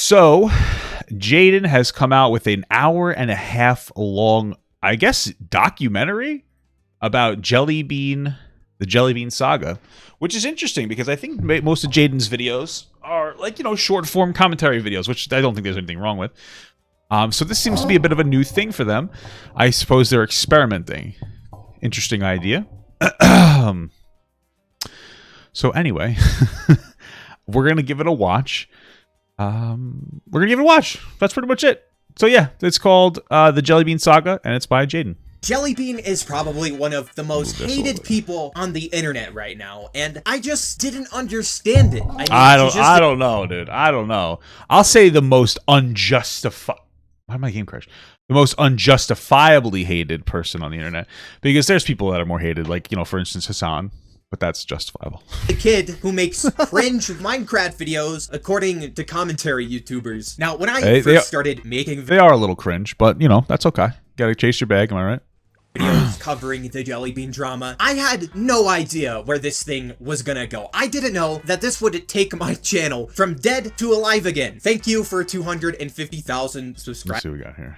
So, Jadyn has come out with an hour-and-a-half long, I guess, documentary about JellyBean, the JellyBean Saga, which is interesting because I think most of Jadyn's videos are like, short-form commentary videos, which I don't think there's anything wrong with. So this seems to be a bit of a new thing for them. I suppose they're experimenting. Interesting idea. So anyway, we're going to give it a watch. That's pretty much it. So yeah, it's called the JellyBean Saga, and it's by Jadyn. JellyBean is probably one of the most hated people on the internet right now, and I just didn't understand it. I don't know, dude. I don't know. I'll say the most unjustified. Why am I game crashed? The most unjustifiably hated person on the internet, because there's people that are more hated, like for instance, Hassan. But that's justifiable. The kid who makes cringe Minecraft videos, according to commentary YouTubers. Now, when I first started making they are a little cringe, but that's okay. Gotta chase your bag, am I right? Videos covering the JellyBean drama, I had no idea where this thing was gonna go. I didn't know that this would take my channel from dead to alive again. Thank you for 250,000 subscribers. Let's see what we got here.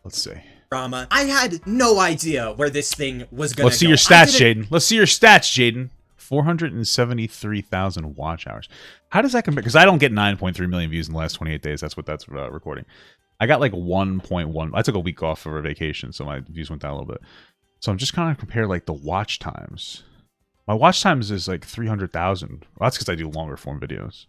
Let's see. Drama. I had no idea where this thing was gonna Let's see your stats, Jadyn. Let's see your stats, Jadyn. 473,000 watch hours. How does that compare? Because I don't get 9.3 million views in the last 28 days. That's what that's recording. I got like 1.1. I took a week off for a vacation, so my views went down a little bit. So I'm just kind of compare like the watch times. My watch times is like 300,000. Well, that's because I do longer form videos.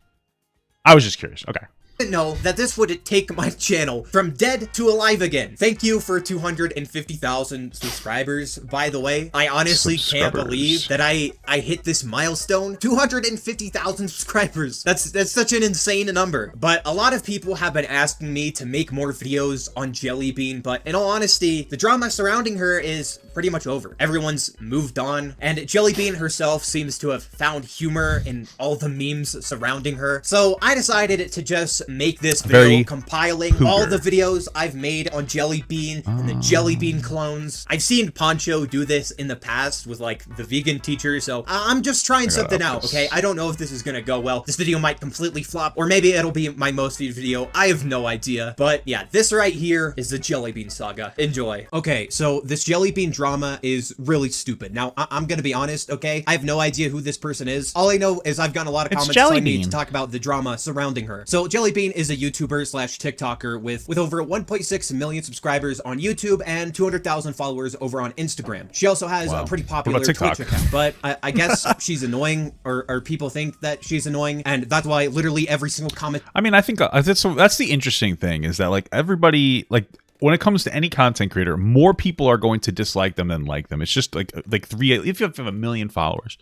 I was just curious. Okay. Didn't know that this would take my channel from dead to alive again. Thank you for 250,000 subscribers. By the way, I honestly can't believe that I hit this milestone. 250,000 subscribers. That's such an insane number. But a lot of people have been asking me to make more videos on JellyBean, but in all honesty, the drama surrounding her is pretty much over. Everyone's moved on, and JellyBean herself seems to have found humor in all the memes surrounding her. So I decided to just make this video compiling all the videos I've made on JellyBean and the JellyBean clones. I've seen Poncho do this in the past with like the vegan teacher, so I'm just trying something out, okay? I don't know if this is gonna go well. This video might completely flop, or maybe it'll be my most viewed video. I have no idea. But yeah, this right here is the JellyBean Saga. Enjoy. Okay, so this JellyBean drama is really stupid. Now, I'm gonna be honest, okay? I have no idea who this person is. All I know is I've gotten a lot of comments telling me to talk about the drama surrounding her. So JellyBean is a YouTuber slash TikToker with over 1.6 million subscribers on YouTube and 200,000 followers over on Instagram. She also has a pretty popular Twitch account, but I guess she's annoying, or people think that she's annoying, and that's why literally every single comment. I mean, I think that's the interesting thing, is that like everybody, like when it comes to any content creator, more people are going to dislike them than like them. It's just like three, if you have 1 million followers,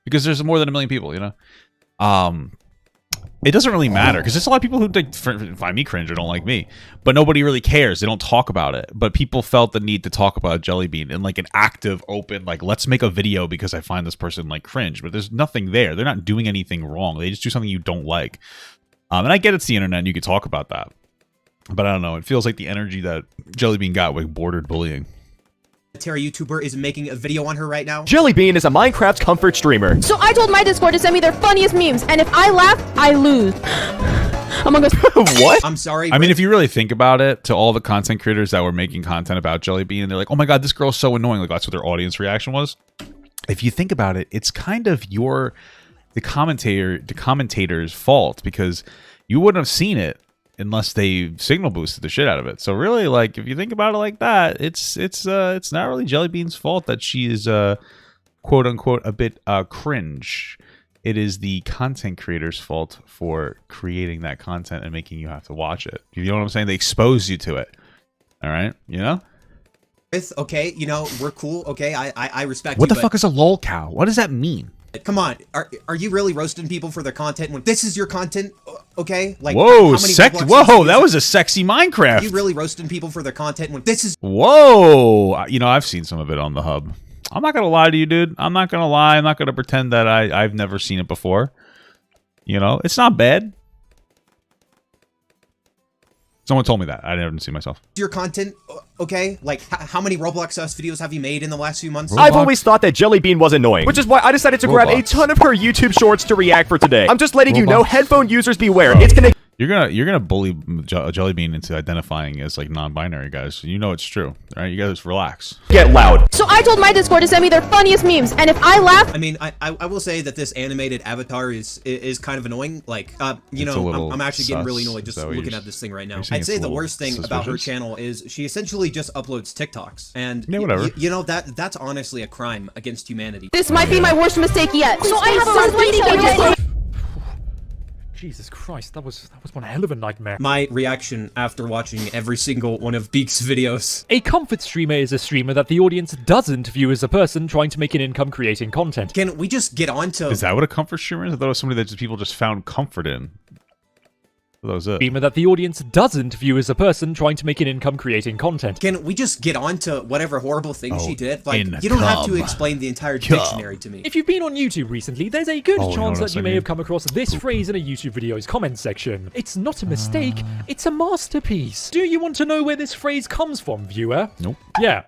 because there's more than 1 million people, it doesn't really matter, because there's a lot of people who find me cringe or don't like me, but nobody really cares. They don't talk about it. But people felt the need to talk about JellyBean in like an active, open, like, let's make a video because I find this person like cringe. But there's nothing there. They're not doing anything wrong. They just do something you don't like. And I get it's the internet and you could talk about that. But I don't know. It feels like the energy that JellyBean got with bordered bullying. YouTuber is making a video on her right now. JellyBean is a Minecraft comfort streamer. So I told my Discord to send me their funniest memes, and if I laugh, I lose. Among Us. What? I'm sorry. I mean, if you really think about it, to all the content creators that were making content about JellyBean, they're like, oh my god, this girl's so annoying. Like, that's what their audience reaction was. If you think about it, it's kind of the commentator's fault, because you wouldn't have seen it unless they signal boosted the shit out of it. So really, like, if you think about it like that, it's not really JellyBean's fault that she is quote unquote a bit cringe. It is the content creator's fault for creating that content and making you have to watch it. You know what I'm saying? They expose you to it. All right, Okay, we're cool. Okay, I respect you. What the fuck is a lol cow? What does that mean? Come on, are you really roasting people for their content when this is your content? Okay, like, whoa, whoa, that was a sexy Minecraft. Are you really roasting people for their content when this is? Whoa, I've seen some of it on the hub. I'm not gonna lie to you, dude. I'm not gonna lie. I'm not gonna pretend that I've never seen it before. It's not bad. Someone told me that. I didn't see myself. your content, okay? Like, how many Roblox videos have you made in the last few months? I've always thought that JellyBean was annoying, which is why I decided to grab a ton of her YouTube shorts to react for today. I'm just letting you know, headphone users beware. It's gonna... You're gonna bully JellyBean into identifying as like non-binary, guys. You know it's true, all right? You guys relax. Get loud. So I told my Discord to send me their funniest memes, and if I laugh, I mean, I will say that this animated avatar is kind of annoying. Like, you know, I'm actually getting really annoyed just looking at this thing right now. I'd say the worst thing about her channel is she essentially just uploads TikToks, and yeah, whatever. You know that's honestly a crime against humanity. this might be my worst mistake yet. So I have a Jesus Christ, that was one hell of a nightmare. My reaction after watching every single one of Beak's videos. A comfort streamer is a streamer that the audience doesn't view as a person trying to make an income creating content. Can we just get on to... Is that what a comfort streamer is? I thought it was somebody that people just found comfort in. That was it. Streamer that the audience doesn't view as a person trying to make an income creating content. Can we just get on to whatever horrible thing she did? Like, you don't have to explain the entire dictionary to me. If you've been on YouTube recently, there's a good chance that you may have come across this phrase in a YouTube video's comment section. It's not a mistake, it's a masterpiece. Do you want to know where this phrase comes from, viewer? Nope. Yeah.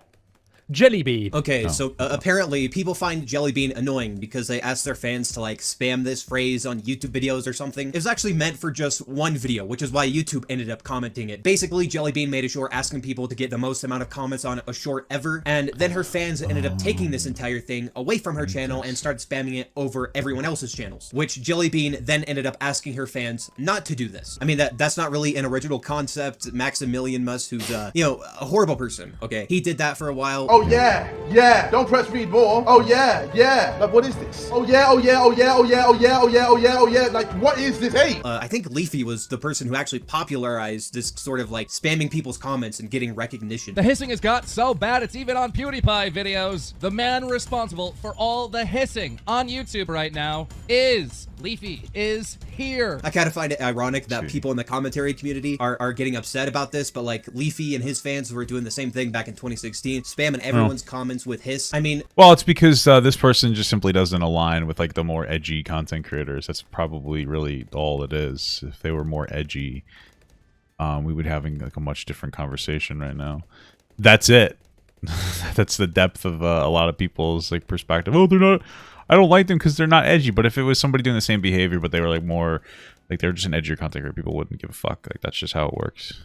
JellyBean. Okay, so apparently people find JellyBean annoying because they ask their fans to like spam this phrase on YouTube videos or something. It was actually meant for just one video, which is why YouTube ended up commenting it. Basically, JellyBean made a short asking people to get the most amount of comments on a short ever, and then her fans ended up taking this entire thing away from her channel and started spamming it over everyone else's channels, which JellyBean then ended up asking her fans not to do this. I mean, that's not really an original concept. Maximilian Musk, who's you know, a horrible person, okay? He did that for a while. Oh yeah, don't press read more. Oh yeah, like what is this? Oh yeah, like what is this? Hey! I think Leafy was the person who actually popularized this sort of like spamming people's comments and getting recognition. The hissing has got so bad it's even on PewDiePie videos. The man responsible for all the hissing on YouTube right now is Leafy is here. I kind of find it ironic that people in the commentary community are getting upset about this, but like Leafy and his fans were doing the same thing back in 2016, spamming everyone's comments with hiss. I mean, well, it's because this person just simply doesn't align with like the more edgy content creators. That's probably really all it is. If they were more edgy, we would be having like a much different conversation right now. That's it. That's the depth of a lot of people's like perspective. Oh, they're not. I don't like them because they're not edgy. But if it was somebody doing the same behavior, but they were like more, like they're just an edgier content creator, people wouldn't give a fuck. Like that's just how it works.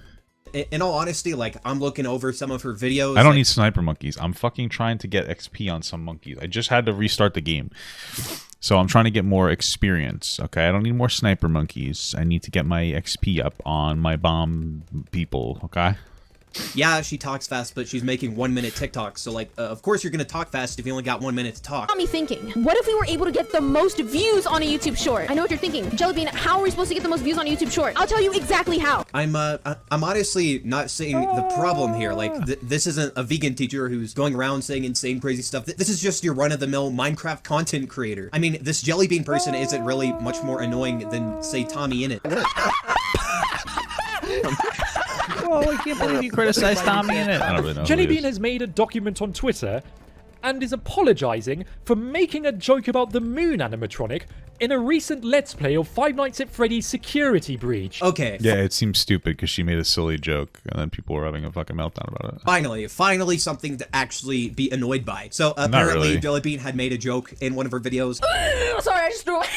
In all honesty, like I'm looking over some of her videos. I don't need sniper monkeys. I'm fucking trying to get XP on some monkeys. I just had to restart the game. So I'm trying to get more experience. Okay, I don't need more sniper monkeys. I need to get my XP up on my bomb people. Okay. Yeah, she talks fast, but she's making 1-minute TikToks. So, like, of course you're gonna talk fast if you only got 1 minute to talk. got me thinking, what if we were able to get the most views on a YouTube short? I know what you're thinking. JellyBean, how are we supposed to get the most views on a YouTube short? I'll tell you exactly how. I'm honestly not seeing the problem here. Like, this isn't a vegan teacher who's going around saying insane, crazy stuff. This is just your run-of-the-mill Minecraft content creator. I mean, this JellyBean person isn't really much more annoying than, say, Tommy Innit. Oh, I can't believe you criticized Tommy in it. I don't really know. JellyBean has made a document on Twitter and is apologizing for making a joke about the moon animatronic in a recent Let's Play of Five Nights at Freddy's Security Breach. Okay. Yeah, it seems stupid because she made a silly joke and then people were having a fucking meltdown about it. Finally something to actually be annoyed by. So apparently JellyBean had made a joke in one of her videos. Sorry, I just threw it.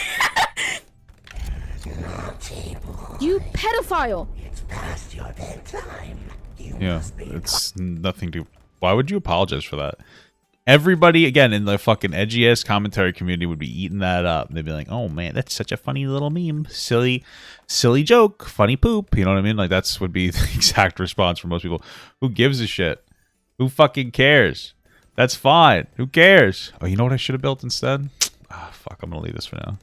You pedophile. Past your bedtime. Yeah, it's nothing to... Why would you apologize for that? Everybody, again, in the fucking edgy-ass commentary community would be eating that up. They'd be like, oh, man, that's such a funny little meme. Silly joke. Funny poop. You know what I mean? Like, that's would be the exact response from most people. Who gives a shit? Who fucking cares? That's fine. Who cares? Oh, you know what I should have built instead? Ah, fuck, I'm gonna leave this for now.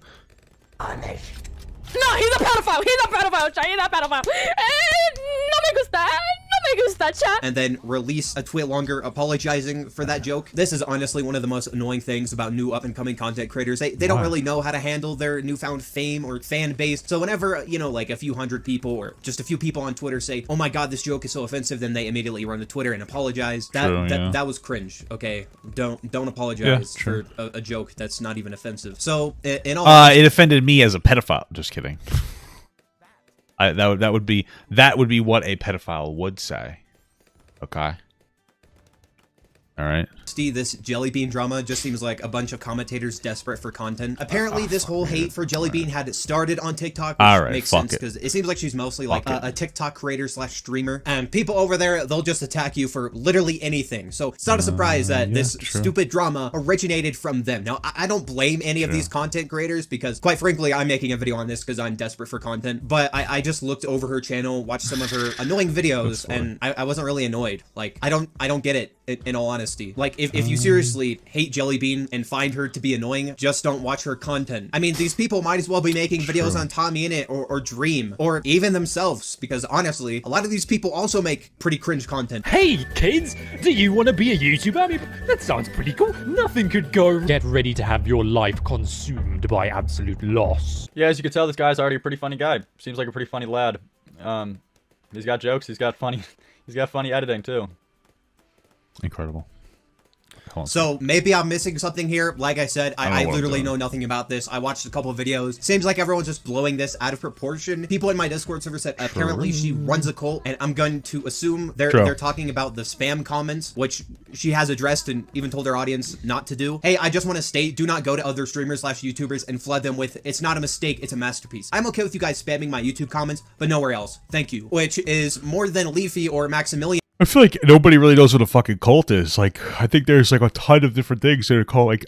No, he's a pedophile. He's a pedophile, chat. He's a pedophile. No me gusta. No me gusta, chat. And then release a tweet longer apologizing for that joke. This is honestly one of the most annoying things about new up-and-coming content creators. They don't really know how to handle their newfound fame or fan base. So whenever, you know, like a few hundred people or just a few people on Twitter say, oh my god, this joke is so offensive, then they immediately run to Twitter and apologize. That was cringe, okay? Don't apologize for a joke that's not even offensive. So, in all it offended me as a pedophile. Just kidding. That would be what a pedophile would say. Okay. All right. This JellyBean drama just seems like a bunch of commentators desperate for content. Apparently, this whole hate for JellyBean had started on TikTok, which makes sense because it seems like she's mostly like a TikTok creator / streamer, and people over there, they'll just attack you for literally anything. So it's not a surprise that this stupid drama originated from them. Now, I don't blame any of these content creators because, quite frankly, I'm making a video on this because I'm desperate for content. But I just looked over her channel, watched some of her annoying videos, and I wasn't really annoyed. Like, I don't get it. In all honesty, like if you seriously hate JellyBean and find her to be annoying, just don't watch her content. I mean, these people might as well be making videos on TommyInnit or Dream or even themselves, because honestly, a lot of these people also make pretty cringe content. Hey kids, do you want to be a YouTuber? I mean, that sounds pretty cool. Nothing could go. Get ready to have your life consumed by absolute loss. Yeah, as you can tell, this guy's already a pretty funny guy. Seems like a pretty funny lad. He's got jokes. He's got funny editing too. Incredible. So maybe I'm missing something here. Like I said, I literally know nothing about this. I watched a couple of videos. Seems like everyone's just blowing this out of proportion. People in my Discord server said apparently she runs a cult, and I'm going to assume they're talking about the spam comments, which she has addressed and even told her audience not to do. Hey, I just want to state, do not go to other streamers / YouTubers and flood them with, it's not a mistake, it's a masterpiece. I'm okay with you guys spamming my YouTube comments, but nowhere else. Thank you. Which is more than Leafy or Maximilian. I feel like nobody really knows what a fucking cult is. Like, I think there's like a ton of different things that are called like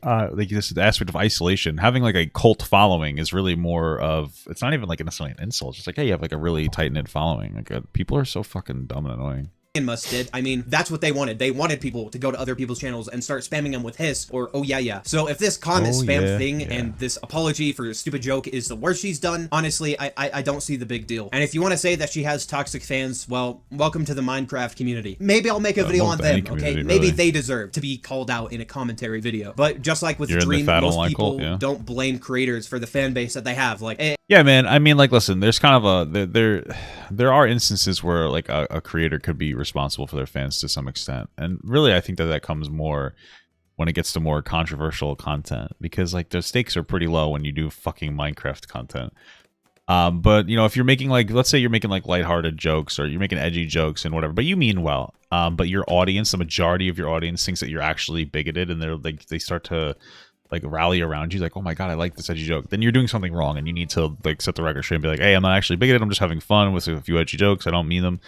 this aspect of isolation. Having like a cult following is really more of, it's not even like necessarily an insult. It's just like, hey, you have like a really tight knit following. Like, people are so fucking dumb and annoying. Must did. I mean, that's what they wanted. They wanted people to go to other people's channels and start spamming them with hiss or oh yeah. So if this comment spam thing and this apology for a stupid joke is the worst she's done, honestly, I don't see the big deal. And if you want to say that she has toxic fans, well, welcome to the Minecraft community. Maybe I'll make a video on them, okay? Maybe they deserve to be called out in a commentary video. But just like with Dream, most people don't blame creators for the fan base that they have. Like, yeah, man. I mean, like, listen, there's kind of there are instances where like a creator could be responsible for their fans to some extent, and really I think that comes more when it gets to more controversial content, because like the stakes are pretty low when you do fucking Minecraft content. But you know, if you're making like, let's say you're making like lighthearted jokes or you're making edgy jokes and whatever, but you mean well, but your audience, the majority of your audience thinks that you're actually bigoted, and they're like, they start to like rally around you like, oh my god, I like this edgy joke, then you're doing something wrong, and you need to like set the record straight and be like, hey, I'm not actually bigoted, I'm just having fun with a few edgy jokes, I don't mean them.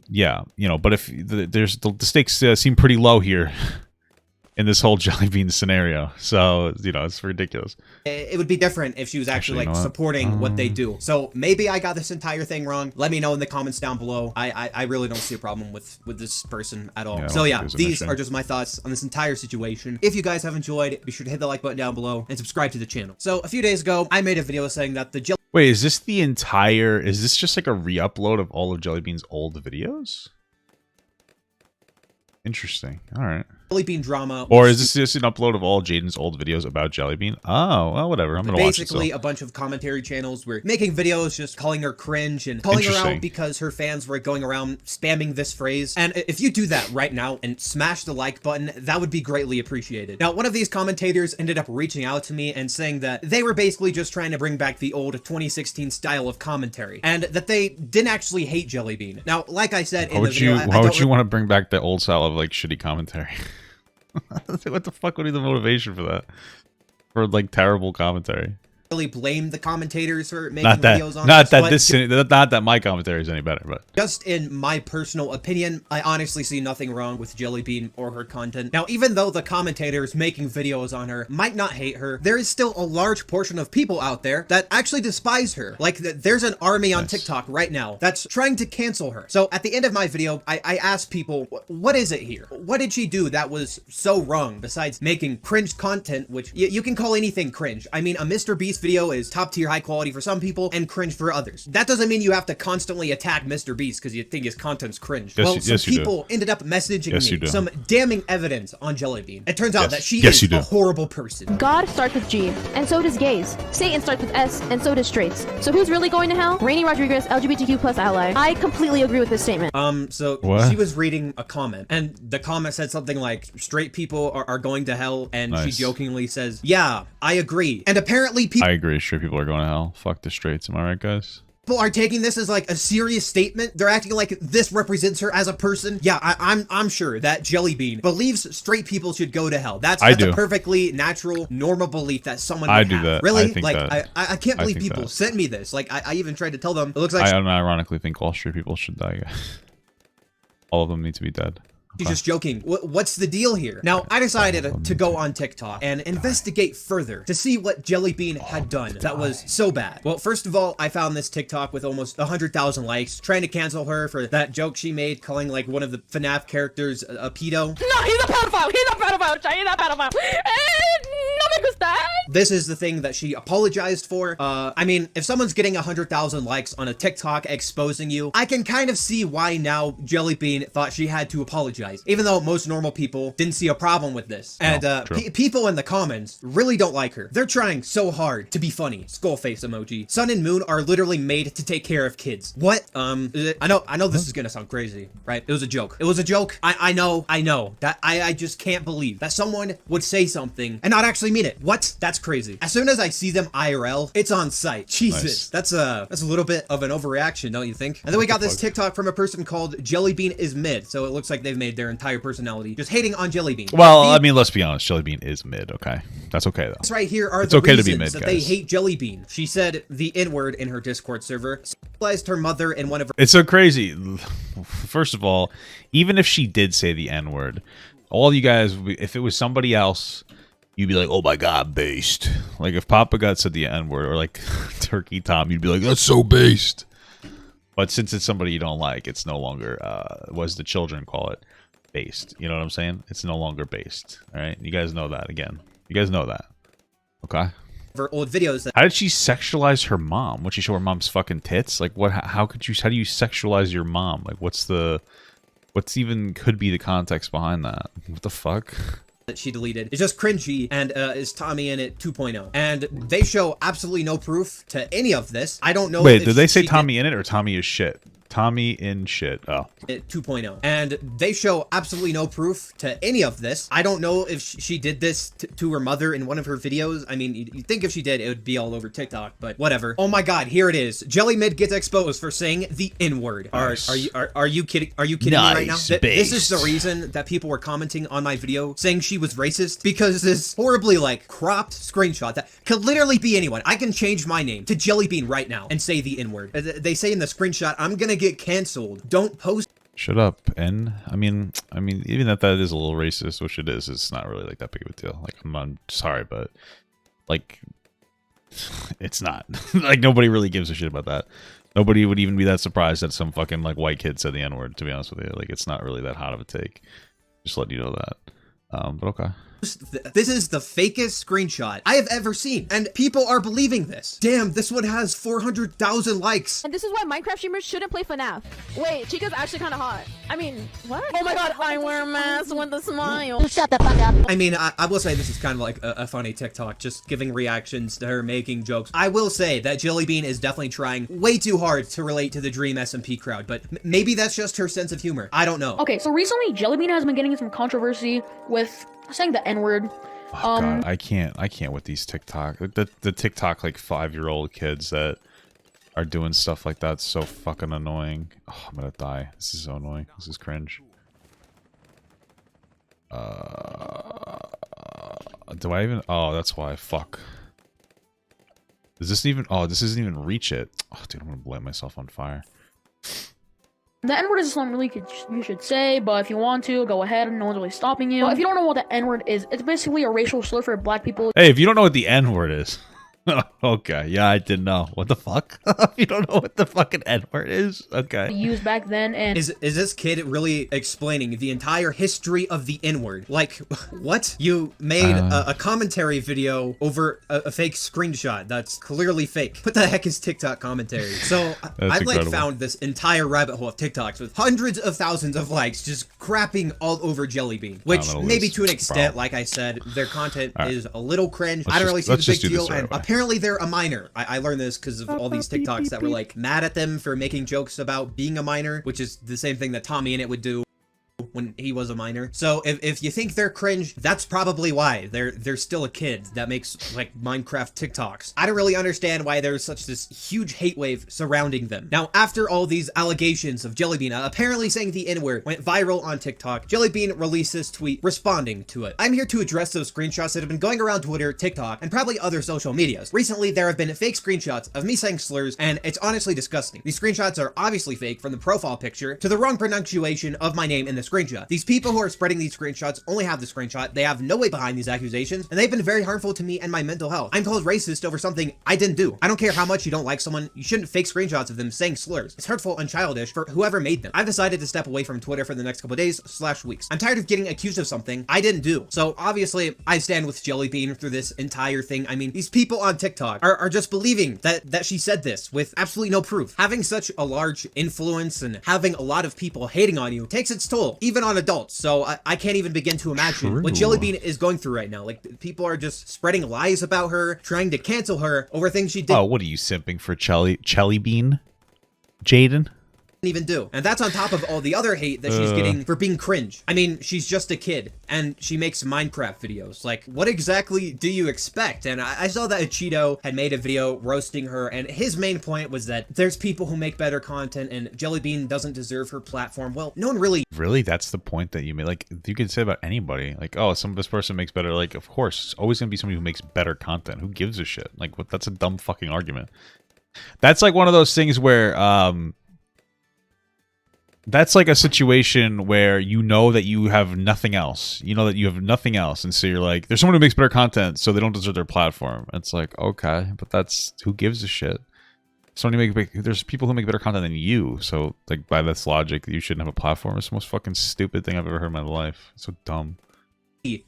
Yeah, you know, but if the stakes seem pretty low here in this whole JellyBean scenario, so you know, it's ridiculous. It would be different if she was actually like supporting what they do. So maybe I got this entire thing wrong. Let me know in the comments down below. I really don't see a problem with this person at all. So yeah, these are just my thoughts on this entire situation. If you guys have enjoyed, be sure to hit the like button down below and subscribe to the channel. So a few days ago, I made a video saying that the Wait, is this the entire, is this just like a re-upload of all of JellyBean's old videos? Interesting. All right. JellyBean drama. Or is this just an upload of all Jadyn's old videos about JellyBean? Oh, well, whatever. I'm going to watch it. Basically, a bunch of commentary channels were making videos just calling her cringe and calling her out because her fans were going around spamming this phrase. And if you do that right now and smash the like button, that would be greatly appreciated. Now, one of these commentators ended up reaching out to me and saying that they were basically just trying to bring back the old 2016 style of commentary, and that they didn't actually hate JellyBean. Now, like I said in the video, why would you want to bring back the old style of like shitty commentary? What the fuck would be the motivation for that? For like terrible commentary? Really blame the commentators for making videos on not that my commentary is any better, but just in my personal opinion, I honestly see nothing wrong with JellyBean or her content. Now, even though the commentators making videos on her might not hate her, there is still a large portion of people out there that actually despise her. Like, there's an army on TikTok right now that's trying to cancel her. So at the end of my video, I asked people, what is it here? What did she do that was so wrong besides making cringe content, which you can call anything cringe. I mean, a Mr. Beast video is top tier high quality for some people and cringe for others. That doesn't mean you have to constantly attack Mr. Beast because you think his content's cringe. Well, some people ended up messaging me some damning evidence on JellyBean. It turns out that she is a horrible person. God starts with G, and so does gays. Satan starts with S, and so does straights. So who's really going to hell? Rainy Rodriguez, LGBTQ+ ally. I completely agree with this statement. So she was reading a comment, and the comment said something like, straight people are going to hell, and she jokingly says, yeah, I agree. And apparently people— I agree, straight people are going to hell. Fuck the straights, am I right, guys? People are taking this as like a serious statement. They're acting like this represents her as a person. Yeah, I'm sure that JellyBean believes straight people should go to hell. That's a perfectly natural, normal belief that someone would have. That. Really? I think like, that. I can't believe people sent me this. Like, I even tried to tell them. It looks like I ironically think all straight people should die. All of them need to be dead. She's just joking. What's the deal here? Now, I decided to go on TikTok and investigate further to see what JellyBean had done that was so bad. Well, first of all, I found this TikTok with almost 100,000 likes, trying to cancel her for that joke she made, calling like one of the FNAF characters a pedo. No, he's a pedophile. He's a pedophile. He's a pedophile. No me gusta. This is the thing that she apologized for. I mean, if someone's getting 100,000 likes on a TikTok exposing you, I can kind of see why now JellyBean thought she had to apologize. Even though most normal people didn't see a problem with this. And people in the comments really don't like her. They're trying so hard to be funny. Skull face emoji. Sun and Moon are literally made to take care of kids. What? I know this is gonna sound crazy, right? It was a joke. It was a joke. I know. That I just can't believe that someone would say something and not actually mean it. What? That's crazy. As soon as I see them IRL, it's on site. Jesus. Nice. That's a little bit of an overreaction, don't you think? And then we got this TikTok from a person called JellyBean is mid. So it looks like they've made their entire personality just hating on JellyBean. Well, I mean, let's be honest, JellyBean is mid, okay? That's okay though. This right here are the reasons that they hate JellyBean. She said the N-word in her Discord server, sexualized her mother in one of her— It's so crazy. First of all, even if she did say the N-word, all you guys, if it was somebody else, you'd be like, oh my god, based. Like if Papa God said the N-word, or like Turkey Tom, you'd be like, that's so based. But since it's somebody you don't like, it's no longer, what the children call it, based. You know what I'm saying? It's no longer based. All right, you guys know that. Again, you guys know that. Okay. For old videos that— How did she sexualize her mom? Would she show her mom's fucking tits? Like what? How do you sexualize your mom? Like what's even could be the context behind that? What the fuck? That she deleted. It's just cringy and is Tommy in it 2.0. And they show absolutely no proof to any of this. I don't know. Wait, did they say Tommy in it or Tommy is shit? Tommy in shit. Oh. 2.0. And they show absolutely no proof to any of this. I don't know if she did this to her mother in one of her videos. I mean, you'd think if she did, it would be all over TikTok, but whatever. Oh my god, here it is. JellyMid gets exposed for saying the N-word. Nice. Are you kidding? Are you kidding me right now? This is the reason that people were commenting on my video saying she was racist, because this horribly like cropped screenshot that could literally be anyone. I can change my name to JellyBean right now and say the N-word. They say in the screenshot, I'm gonna get canceled. Don't post. Shut up. And I mean, even that is a little racist, which it is. It's not really like that big of a deal. Like, I'm sorry, but like, it's not. Like, nobody really gives a shit about that. Nobody would even be that surprised that some fucking like white kid said the N-word. To be honest with you, like, it's not really that hot of a take. Just letting you know that. But okay. This is the fakest screenshot I have ever seen, and people are believing this. Damn, this one has 400,000 likes. And this is why Minecraft streamers shouldn't play FNAF. Wait, Chica's actually kind of hot. I mean, what? Oh my god, I wear a mask with a smile. Shut the fuck up. I mean, I will say this is kind of like a funny TikTok, just giving reactions to her making jokes. I will say that JellyBean is definitely trying way too hard to relate to the Dream SMP crowd, but maybe that's just her sense of humor. I don't know. Okay, so recently JellyBean has been getting some controversy with saying the N-word. Oh, God, I can't with these TikTok, like the TikTok like 5-year-old kids that are doing stuff like that. So fucking annoying. Oh, I'm gonna die. This is so annoying. This is cringe. Do I even? Oh, that's why. Fuck. Does this even? Oh, this doesn't even reach it. Oh, dude, I'm gonna light myself on fire. The N-word is something really you should say, but if you want to, go ahead. No one's really stopping you. But if you don't know what the N-word is, it's basically a racial slur for black people. Hey, if you don't know what the N-word is. Okay, yeah, I didn't know. What the fuck? You don't know what the fucking N-word is? Okay. Used back then, and is this kid really explaining the entire history of the N-word? Like, what? You made a commentary video over a fake screenshot that's clearly fake. What the heck is TikTok commentary? So I've like found this entire rabbit hole of TikToks with hundreds of thousands of likes just crapping all over JellyBean, which maybe to an extent, like I said, their content is a little cringe. I don't really see the big deal, and apparently they're a minor. I learned this because of all these TikToks that were like mad at them for making jokes about being a minor, which is the same thing that Tommy in it would do. when he was a minor. So if you think they're cringe, that's probably why. They're still a kid that makes like Minecraft TikToks. I don't really understand why there's such this huge hate wave surrounding them. Now, after all these allegations of JellyBean apparently saying the N-word went viral on TikTok, JellyBean released this tweet responding to it. I'm here to address those screenshots that have been going around Twitter, TikTok, and probably other social medias. Recently, there have been fake screenshots of me saying slurs, and it's honestly disgusting. These screenshots are obviously fake, from the profile picture to the wrong pronunciation of my name in the screenshot. These people who are spreading these screenshots only have the screenshot. They have no weight behind these accusations, and they've been very harmful to me and my mental health. I'm called racist over something I didn't do. I don't care how much you don't like someone, you shouldn't fake screenshots of them saying slurs. It's hurtful and childish for whoever made them. I've decided to step away from Twitter for the next couple days/weeks. I'm tired of getting accused of something I didn't do. So obviously, I stand with JellyBean through this entire thing. I mean, these people on TikTok are just believing that she said this with absolutely no proof. Having such a large influence and having a lot of people hating on you takes its toll, even on adults. So I can't even begin to imagine what JellyBean is going through right now. Like, people are just spreading lies about her, trying to cancel her over things she did. Oh, what are you simping for JellyBean? Jadyn? Even do. And that's on top of all the other hate that she's getting for being cringe. I mean, she's just a kid and she makes Minecraft videos. Like, what exactly do you expect? And I saw that Cheeto had made a video roasting her, and his main point was that there's people who make better content and JellyBean doesn't deserve her platform. Well, no one really. Really? That's the point that you made? Like, you could say about anybody. Like, oh, this person makes better. Like, of course, it's always gonna be somebody who makes better content. Who gives a shit? Like, what? That's a dumb fucking argument. That's like one of those things where, that's like a situation where you know that you have nothing else. You know that you have nothing else. And so you're like, there's someone who makes better content, so they don't deserve their platform. It's like, okay, but that's, who gives a shit? There's people who make better content than you. So, like, by this logic, you shouldn't have a platform. It's the most fucking stupid thing I've ever heard in my life. It's so dumb.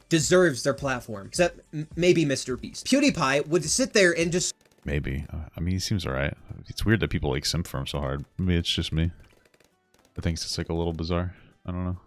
Deserves their platform. Except maybe Mr. Beast. PewDiePie would sit there and just... Maybe. I mean, he seems alright. It's weird that people like simp for him so hard. Maybe it's just me. I think it's like a little bizarre. I don't know.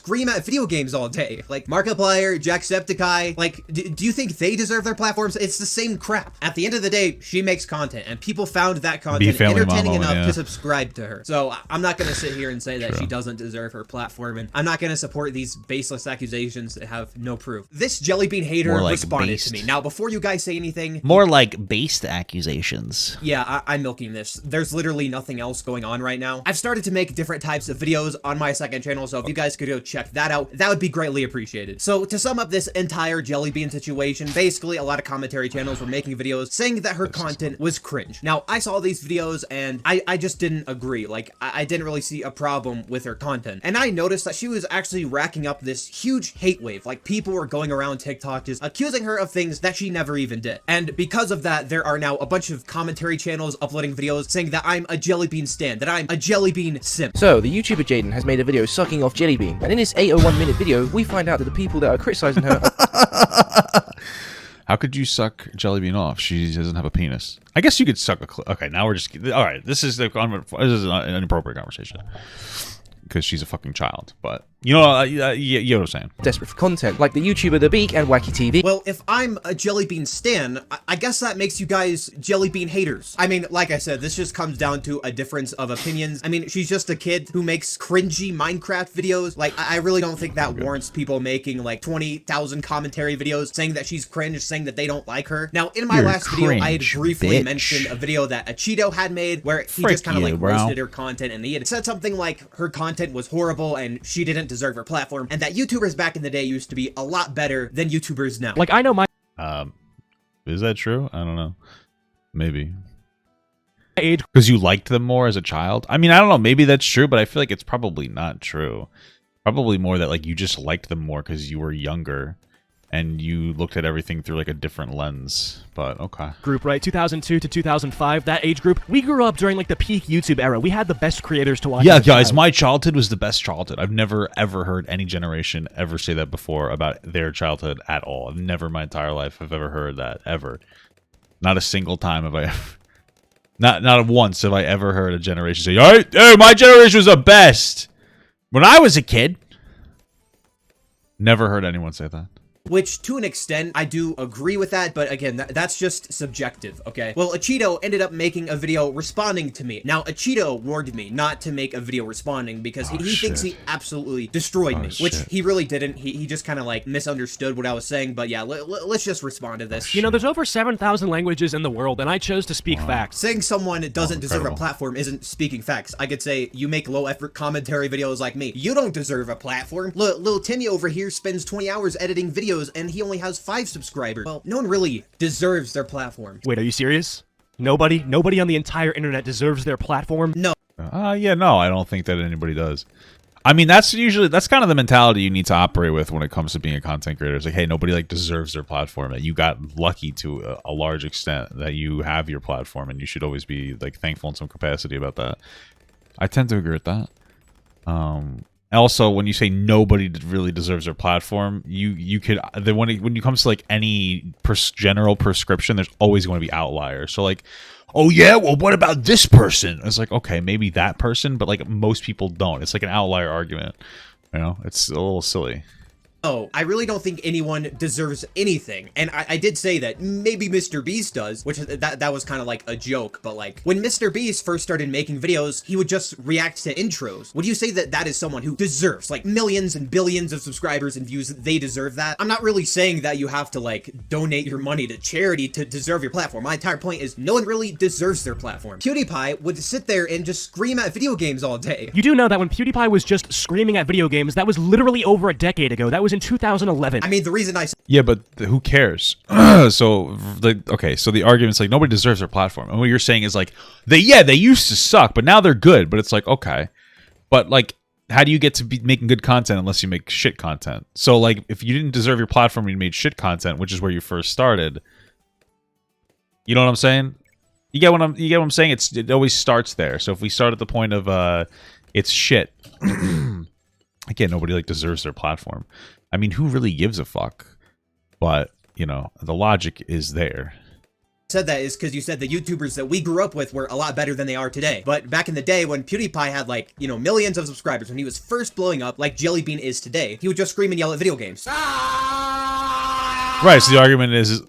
scream at video games all day. Like Markiplier, Jacksepticeye, like, do you think they deserve their platforms? It's the same crap. At the end of the day, she makes content, and people found that content entertaining enough to subscribe to her. So I'm not going to sit here and say that she doesn't deserve her platform, and I'm not going to support these baseless accusations that have no proof. This JellyBean hater responded to me. Now, before you guys say anything... More like based accusations. Yeah, I'm milking this. There's literally nothing else going on right now. I've started to make different types of videos on my second channel, so if you guys could go check that out, that would be greatly appreciated. So to sum up this entire JellyBean situation, basically a lot of commentary channels were making videos saying that her content was cringe. Now, I saw these videos and I just didn't agree. Like, I didn't really see a problem with her content. And I noticed that she was actually racking up this huge hate wave. Like, people were going around TikTok just accusing her of things that she never even did. And because of that, there are now a bunch of commentary channels uploading videos saying that I'm a JellyBean stan, that I'm a JellyBean simp. So, the YouTuber Jadyn has made a video sucking off JellyBean, and in this 801-minute video, we find out that the people that are criticizing her... How could you suck JellyBean off? She doesn't have a penis. I guess you could suck a... Okay, now we're just... All right, this is an inappropriate conversation. Because she's a fucking child, but you know what I'm saying. Desperate for content, like the YouTuber The Beak and Wacky TV. Well, if I'm a JellyBean stan, I guess that makes you guys JellyBean haters. I mean, like I said, this just comes down to a difference of opinions. I mean, she's just a kid who makes cringy Minecraft videos. Like, I really don't think that warrants people making like 20,000 commentary videos saying that she's cringe, saying that they don't like her. Now, in my last video, I had briefly mentioned a video that Cheeto had made where he just kind of like roasted her content, and he had said something like her content was horrible and she didn't deserve her platform, and that YouTubers back in the day used to be a lot better than YouTubers now. Like, I know my is that true? I don't know. Maybe age because you liked them more as a child. I mean, I don't know, maybe that's true, but I feel like it's probably not true. Probably more that like you just liked them more because you were younger and you looked at everything through like a different lens. But okay. Group, right? 2002 to 2005, that age group. We grew up during like the peak YouTube era. We had the best creators to watch. Yeah, guys, my childhood was the best childhood. I've never ever heard any generation ever say that before about their childhood at all. I've never in my entire life have ever heard that, ever. Not a single time have I ever... Not once have I ever heard a generation say, hey, my generation was the best when I was a kid. Never heard anyone say that. Which, to an extent, I do agree with that, but again, that's just subjective, okay? Well, Achito ended up making a video responding to me. Now, Achito warned me not to make a video responding because he thinks he absolutely destroyed me, which he really didn't. He just kind of like misunderstood what I was saying, but yeah, let's just respond to this. You know, there's over 7,000 languages in the world, and I chose to speak facts. Saying someone doesn't deserve a platform isn't speaking facts. I could say, you make low-effort commentary videos like me. You don't deserve a platform. Lil Timmy over here spends 20 hours editing videos and he only has 5 subscribers. Well, no one really deserves their platform. Wait, are you serious? Nobody on the entire internet deserves their platform? No. Yeah, no, I don't think that anybody does. I mean, that's kind of the mentality you need to operate with when it comes to being a content creator. It's like, hey, nobody like deserves their platform. That you got lucky to a large extent that you have your platform, and you should always be like thankful in some capacity about that. I tend to agree with that. Also, when you say nobody really deserves their platform, you could when it comes to like any general prescription, there's always going to be outliers. So like, oh yeah, well what about this person? It's like, okay, maybe that person, but like most people don't. It's like an outlier argument. You know, it's a little silly. Oh, I really don't think anyone deserves anything. And I did say that maybe Mr. Beast does, which that was kind of like a joke. But like when Mr. Beast first started making videos, he would just react to intros. Would you say that that is someone who deserves like millions and billions of subscribers and views? They deserve that? I'm not really saying that you have to like donate your money to charity to deserve your platform. My entire point is no one really deserves their platform. PewDiePie would sit there and just scream at video games all day. You do know that when PewDiePie was just screaming at video games, that was literally over a decade ago. That was in 2011. I mean, the reason I... Yeah, but who cares? So the argument's like nobody deserves their platform. And what you're saying is like, they used to suck, but now they're good. But it's like, okay. But like, how do you get to be making good content unless you make shit content? So like, if you didn't deserve your platform and you made shit content, which is where you first started, you know what I'm saying? You get what I'm saying? It always starts there. So if we start at the point of it's shit, again, nobody like deserves their platform. I mean, who really gives a fuck? But, you know, the logic is there. Said that is because you said the YouTubers that we grew up with were a lot better than they are today. But back in the day when PewDiePie had like, you know, millions of subscribers, when he was first blowing up like JellyBean is today, he would just scream and yell at video games. Right, so the argument is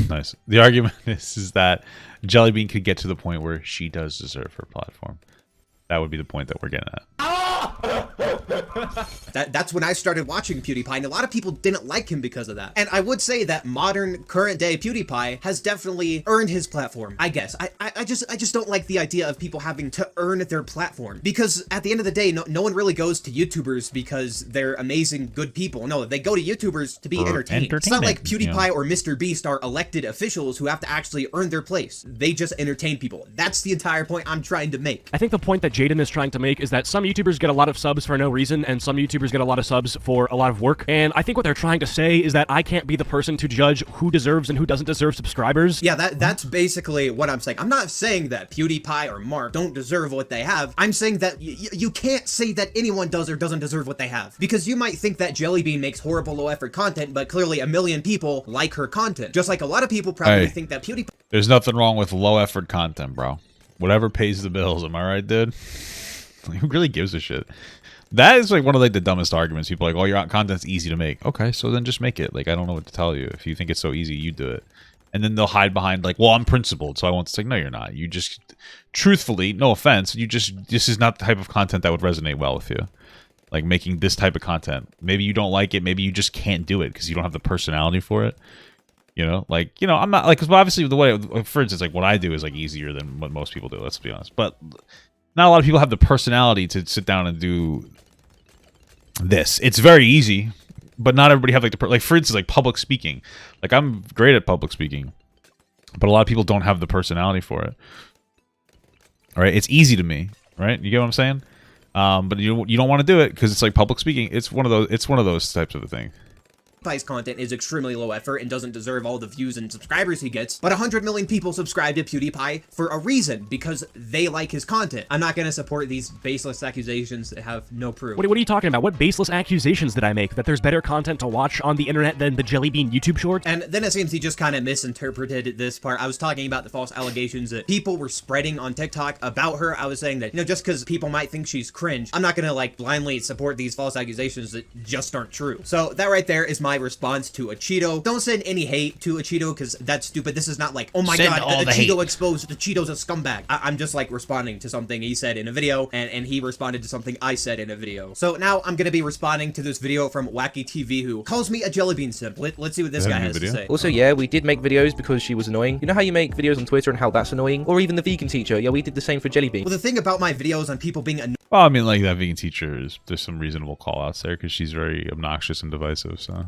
nice. The argument is that JellyBean could get to the point where she does deserve her platform. That would be the point that we're getting at. That's when I started watching PewDiePie, and a lot of people didn't like him because of that. And I would say that modern, current day PewDiePie has definitely earned his platform, I guess. I just don't like the idea of people having to earn their platform. Because at the end of the day, no one really goes to YouTubers because they're amazing, good people. No, they go to YouTubers to be entertained. It's not like PewDiePie or Mr. Beast are elected officials who have to actually earn their place. They just entertain people. That's the entire point I'm trying to make. I think the point that Jadyn is trying to make is that some YouTubers get a lot of subs for no reason, and some YouTubers get a lot of subs for a lot of work. And I think what they're trying to say is that I can't be the person to judge who deserves and who doesn't deserve subscribers. Yeah, that's basically what I'm saying. I'm not saying that PewDiePie or Mark don't deserve what they have. I'm saying that you can't say that anyone does or doesn't deserve what they have. Because you might think that JellyBean makes horrible low-effort content, but clearly a million people like her content. Just like a lot of people probably think that PewDiePie... There's nothing wrong with low-effort content, bro. Whatever pays the bills, am I right, dude? Who really gives a shit? That is like one of like the dumbest arguments. People are like, oh, your content's easy to make. Okay, so then just make it. Like, I don't know what to tell you. If you think it's so easy, you do it. And then they'll hide behind like, well, I'm principled, so I won't. It's like, no, you're not. You just, truthfully, no offense, this is not the type of content that would resonate well with you. Like making this type of content. Maybe you don't like it. Maybe you just can't do it because you don't have the personality for it. You know, like, you know, I'm not like, because obviously the way, for instance, like what I do is like easier than what most people do. Let's be honest. But not a lot of people have the personality to sit down and do this. It's very easy, but not everybody have like the, like for instance, like public speaking. Like I'm great at public speaking, but a lot of people don't have the personality for it. All right. It's easy to me. Right. You get what I'm saying? But you don't want to do it because it's like public speaking. It's one of those types of a thing. PewDiePie's content is extremely low effort and doesn't deserve all the views and subscribers he gets, but 100 million people subscribe to PewDiePie for a reason, because they like his content. I'm not going to support these baseless accusations that have no proof. What are you talking about? What baseless accusations did I make? That there's better content to watch on the internet than the JellyBean YouTube shorts? And then it seems he just kind of misinterpreted this part. I was talking about the false allegations that people were spreading on TikTok about her. I was saying that, you know, just because people might think she's cringe, I'm not going to like blindly support these false accusations that just aren't true. So that right there is my my response to a Cheeto. Don't send any hate to a Cheeto because that's stupid. This is not like, oh my Send god, all the the Cheeto hate. exposed, the Cheeto's a scumbag. I'm just like responding to something he said in a video, and he responded to something I said in a video. So now I'm gonna be responding to this video from Wacky TV who calls me a JellyBean simp. Let's see what this guy has to say. Also, yeah, we did make videos because she was annoying. You know how you make videos on Twitter and how that's annoying? Or even the vegan teacher. Yeah, we did the same for JellyBean. Well, the thing about my videos on people being annoying. Well, I mean, like that vegan teacher there's some reasonable call outs there because she's very obnoxious and divisive. So.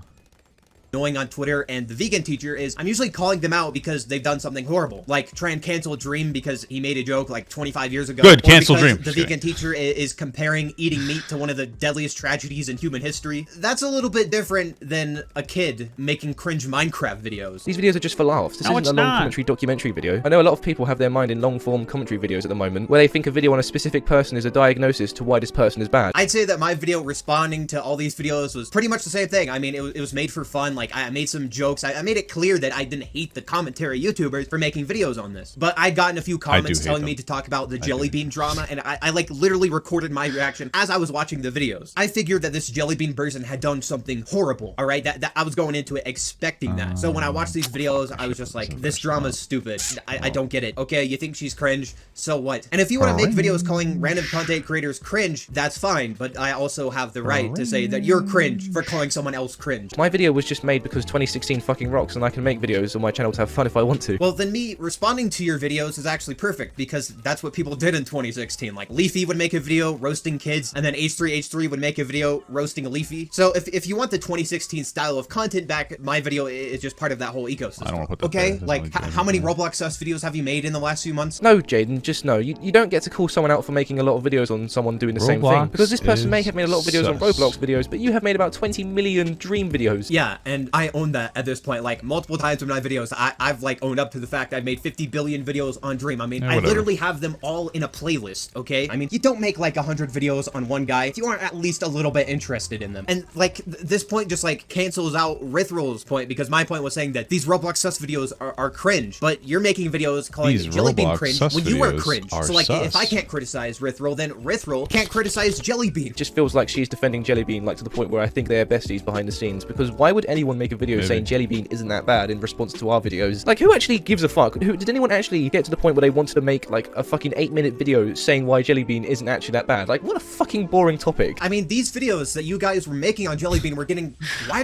On Twitter and the vegan teacher is I'm usually calling them out because they've done something horrible, like try and cancel Dream because he made a joke like 25 years ago. Good, cancel Dream. The vegan teacher is comparing eating meat to one of the deadliest tragedies in human history. That's a little bit different than a kid making cringe Minecraft videos. These videos are just for laughs. This isn't a long commentary documentary video. I know a lot of people have their mind in long form commentary videos at the moment where they think a video on a specific person is a diagnosis to why this person is bad. I'd say that my video responding to all these videos was pretty much the same thing. I mean, it was made for fun. Like I made some jokes. I made it clear that I didn't hate the commentary YouTubers for making videos on this. But I'd gotten a few comments telling me to talk about the JellyBean drama, and I like literally recorded my reaction as I was watching the videos. I figured that this JellyBean person had done something horrible, all right? That I was going into it expecting that. So when I watched these videos, I was just like, this drama's stupid. I don't get it. Okay, you think she's cringe? So what? And if you want to make videos calling random content creators cringe, that's fine. But I also have the right to say that you're cringe for calling someone else cringe. My video was just made because 2016 fucking rocks and I can make videos on my channel to have fun if I want to. Well, then me responding to your videos is actually perfect because that's what people did in 2016. Like Leafy would make a video roasting kids, and then H3H3 would make a video roasting Leafy. So if you want the 2016 style of content back, my video is just part of that whole ecosystem. I don't want to put that okay, there. like how many Roblox sus videos have you made in the last few months? No, Jadyn, just no. You don't get to call someone out for making a lot of videos on someone doing the same thing. Because this person may have made a lot of videos on Roblox videos, but you have made about 20 million Dream videos. Yeah, and I own that at this point. Like multiple times in my videos, I've like owned up to the fact I've made 50 billion videos on Dream. I mean, I literally have them all in a playlist, okay? I mean, you don't make like 100 videos on one guy if you aren't at least a little bit interested in them. And like this point just like cancels out Rithrol's point because my point was saying that these Roblox sus videos are cringe, but you're making videos calling JellyBean cringe when you are cringe. So like if I can't criticize Rithrol, then Rithrol can't criticize JellyBean. It just feels like she's defending JellyBean like to the point where I think they're besties behind the scenes, because why would anyone make a video saying JellyBean isn't that bad in response to our videos? Like, who actually gives a fuck? Did anyone actually get to the point where they wanted to make like a fucking 8-minute video saying why JellyBean isn't actually that bad? Like, what a fucking boring topic. I mean, these videos that you guys were making on JellyBean were getting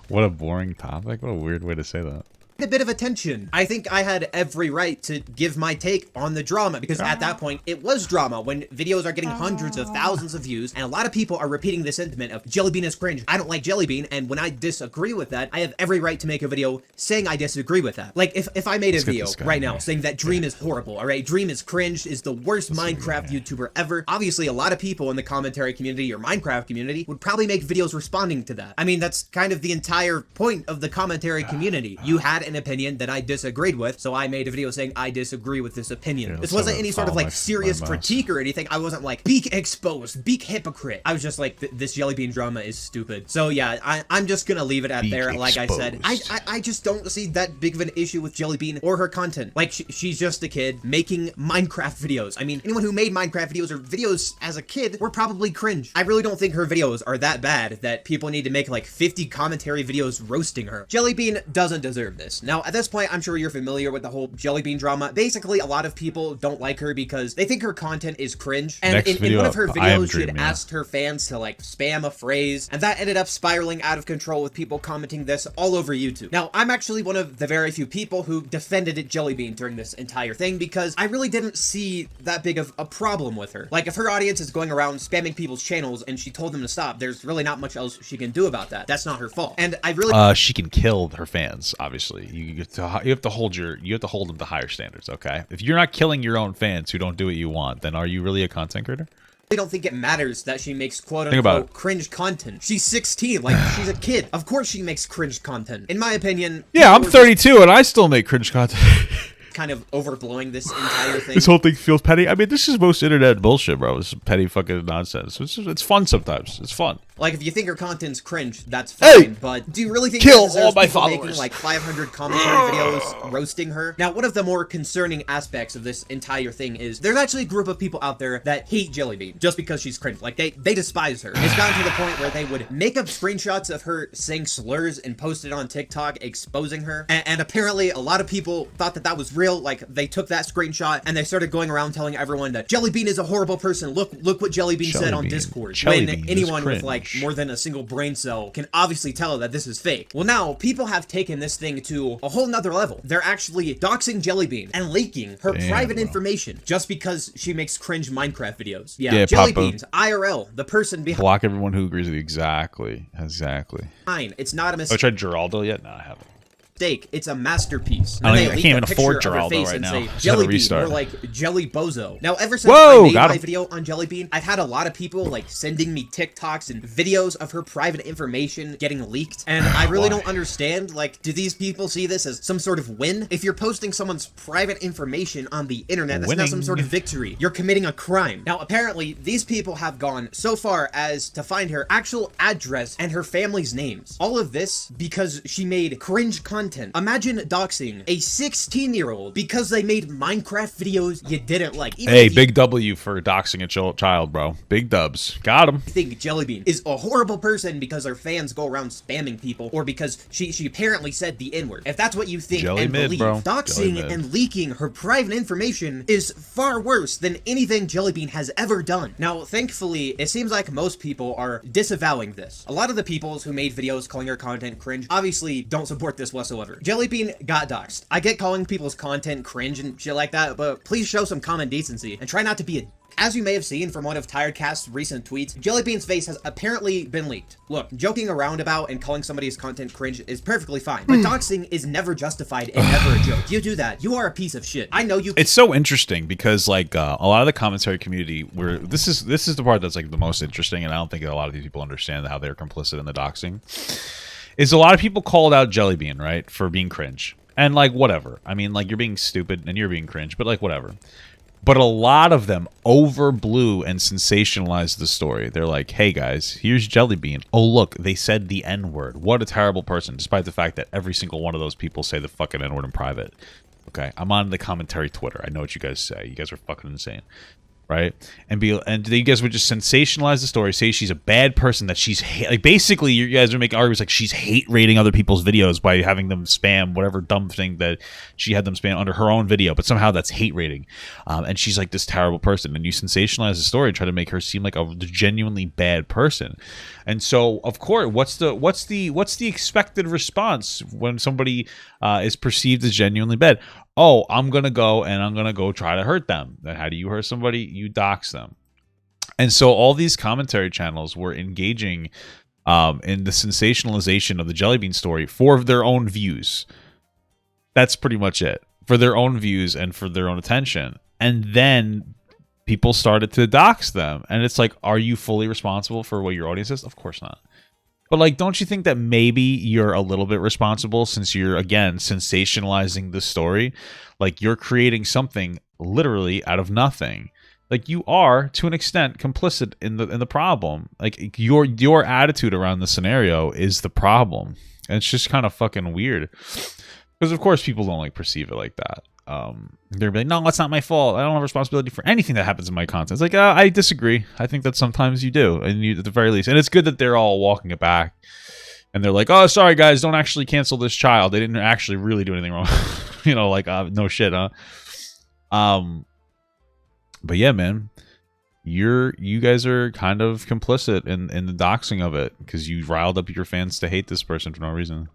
what a boring topic. What a weird way to say that. A bit of attention. I think I had every right to give my take on the drama because at that point it was drama when videos are getting hundreds of thousands of views and a lot of people are repeating the sentiment of JellyBean is cringe. I don't like JellyBean, and when I disagree with that, I have every right to make a video saying I disagree with that. Like if I made a video right now saying that Dream is horrible, all right, Dream is cringe, is the worst Minecraft YouTuber ever. Obviously, a lot of people in the commentary community or Minecraft community would probably make videos responding to that. I mean, that's kind of the entire point of the commentary community. You had an opinion that I disagreed with, so I made a video saying I disagree with this opinion. This wasn't any sort of like serious critique or anything. I wasn't like beak exposed, beak hypocrite. I was just like this JellyBean drama is stupid. So yeah, I'm just gonna leave it at there. Like I said, I just don't see that big of an issue with JellyBean or her content. Like she's just a kid making Minecraft videos. I mean, anyone who made Minecraft videos or videos as a kid were probably cringe. I really don't think her videos are that bad that people need to make like 50 commentary videos roasting her. JellyBean doesn't deserve this. Now, at this point, I'm sure you're familiar with the whole JellyBean drama. Basically, a lot of people don't like her because they think her content is cringe. And in one of her videos, she had asked her fans to like spam a phrase, and that ended up spiraling out of control with people commenting this all over YouTube. Now, I'm actually one of the very few people who defended JellyBean during this entire thing because I really didn't see that big of a problem with her. Like, if her audience is going around spamming people's channels and she told them to stop, there's really not much else she can do about that. That's not her fault. And I really she can kill her fans. Obviously, you have to hold them to higher standards. Okay, if you're not killing your own fans who don't do what you want, then are you really a content creator? I don't think it matters that she makes quote-unquote cringe content. She's 16, like she's a kid. Of course she makes cringe content. In my opinion, yeah, I'm 32 and I still make cringe content. Kind of overblowing this entire thing. This whole thing feels petty. I mean, this is most internet bullshit, bro. This is petty fucking nonsense. It's fun sometimes. It's fun. Like, if you think her content's cringe, that's fine, but do you really think Kill that deserves all my people followers. making like 500 commentary videos roasting her? Now, one of the more concerning aspects of this entire thing is there's actually a group of people out there that hate JellyBean just because she's cringe. Like, they despise her. It's gotten to the point where they would make up screenshots of her saying slurs and post it on TikTok exposing her. And apparently a lot of people thought that that was real. Like, they took that screenshot and they started going around telling everyone that JellyBean is a horrible person. Look what JellyBean said on Discord. When anyone with like more than a single brain cell can obviously tell that this is fake. Well, now people have taken this thing to a whole nother level. They're actually doxing JellyBean and leaking her private information just because she makes cringe Minecraft videos. Yeah, JellyBean's IRL, the person behind. Block everyone who agrees with you. Exactly. It's not a mistake. I tried Geraldo yet? No, I haven't. It's a masterpiece. I can't even afford Geraldo right now. JellyBean or like Jelly Bozo. Now, ever since I made my video on JellyBean, I've had a lot of people like sending me TikToks and videos of her private information getting leaked, and I really don't understand. Like, do these people see this as some sort of win? If you're posting someone's private information on the internet, that's not some sort of victory. You're committing a crime. Now, apparently, these people have gone so far as to find her actual address and her family's names. All of this because she made cringe content. Imagine doxing a 16-year-old because they made Minecraft videos you didn't like. Hey, big W for doxing a child, bro. Big dubs. Got him. I think JellyBean is a horrible person because her fans go around spamming people, or because she apparently said the N-word. If that's what you think and believe, doxing and leaking her private information is far worse than anything JellyBean has ever done. Now, thankfully, it seems like most people are disavowing this. A lot of the people who made videos calling her content cringe obviously don't support this whatsoever. JellyBean got doxed. I get calling people's content cringe and shit like that, but please show some common decency and try not to be a... As you may have seen from one of Tiredcast's recent tweets, JellyBean's face has apparently been leaked. Look, joking around about and calling somebody's content cringe is perfectly fine, but doxing is never justified and never a joke. You do that, you are a piece of shit. I know you... It's so interesting because like a lot of the commentary community, where this is the part that's like the most interesting, and I don't think a lot of these people understand how they're complicit in the doxing, is a lot of people called out JellyBean, right, for being cringe. And like, whatever. I mean, like, you're being stupid and you're being cringe, but like, whatever. But a lot of them overblew and sensationalized the story. They're like, hey guys, here's JellyBean. Oh look, they said the N-word. What a terrible person, despite the fact that every single one of those people say the fucking N-word in private. Okay, I'm on the commentary Twitter. I know what you guys say. You guys are fucking insane. Right? And you guys would just sensationalize the story, say she's a bad person, that she's like, basically you guys are making arguments like she's hate rating other people's videos by having them spam whatever dumb thing that she had them spam under her own video, but somehow that's hate rating, and she's like this terrible person, and you sensationalize the story and try to make her seem like a genuinely bad person. And so of course, what's the expected response when somebody is perceived as genuinely bad? Oh, I'm going to go try to hurt them. Then how do you hurt somebody? You dox them. And so all these commentary channels were engaging in the sensationalization of the JellyBean story for their own views. That's pretty much it. For their own views and for their own attention. And then people started to dox them. And it's like, are you fully responsible for what your audience is? Of course not. But like, don't you think that maybe you're a little bit responsible, since you're, again, sensationalizing the story? Like, you're creating something literally out of nothing. Like, you are, to an extent, complicit in the problem. Like, your attitude around the scenario is the problem. And it's just kind of fucking weird. Because, of course, people don't like perceive it like that. They're like, no, that's not my fault. I don't have responsibility for anything that happens in my content. It's like, I disagree. I think that sometimes you do, and you, at the very least. And it's good that they're all walking it back. And they're like, oh, sorry, guys, don't actually cancel this child. They didn't actually really do anything wrong. You know, like, no shit, huh? But yeah, man, you guys are kind of complicit in the doxing of it, because you riled up your fans to hate this person for no reason.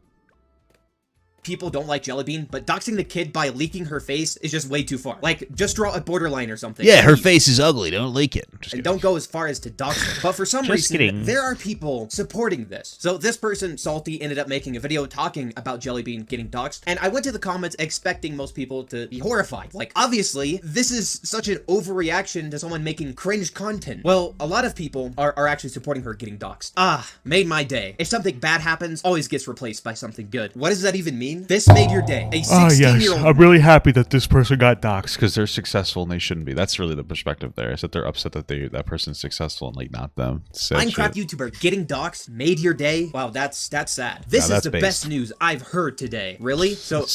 People don't like JellyBean, but doxing the kid by leaking her face is just way too far. Like, just draw a borderline or something. Yeah, her face is ugly. Don't leak it. And don't go as far as to dox her. But for some reason, there are people supporting this. So this person, Salty, ended up making a video talking about JellyBean getting doxed. And I went to the comments expecting most people to be horrified. Like, obviously, this is such an overreaction to someone making cringe content. Well, a lot of people are actually supporting her getting doxed. Ah, made my day. If something bad happens, always gets replaced by something good. What does that even mean? Bean, this made your day. A 16-year-old. I'm really happy that this person got doxxed because they're successful and they shouldn't be. That's really the perspective there. Is that they're upset that that person's successful and like not them. Minecraft YouTuber getting doxxed made your day. Wow, that's sad. This is the best news I've heard today. Really? So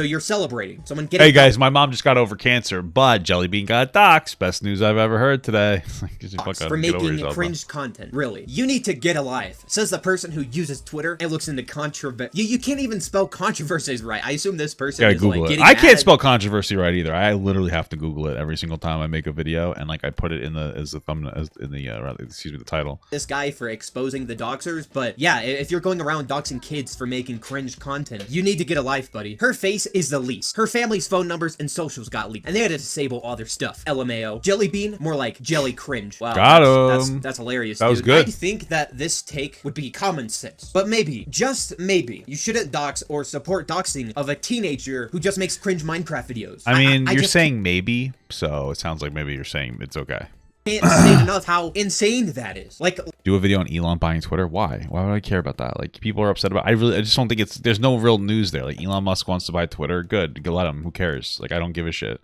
you're celebrating someone getting. Hey guys, my mom just got over cancer, but JellyBean got doxxed. Best news I've ever heard today. For making cringe content. Really, you need to get a life. Says the person who uses Twitter and looks into controversy. You can't even spell controversies right. I assume this person is Google like it. getting I can't spell controversy right either. I literally have to Google it every single time I make a video, and like I put it in the as the thumbnail, the title. This guy for exposing the doxers, but yeah, if you're going around doxing kids for making cringe content, you need to get a life, buddy. Her face is the least. Her family's phone numbers and socials got leaked, and they had to disable all their stuff. LMAO. JellyBean, more like jelly cringe. Wow, got him. That's hilarious. That was dude. good. I think that this take would be common sense, but maybe, just maybe, you shouldn't dox or support doxing of a teenager who just makes cringe Minecraft videos. I mean, you're saying maybe, so it sounds like maybe you're saying it's okay. Can't say enough how insane that is. Like, do a video on Elon buying Twitter. Why would I care about that? Like, people are upset about I just don't think there's no real news there. Like, Elon Musk wants to buy Twitter, good, let him, who cares? Like, I don't give a shit.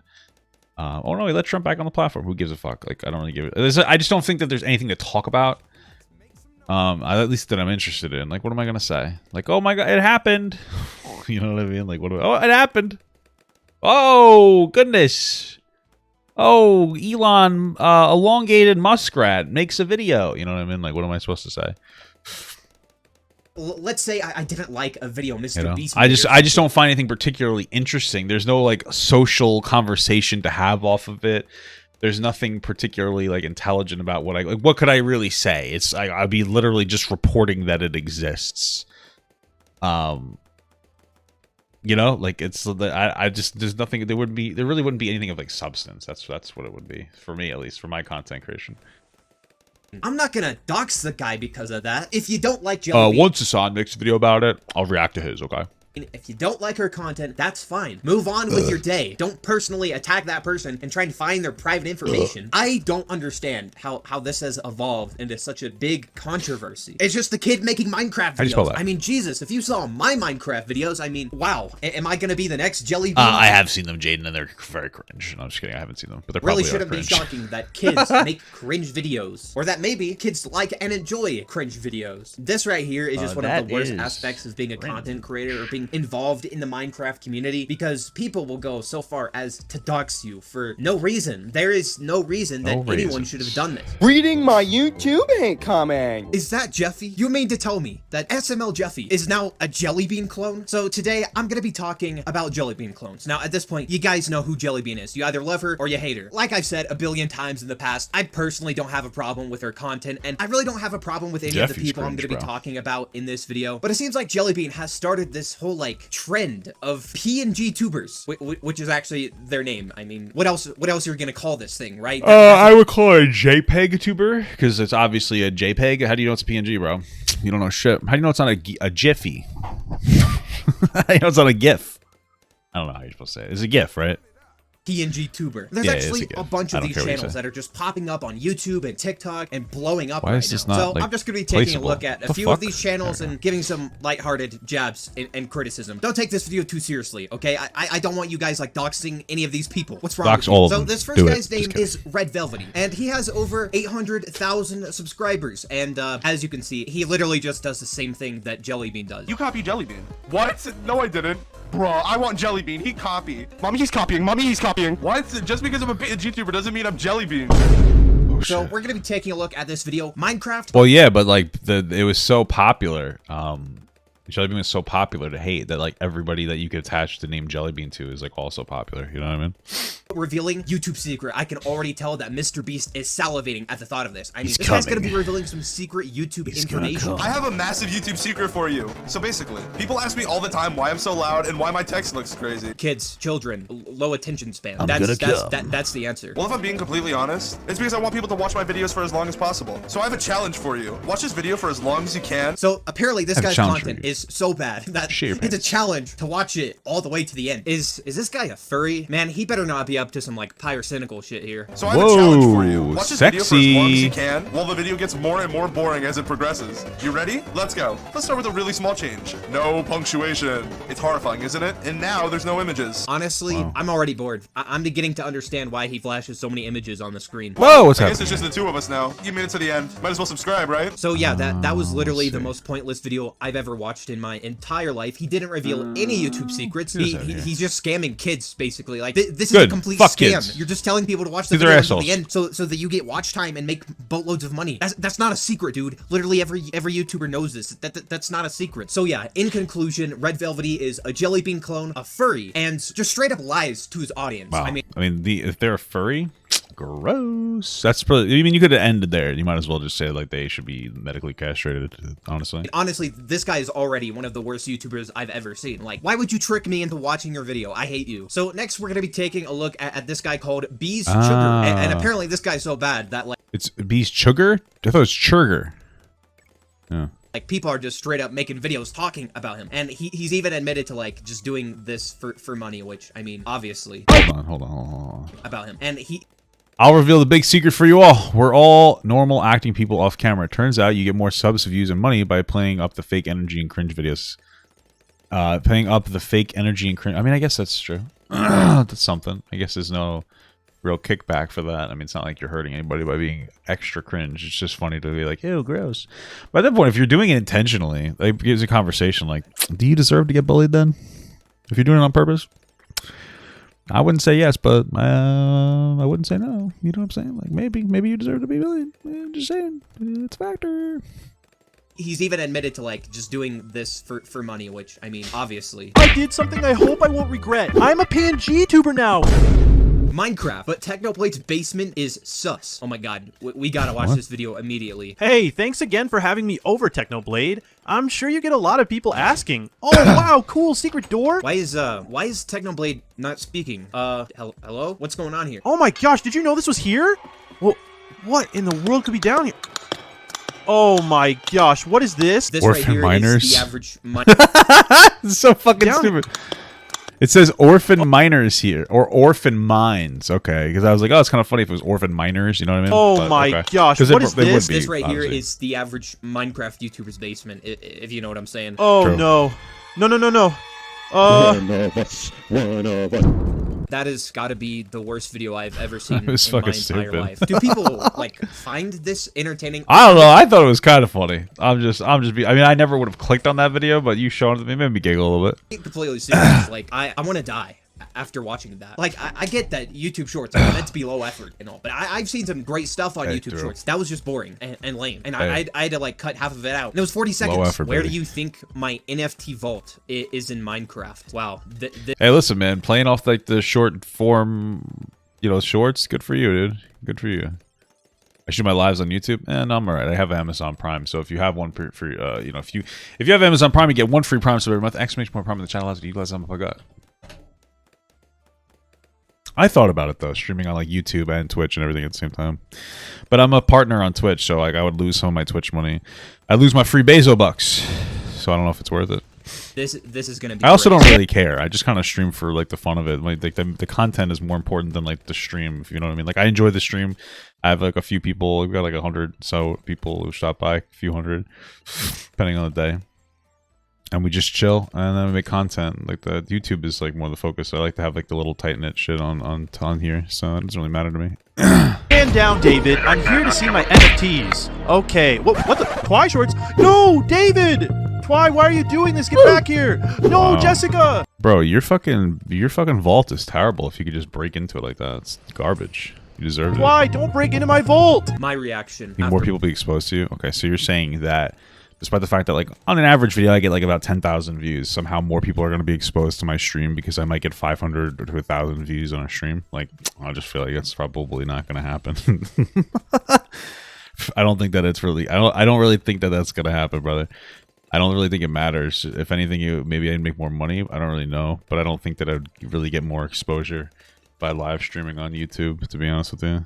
Oh no, he let Trump back on the platform, who gives a fuck? Like, I don't really give it. I just don't think that there's anything to talk about, at least that I'm interested in. Like, what am I gonna say? Like, oh my god, it happened. You know what I mean? Like, oh, it happened. Oh goodness. Oh, Elon, elongated muskrat makes a video. You know what I mean? Like, what am I supposed to say? Let's say I didn't like a video Mr. Beast. I just don't find anything particularly interesting. There's no like social conversation to have off of it. There's nothing particularly like intelligent about what could I really say? I'd be literally just reporting that it exists. You know, like there's nothing. There really wouldn't be anything of like substance. That's what it would be for me, at least for my content creation. I'm not gonna dox the guy because of that. If you don't like JellyBean, once Hassan makes a video about it, I'll react to his. Okay. If you don't like her content, that's fine. Move on with your day. Don't personally attack that person and try and find their private information. I don't understand how this has evolved into such a big controversy. It's just the kid making Minecraft videos. I mean, Jesus, if you saw my Minecraft videos, I mean, wow. Am I gonna be the next JellyBean? I have seen them, Jadyn, and they're very cringe. No, I'm just kidding. I haven't seen them, but they're really probably shouldn't be shocking that kids make cringe videos, or that maybe kids like and enjoy cringe videos. This right here is just one of the worst aspects of being a content creator or being involved in the Minecraft community, because people will go so far as to dox you for no reason. There is no reason that anyone should have done this. Reading my YouTube hate comment. Is that Jeffy? You mean to tell me that SML Jeffy is now a JellyBean clone? So today I'm gonna be talking about JellyBean clones. Now at this point, you guys know who JellyBean is. You either love her or you hate her. Like I've said a billion times in the past, I personally don't have a problem with her content, and I really don't have a problem with any of the people I'm gonna be talking about in this video. But it seems like JellyBean has started this whole like trend of PNG tubers, which is actually their name. I mean, what else are you gonna call this thing, right? I would call it a JPEG tuber, because it's obviously a JPEG. How do you know it's a PNG, bro? You don't know shit. How do you know it's not a Jiffy? How do you know it's not a GIF? I don't know how you're supposed to say it. It's a GIF, right? PNG tuber. There's actually a bunch of these channels that are just popping up on YouTube and TikTok and blowing up right now. So I'm just going to be taking a look at a few of these channels and giving some lighthearted jabs and criticism. Don't take this video too seriously, okay? I don't want you guys like doxing any of these people. What's wrong with you? So this first guy's name is Red Velvety, and he has over 800,000 subscribers. And as you can see, he literally just does the same thing that JellyBean does. You copy JellyBean. What? No, I didn't. Bro, I want JellyBean. He copied. Mommy, he's copying. Mommy, he's copying. What? Just because I'm a YouTuber doesn't mean I'm JellyBean. So we're gonna be taking a look at this video. Minecraft. Well, yeah, but like it was so popular. JellyBean was so popular to hate that like everybody that you could attach the name JellyBean to is like also popular. You know what I mean? Revealing YouTube secret. I can already tell that Mr. Beast is salivating at the thought of this. I mean, this guy's gonna be revealing some secret YouTube information. I have a massive YouTube secret for you. So basically, people ask me all the time why I'm so loud and why my text looks crazy. Kids, children, low attention span. That's the answer. Well, if I'm being completely honest, it's because I want people to watch my videos for as long as possible. So I have a challenge for you. Watch this video for as long as you can. So apparently this guy's content is so bad that it's a challenge to watch it all the way to the end. Is this guy a furry? Man, he better not be up to some like pyrocynical shit here. So I have a challenge for you. Watch this video for as long as you can, while the video gets more and more boring as it progresses. You ready? Let's go. Let's start with a really small change. No punctuation. It's horrifying, isn't it? And now there's no images. Honestly, I'm already bored. I'm beginning to understand why he flashes so many images on the screen. Whoa, what's happening? I guess it's just the two of us now. You made it to the end. Might as well subscribe, right? So yeah, that was literally the most pointless video I've ever watched in my entire life. He didn't reveal any YouTube secrets. He's just scamming kids, basically. Like, this is a complete scam. Kids. You're just telling people to watch the video until the end so that you get watch time and make boatloads of money. That's not a secret, dude. Literally every YouTuber knows this. That's not a secret. So yeah, in conclusion, Red Velvety is a Jellybean clone, a furry, and just straight up lies to his audience. Wow. I mean, if they're a furry, gross. That's probably. I mean, you could have ended there. You might as well just say like they should be medically castrated. Honestly, this guy is already one of the worst YouTubers I've ever seen. Like, why would you trick me into watching your video? I hate you. So next, we're gonna be taking a look at this guy called Bees Sugar, and apparently this guy's so bad that like it's Bees Sugar. I thought it was Churger. Yeah. Like, people are just straight up making videos talking about him. And he's even admitted to, like, just doing this for money, which, I mean, obviously. Hold on. About him. And I'll reveal the big secret for you all. We're all normal acting people off camera. It turns out you get more subs, views, and money by playing up the fake energy and cringe videos. Playing up the fake energy and cringe. I mean, I guess that's true. That's something. I guess there's no real kickback for that. I mean, it's not like you're hurting anybody by being extra cringe. It's just funny to be like, ew, gross. By that point, if you're doing it intentionally, like, it gives a conversation like, do you deserve to get bullied then? If you're doing it on purpose? I wouldn't say yes, but I wouldn't say no. You know what I'm saying? Like, maybe you deserve to be bullied. I'm just saying. It's a factor. He's even admitted to, like, just doing this for money, which, I mean, obviously. I did something I hope I won't regret. I'm a PNG tuber now. Minecraft, but Technoblade's basement is sus. Oh my god, we gotta watch this video immediately. Hey, thanks again for having me over, Technoblade. I'm sure you get a lot of people asking. Oh wow, cool secret door. Why is Technoblade not speaking? Hello? What's going on here? Oh my gosh, did you know this was here? Well, what in the world could be down here? Oh my gosh, what is this? This right here is the average This is so fucking stupid. It says orphan miners here, or orphan mines. Okay, because I was like, oh, it's kind of funny if it was orphan miners. You know what I mean? Oh my gosh, what is this? This right here is the average Minecraft YouTuber's basement, if you know what I'm saying. Oh no. No. That has got to be the worst video I've ever seen in my stupid. entire life. Do people like find this entertaining? I don't know. I thought it was kind of funny. I mean, I never would have clicked on that video, but you showing it to me made me giggle a little bit. Completely serious. Like, I want to die after watching that. Like, I get that YouTube Shorts are meant to be low effort and all, but I've seen some great stuff on YouTube Shorts. That was just boring and lame, and I had to like cut half of it out. And it was 40 seconds. Low effort, Where do you think my NFT vault is in Minecraft? Wow. Hey, listen, man, playing off like the short form, shorts. Good for you, dude. Good for you. I shoot my lives on YouTube, and I'm alright. I have Amazon Prime, so if you have one for if you have Amazon Prime, you get one free Prime sub every month. Exclamation point Prime in the channel allows you to utilize them if I got. I thought about it though, streaming on like YouTube and Twitch and everything at the same time. But I'm a partner on Twitch, so like I would lose some of my Twitch money. I'd lose my free Bezo bucks, so I don't know if it's worth it. This is gonna be. I also don't really care. I just kind of stream for like the fun of it. Like the content is more important than like the stream, if you know what I mean. Like I enjoy the stream. I have like a few people. We've got like 100 so people who stop by, a few hundred, depending on the day. And we just chill, and then we make content. Like the YouTube is like more the focus. I like to have like the little tight knit shit on here, so it doesn't really matter to me. Stand down, David. I'm here to see my NFTs. Okay. What the? Twy shorts? No, David. Twy, why are you doing this? Get back here. No, Jessica. Bro, your fucking vault is terrible. If you could just break into it like that, it's garbage. You deserve it. Why? Don't break into my vault. My reaction. More people be exposed to you. Okay, so you're saying that. Despite the fact that, like, on an average video, I get, like, about 10,000 views. Somehow more people are going to be exposed to my stream because I might get 500 to 1,000 views on a stream. Like, I just feel like that's probably not going to happen. I don't think that it's really... I don't really think that that's going to happen, brother. I don't really think it matters. If anything, maybe I'd make more money. I don't really know. But I don't think that I'd really get more exposure by live streaming on YouTube, to be honest with you.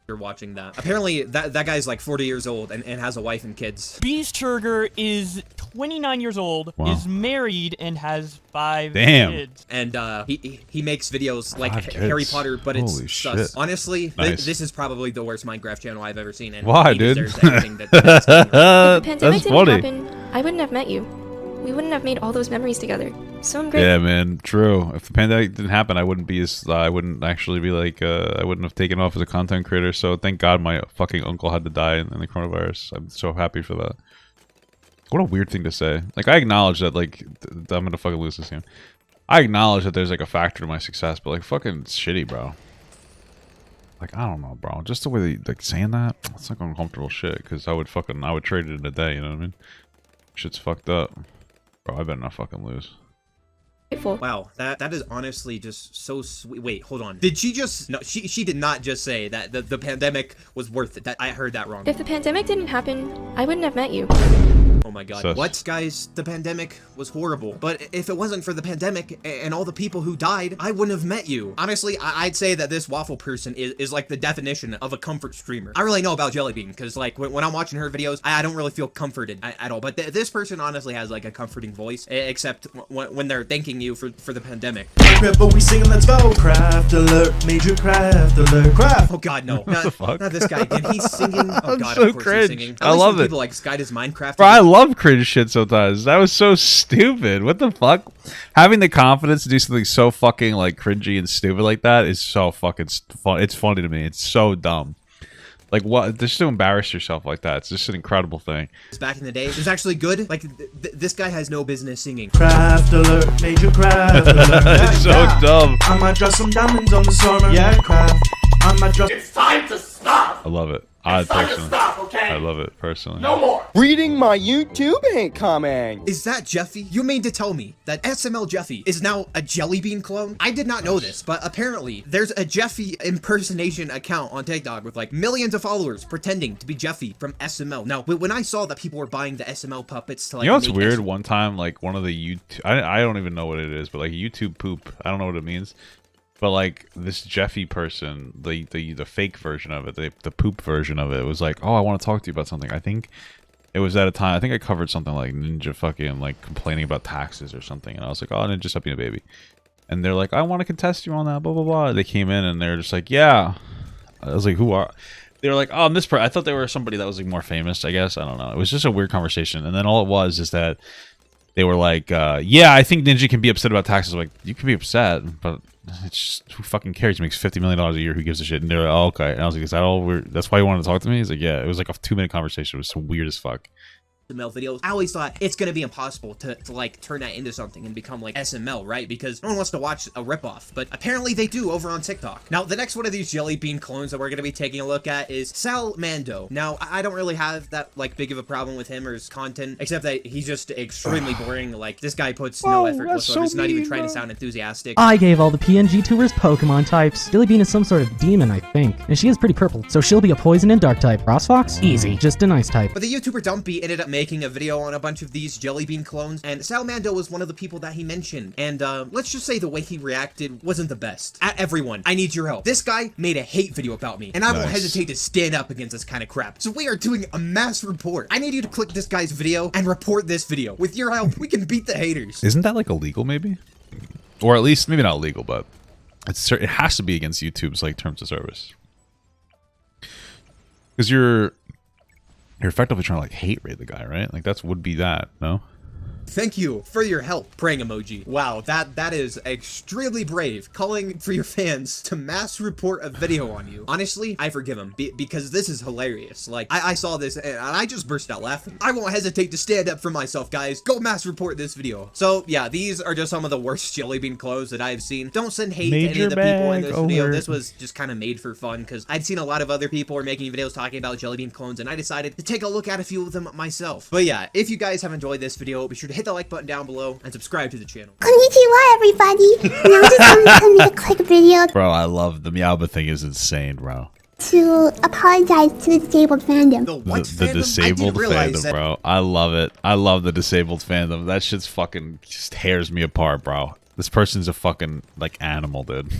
You're watching that. Apparently, that guy's like 40 years old and has a wife and kids. Bees Sugar is 29 years old, Wow. is married, and has 5 Damn. kids. And he makes videos like 5 kids. Harry Potter, but it's Holy sus. shit. Honestly, Nice. this is probably the worst Minecraft channel I've ever seen. And Why, he dude? deserves everything that- If the pandemic That's didn't funny. happen, I wouldn't have met you. We wouldn't have made all those memories together. So I'm grateful. Yeah, man, true. If the pandemic didn't happen, I wouldn't be as I wouldn't actually be like I wouldn't have taken off as a content creator. So thank God my fucking uncle had to die in the coronavirus. I'm so happy for that. What a weird thing to say. Like I acknowledge that like I'm gonna fucking lose this game. I acknowledge that there's like a factor to my success, but like fucking shitty, bro. Like I don't know, bro. Just the way they like saying that, it's like uncomfortable shit. Because I would trade it in a day. You know what I mean? Shit's fucked up. Bro, I better not fucking lose. Wow, that is honestly just so sweet. Wait, hold on. Did she just... No, she did not just say that the pandemic was worth it. That I heard that wrong. If the pandemic didn't happen, I wouldn't have met you. Oh my god. Sus. What? Guys, the pandemic was horrible. But if it wasn't for the pandemic and all the people who died, I wouldn't have met you. Honestly, I'd say that this waffle person is like the definition of a comfort streamer. I really know about JellyBean because like when I'm watching her videos, I don't really feel comforted at all. But this person honestly has like a comforting voice, except when they're thanking you for the pandemic. But we singing, let's go. Craft alert, major craft alert, craft. Oh god, no. What the fuck? Not this guy again. He's singing. Oh god, so of course cringe. he's singing. I love it. People like Sky does Minecraft. Bro, I love cringe shit sometimes. That was so stupid. What the fuck? Having the confidence to do something so fucking like cringy and stupid like that is so fucking fun. It's funny to me. It's so dumb. Like what? Just to embarrass yourself like that. It's just an incredible thing. Back in the day, it was actually good. Like this guy has no business singing. Craft alert, major craft alert. It's so dumb. I might drop some diamonds on the summer. Yeah, craft. I might drop. It's time to stop. I love it. It's time to stop, okay? I love it personally. No more. Reading my YouTube hate comment. Is that Jeffy? You mean to tell me that SML Jeffy is now a JellyBean clone? I did not know this, but apparently there's a Jeffy impersonation account on TikTok with like millions of followers pretending to be Jeffy from SML. Now, when I saw that people were buying the SML puppets to like, You know what's make weird? One time, like one of the YouTube, I don't even know what it is, but like YouTube poop. I don't know what it means. But like this Jeffy person, the fake version of it, the poop version of it was like, oh, I want to talk to you about something. I think it was at a time, I think I covered something like Ninja fucking like complaining about taxes or something. And I was like, oh, Ninja, stop being a baby. And they're like, I want to contest you on that, blah, blah, blah. They came in and they're just like, yeah. I was like, who are... They were like, oh, I'm this person. I thought they were somebody that was like more famous, I guess. I don't know. It was just a weird conversation. And then all it was is that they were like, yeah, I think Ninja can be upset about taxes. I'm like, you can be upset, but it's just, who fucking cares? He makes $50 million a year. Who gives a shit? And they're like, oh, okay. And I was like, is that all that's why you wanted to talk to me? He's like, yeah. It was like a 2-minute conversation. It was so weird as fuck. SML videos. I always thought it's gonna be impossible to like turn that into something and become like SML, right? Because no one wants to watch a ripoff, but apparently they do over on TikTok. Now, the next one of these JellyBean clones that we're gonna be taking a look at is Sal Mando. Now, I don't really have that like big of a problem with him or his content, except that he's just extremely boring. Like this guy puts no effort whatsoever. He's not even trying to sound enthusiastic. I gave all the PNG tubers Pokemon types. JellyBean is some sort of demon, I think. And she is pretty purple, so she'll be a poison and dark type. Frostfox? Easy. Just a nice type. But the YouTuber Dumpy ended up making a video on a bunch of these JellyBean clones, and Sal Mando was one of the people that he mentioned. And let's just say the way he reacted wasn't the best. Everyone, I need your help. This guy made a hate video about me, and I won't hesitate to stand up against this kind of crap. So we are doing a mass report. I need you to click this guy's video and report this video. With your help, we can beat the haters. Isn't that like illegal maybe? Or at least maybe not illegal, but it has to be against YouTube's like terms of service. Because you're effectively trying to like hate raid the guy, right? Like would be that, no? Thank you for your help, praying emoji. Wow, that is extremely brave, calling for your fans to mass report a video on you. Honestly, I forgive him because this is hilarious. Like, I saw this and I just burst out laughing. I won't hesitate to stand up for myself, guys. Go mass report this video. So yeah, these are just some of the worst JellyBean clothes that I've seen. Don't send hate to any of the people in this video. This was just kind of made for fun because I'd seen a lot of other people were making videos talking about JellyBean clones, and I decided to take a look at a few of them myself. But yeah, if you guys have enjoyed this video, be sure to hit the like button down below and subscribe to the channel. Konnichiwa, everybody. Now just wanted to make a quick video. Bro, I love the Meowba thing is insane, bro. To apologize to the disabled fandom. The disabled fandom, bro. I love it. I love the disabled fandom. That shit's fucking just tears me apart, bro. This person's a fucking, like, animal, dude.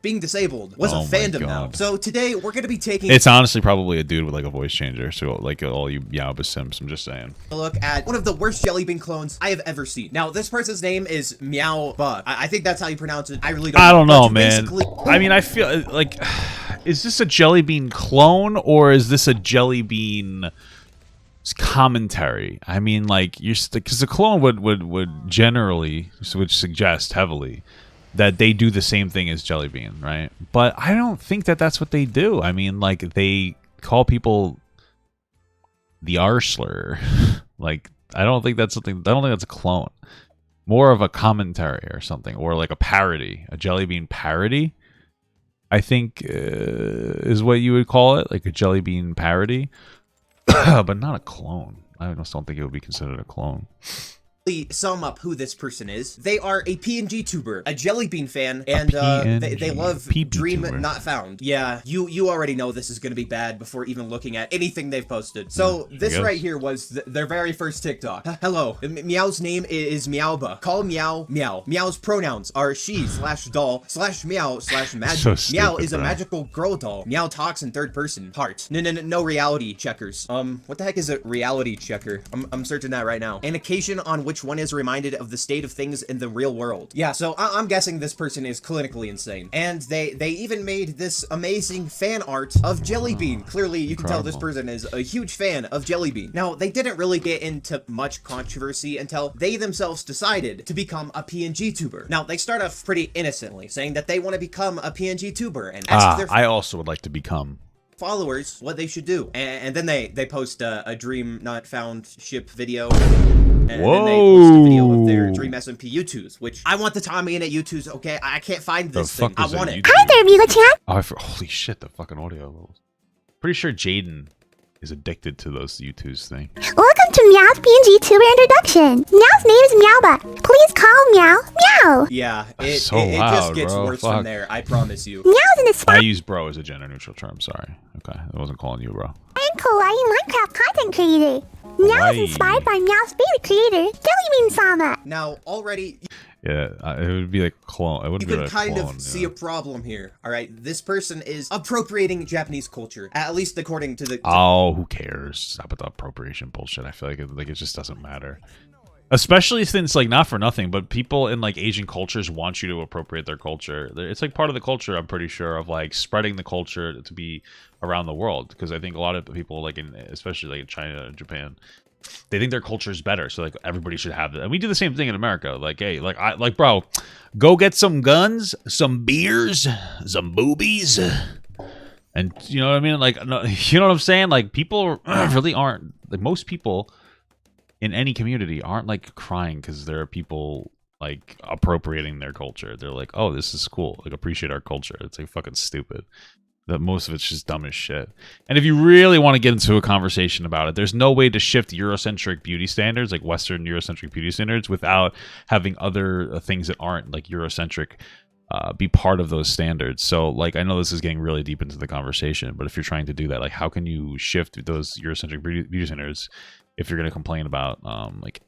Being disabled was Oh a my fandom now. God. So today we're gonna be taking It's honestly probably a dude with, like, a voice changer. So, like, all you Yaoba Sims, I'm just saying. a look at one of the worst JellyBean clones I have ever seen. Now, this person's name is Meow Ba. I think that's how you pronounce it. I really don't I don't know, But you man. basically- I mean, I feel like, is this a JellyBean clone or is this a JellyBean commentary? I mean, like, because the clone would generally would suggest heavily that they do the same thing as JellyBean, right? But I don't think that that's what they do. I mean, like, they call people the R slur. Like, I don't think that's something. I don't think that's a clone. More of a commentary or something, or like a parody, a JellyBean parody. I think is what you would call it, like a JellyBean parody, but not a clone. I just don't think it would be considered a clone. Sum up who this person is. They are a PNG tuber, a JellyBean fan, and they love Dream tuber. Not Found. Yeah, you already know this is going to be bad before even looking at anything they've posted. So this guess. right here was their very first TikTok. Hello, Meow's name is Meowba. Call Meow Meow. Meow's pronouns are she/doll/meow/magic. So Meow stupid, is a bro. magical girl doll. Meow talks in third person. Heart. No reality checkers. What the heck is a reality checker? I'm searching that right now. An occasion on which one is reminded of the state of things in the real world. Yeah, so I'm guessing this person is clinically insane. And they even made this amazing fan art of JellyBean. Clearly, you can tell this person is a huge fan of JellyBean. Now, they didn't really get into much controversy until they themselves decided to become a PNG tuber. Now, they start off pretty innocently, saying that they want to become a PNG tuber and ask their I also would like to become. followers what they should do, and then they post a Dream Not Found ship video, and then they post a video of their Dream SMP U2s, which I want the Tommy in at U2s. Okay, I can't find this thing. I want it. Hi there, Chat. Oh, holy shit, the fucking audio levels. Pretty sure Jadyn is addicted to those U2s thing. Welcome to Meow's PNG tuber introduction. Meow's name is Meowba. Please call Meow Meow. Yeah, it so just loud, gets bro. worse Fuck. from there. I promise you. Meow's in the spot. I use bro as a gender neutral term, sorry. Okay, I wasn't calling you bro. and kawaii Minecraft content creator. Meow is inspired by Meow's favorite creator, JellyBean Saga. Now, already... Yeah, it would be like clone. It wouldn't You be can like kind clone, of see a problem here, all right? This person is appropriating Japanese culture, at least according to the... Oh, who cares? Stop with the appropriation bullshit. I feel like it just doesn't matter. Especially since, like, not for nothing, but people in, like, Asian cultures want you to appropriate their culture. It's, like, part of the culture, I'm pretty sure, of, like, spreading the culture to be around the world. Because I think a lot of people, like, especially, like, in China and Japan, they think their culture is better, so like everybody should have it. And we do the same thing in America. Like, hey, like bro, go get some guns, some beers, some boobies, and you know what I mean. Like, no, you know what I'm saying? Like, people really aren't, like, most people in any community aren't like crying because there are people like appropriating their culture. They're like, oh, this is cool. Like, appreciate our culture. It's like fucking stupid. That most of it's just dumb as shit. And if you really want to get into a conversation about it, there's no way to shift Eurocentric beauty standards, like Western Eurocentric beauty standards, without having other things that aren't like Eurocentric be part of those standards. So, like, I know this is getting really deep into the conversation, but if you're trying to do that, like, how can you shift those Eurocentric beauty standards if you're going to complain about, like,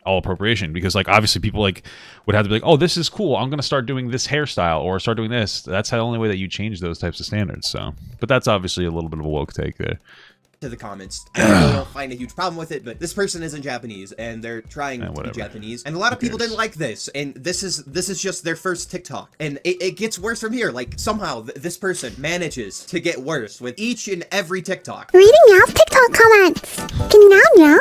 all appropriation? Because, like, obviously people like would have to be like, oh, this is cool, I'm gonna start doing this hairstyle or start doing this. That's the only way that you change those types of standards. So, but that's obviously a little bit of a woke take there. To the comments, I really don't find a huge problem with it, but this person isn't Japanese and they're trying to be Japanese, and a lot of people didn't like this, and this is just their first TikTok, and it gets worse from here. Like, somehow this person manages to get worse with each and every TikTok. Reading Meow's TikTok comments. Can Meow Meow?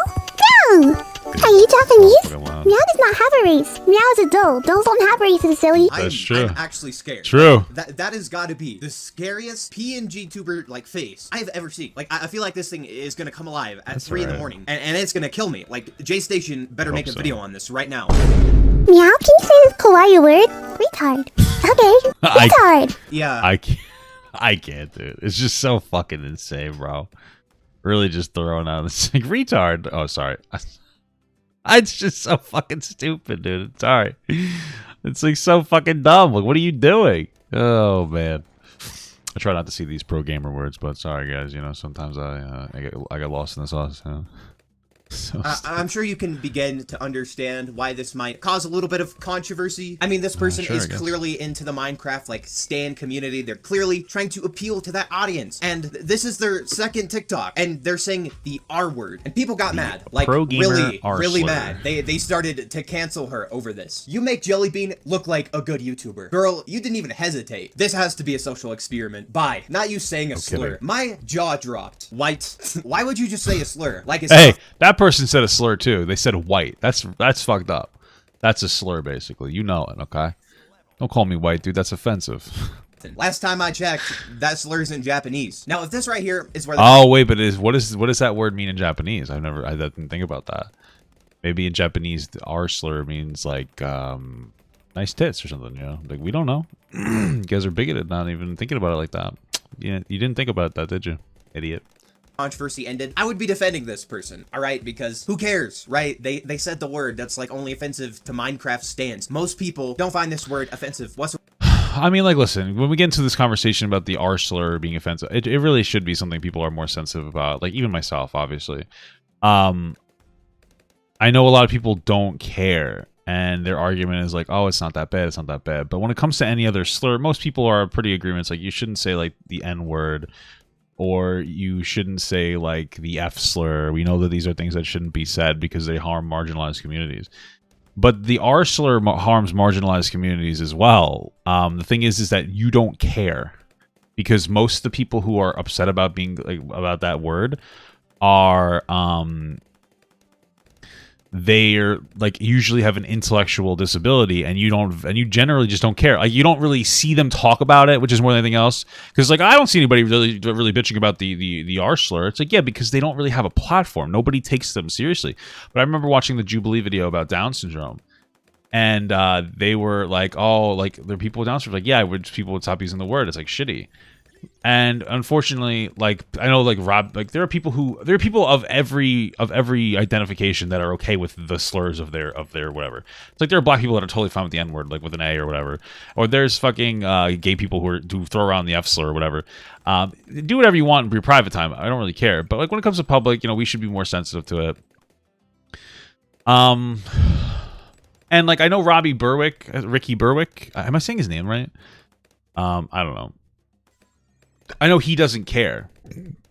Meow! Are you Japanese? Meow does not have a race. Meow is a doll. Dolls don't have races, silly. That's true. I'm actually scared. True. That has got to be the scariest PNG tuber like face I have ever seen. Like, I feel like this thing is gonna come alive at 3 in the morning, and it's gonna kill me. Like, J Station better make a video on this right now. Meow, can you say this kawaii word? Retard. Okay. Retard. Yeah. I can't, dude. It's just so fucking insane, bro. Really just throwing out this like retard. Oh, sorry. It's just so fucking stupid, dude. Sorry. It's like so fucking dumb. Like, what are you doing? Oh, man. I try not to see these pro gamer words, but sorry, guys. You know, sometimes I get lost in the sauce. You know? I'm sure you can begin to understand why this might cause a little bit of controversy. I mean, this person is clearly into the Minecraft, like, stan community. They're clearly trying to appeal to that audience. And this is their second TikTok. And they're saying the R word. And people got mad. Like, really mad. They started to cancel her over this. You make JellyBean look like a good YouTuber. Girl, you didn't even hesitate. This has to be a social experiment. Bye. Not you saying a slur. My jaw dropped. White. Why would you just say a slur? Like, hey, that person said a slur too. They said white. That's fucked up. That's a slur, basically. You know it, okay? Don't call me white, dude. That's offensive. Last time I checked, that slur's in Japanese. Now, if this right here is where oh wait, but what does that word mean in Japanese? I didn't think about that. Maybe in Japanese, the R slur means like nice tits or something. You know, like we don't know. You guys are bigoted, not even thinking about it like that. You didn't think about that, did you, idiot? Controversy ended, I would be defending this person, all right? Because who cares, right? They said the word that's like only offensive to Minecraft stans. Most people don't find this word offensive whatsoever. I mean, like, listen, when we get into this conversation about the R slur being offensive, it really should be something people are more sensitive about. Like, even myself, obviously. I know a lot of people don't care, and their argument is like, oh, it's not that bad, it's not that bad. But when it comes to any other slur, most people are pretty agreements. Like, you shouldn't say, like, the N word, or you shouldn't say, like, the F slur. We know that these are things that shouldn't be said because they harm marginalized communities. But the R slur harms marginalized communities as well. The thing is that you don't care, because most of the people who are upset about being about that word are they're like usually have an intellectual disability, and you generally just don't care. Like, you don't really see them talk about it, which is more than anything else. Because like, I don't see anybody really bitching about the R slur. It's like, yeah, because they don't really have a platform. Nobody takes them seriously. But I remember watching the Jubilee video about Down syndrome, and they were like, oh, like, there are people with Down syndrome. Like, yeah, people would stop using the word. It's like shitty. And unfortunately, like, I know, like, Rob, like, there are people of every identification that are okay with the slurs of their whatever. It's like there are black people that are totally fine with the N word, like with an A or whatever. Or there's fucking gay people who throw around the F slur or whatever. Do whatever you want in your private time. I don't really care. But like, when it comes to public, you know, we should be more sensitive to it. And like, I know Ricky Berwick. Am I saying his name right? I don't know. I know he doesn't care.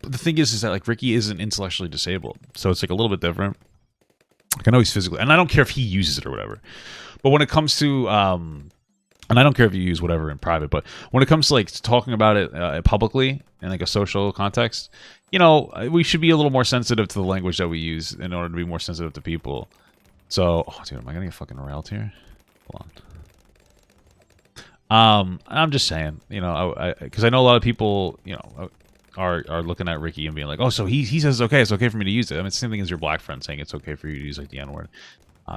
But the thing is that like Ricky isn't intellectually disabled, so it's like a little bit different. Like, I know he's physically, and I don't care if he uses it or whatever. But when it comes to, and I don't care if you use whatever in private, but when it comes to like talking about it publicly in like a social context, you know, we should be a little more sensitive to the language that we use in order to be more sensitive to people. So, oh, dude, am I gonna get fucking railed here? Hold on. I'm just saying, you know, because I know a lot of people, you know, are looking at Ricky and being like, oh, so he says it's okay for me to use it. I mean, it's the same thing as your black friend saying it's okay for you to use like the N word.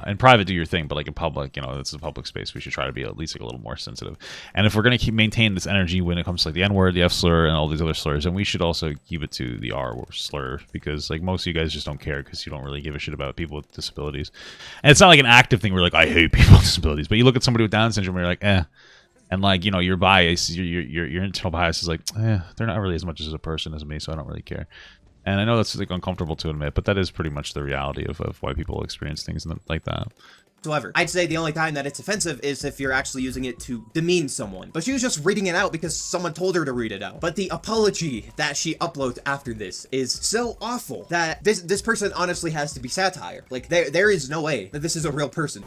In private, do your thing, but like in public, you know, it's a public space. We should try to be at least like a little more sensitive. And if we're gonna maintain this energy when it comes to like the N word, the F slur, and all these other slurs, then we should also keep it to the R slur, because like most of you guys just don't care because you don't really give a shit about people with disabilities. And it's not like an active thing where like, I hate people with disabilities, but you look at somebody with Down syndrome and you're like, eh. And like, you know, your bias, your internal bias is like, they're not really as much as a person as me, so I don't really care. And I know that's like uncomfortable to admit, but that is pretty much the reality of why people experience things like that. However, I'd say the only time that it's offensive is if you're actually using it to demean someone. But she was just reading it out because someone told her to read it out. But the apology that she uploads after this is so awful that this person honestly has to be satire. Like, there is no way that this is a real person.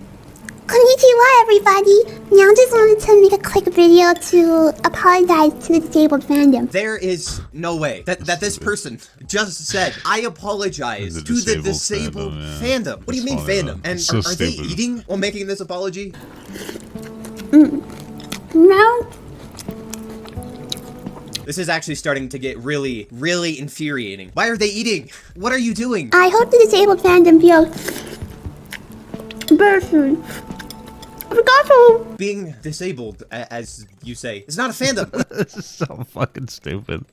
Konnichiwa, everybody! Now just wanted to make a quick video to apologize to the disabled fandom. There is no way that this person just said, I apologize to the disabled fandom. What do you mean fandom? And so are they eating while making this apology? No. This is actually starting to get really, really infuriating. Why are they eating? What are you doing? I hope the disabled fandom feels better soon. Being disabled, as you say, is not a fandom. This is so fucking stupid.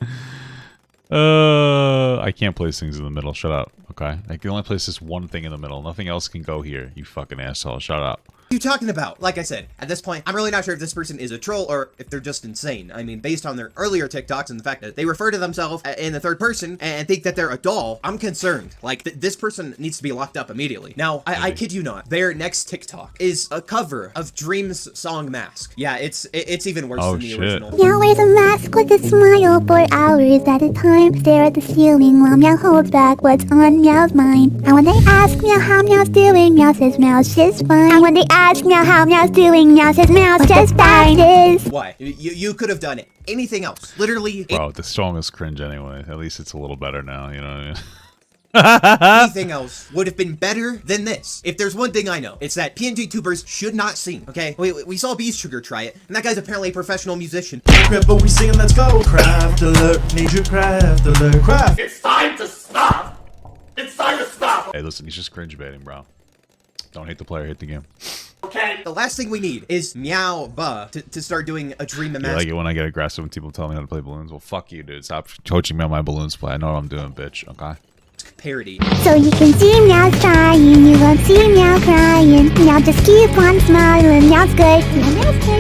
I can't place things in the middle. Shut up. Okay. Okay? I can only place this one thing in the middle. Nothing else can go here, you fucking asshole. Shut up. What are you talking about? Like I said, at this point, I'm really not sure if this person is a troll or if they're just insane. I mean, based on their earlier TikToks and the fact that they refer to themselves in the third person and think that they're a doll, I'm concerned. Like, this person needs to be locked up immediately. Now, I kid you not, their next TikTok is a cover of Dream's song Mask. Yeah, it's even worse than the original. Meow wears a mask with a smile for hours at a time. Stare at the ceiling while Meow holds back what's on Meow's mind. And when they ask Meow how Meow's doing, Meow says Meow's just fine. And when they ask Meow how Meow's doing, Meow says Meow's just fine. Why? You could have done it. Anything else. Literally. Bro, the song is cringe anyway. At least it's a little better now, you know what I mean? Anything else would have been better than this. If there's one thing I know, it's that PNG tubers should not sing, okay? We saw Beast Sugar try it, and that guy's apparently a professional musician. But we sing, let's go. Craft alert, major craft alert. Craft. It's time to stop. It's time to stop. Hey, listen, he's just cringe baiting, bro. Don't hate the player, hate the game. Okay. The last thing we need is Meow Ba to start doing a Dream and I Mask. like it when I get aggressive when people tell me how to play balloons. Well, fuck you, dude. Stop coaching me on my balloons play. I know what I'm doing, bitch. Okay? Parody. So you can see Meow trying, you won't see Meow crying. Meow just keep on smiling, Meow's good,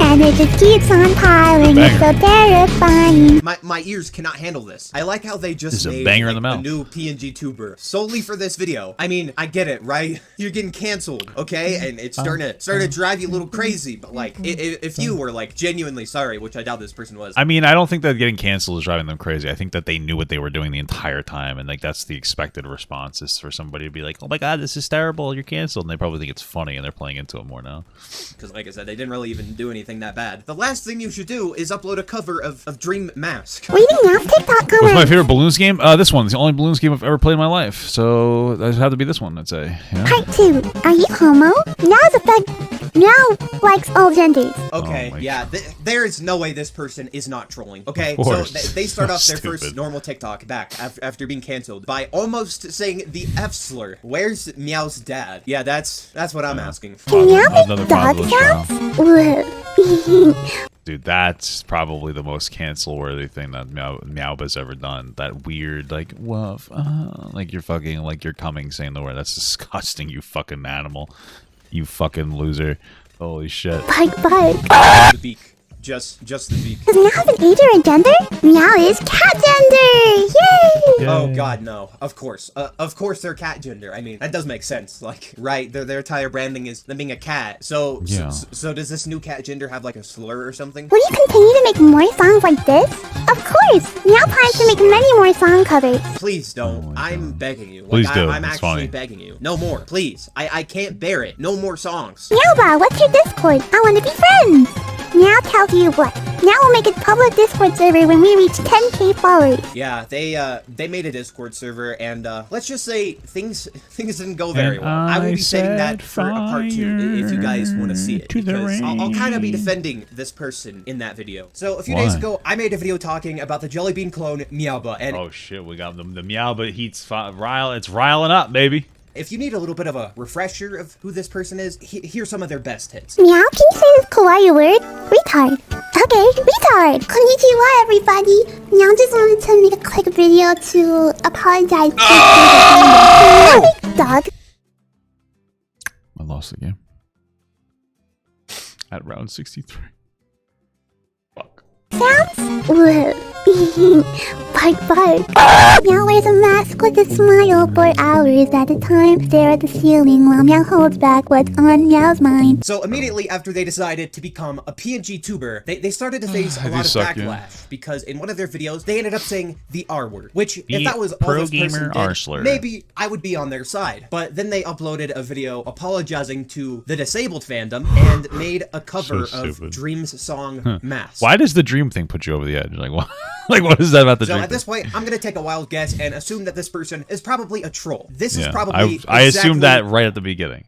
and it just keeps on piling. It's so terrifying. My ears cannot handle this. I like how they just made banger in the mouth. a new PNG tuber solely for this video. I mean, I get it, right? You're getting canceled, okay? And it's starting to drive you a little crazy. But like, if you were like genuinely sorry, which I doubt this person was. I mean, I don't think that getting canceled is driving them crazy. I think that they knew what they were doing the entire time, and like that's the expected response is for somebody to be like, "Oh my god, this is terrible! You're canceled," and they probably think it's funny, and they're playing into it more now. Because like I said, they didn't really even do anything that bad. The last thing you should do is upload a cover of Dream Mask. Reading Meow's TikTok comments. What's my favorite balloons game? This one's the only balloons game I've ever played in my life, so that had to be this one, I'd say. Yeah. Part 2. Are you homo? Meow's a fag. Meow likes all genders. Okay, yeah, there is no way this person is not trolling. Okay, Of so course. they start off their Stupid. first normal TikTok back after being canceled by almost saying the F slur. Where's Meow's dad? Yeah, that's what I'm asking. Meow Another makes dog fabulous sounds? Dude, that's probably the most cancel-worthy thing that Meowba's ever done. That weird, like, woof, like you're fucking, like you're coming saying the word. That's disgusting, you fucking animal. You fucking loser. Holy shit. Bike. The beak. Just the beak. Does Meow have an age or a gender? Meow is cat gender! Yay! Oh god, no. Of course they're cat gender. I mean, that does make sense. Like, right, their entire branding is them being a cat. So does this new cat gender have like a slur or something? Will you continue to make more songs like this? Of course! Meow plans to make many more song covers. Please don't. I'm begging you. Please do. I'm It's actually funny. begging you. No more. Please. I can't bear it. No more songs. Meowba, what's your Discord? I want to be friends! Meow tells you what? Meow will make a public Discord server when we reach 10k followers. Yeah, they made a Discord server, and let's just say things didn't go very well. I will be saying that for a part 2 if you guys want to see it, because I'll kind of be defending this person in that video. So a few days ago, I made a video talking about the JellyBean clone Meowba, and oh shit, we got the Meowba heat's it's riling up, baby. if you need a little bit of a refresher of who this person is, here's some of their best hits. Meow, can you say this kawaii word? Retard. Okay, retard. Konnichiwa, everybody. Meow just wanted to make a quick video to apologize. Dog. I lost the game. At round 63. Fuck. Sounds? Bark. Meow wears a mask with a smile for hours at a time. Stare at the ceiling while Meow holds back what's on Meow's mind. So immediately after they decided to become a PNG tuber, they started to face a lot of backlash because in one of their videos they ended up saying the R word, which if that was all this person did, maybe I would be on their side. But then they uploaded a video apologizing to the disabled fandom and made a cover of Dream's song Mask. Why does the Dream thing put you over the edge? Like what? Like what is that about the Dream? So at this point, I'm gonna take a wild guess and assume that this person is probably a troll. This is probably I assumed that right at the beginning.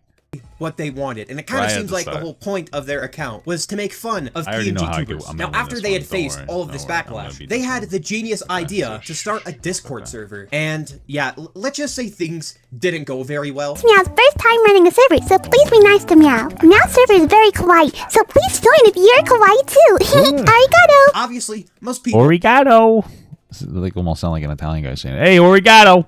What they wanted, and it kind of seems like the whole point of their account was to make fun of PNG tubers. Now, after they had faced all of this backlash, they had the genius idea to start a Discord server, and yeah, let's just say things didn't go very well. It's Meow's first time running a server, so please be nice to Meow. Meow's server is very kawaii, so please join if you're kawaii too. Arigato! Obviously, most people... Origato! This is like almost sound like an Italian guy saying, "Hey, Origato!"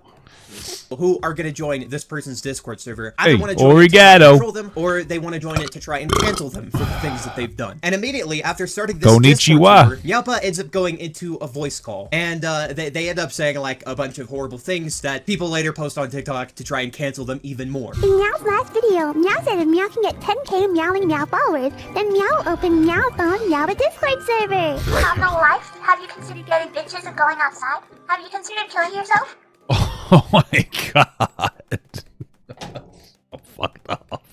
who are going to join this person's Discord server. Hey, Either want to join it to try and control them, or they want to join it to try and cancel them for the things that they've done. And immediately after starting this Discord server, Meowpa ends up going into a voice call, and they end up saying like a bunch of horrible things that people later post on TikTok to try and cancel them even more. In Meow's last video, Meow said if Meow can get 10k meowing Meow followers, then Meow will open Meow's own Meowpa Discord server. Have no life? Have you considered getting bitches and going outside? Have you considered killing yourself? Oh my god. Fucked up.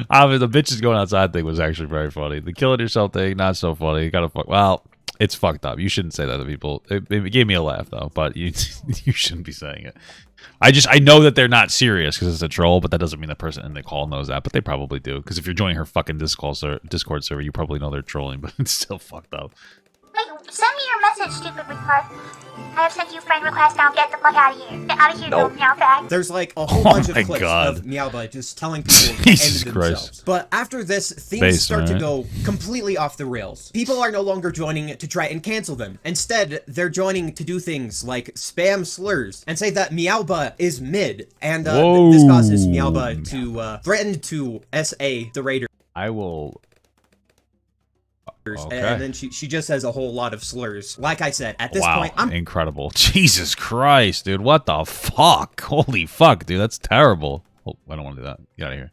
I mean, the bitches going outside thing was actually very funny. The killing yourself thing, not so funny. Kind of well, it's fucked up. You shouldn't say that to people. It gave me a laugh though, but you shouldn't be saying it. I know that they're not serious because it's a troll, but that doesn't mean the person in the call knows that. But they probably do, because if you're joining her fucking Discord server, you probably know they're trolling. But it's still fucked up. Hey, send me your message, stupid retard. I have sent you friend request, now get the fuck out of here. Get out of here, no meow bag. There's like a whole bunch of clips of Meowpa just telling people to end themselves. But after this, things start to go completely off the rails. People are no longer joining to try and cancel them. Instead, they're joining to do things like spam slurs and say that Meowpa is mid. And this causes Meowpa to threaten to SA the Raider. I will... Okay. And then she just says a whole lot of slurs. Like I said, at this point, I'm incredible. Jesus Christ, dude. What the fuck? Holy fuck, dude. That's terrible. Oh, I don't want to do that. Get out of here.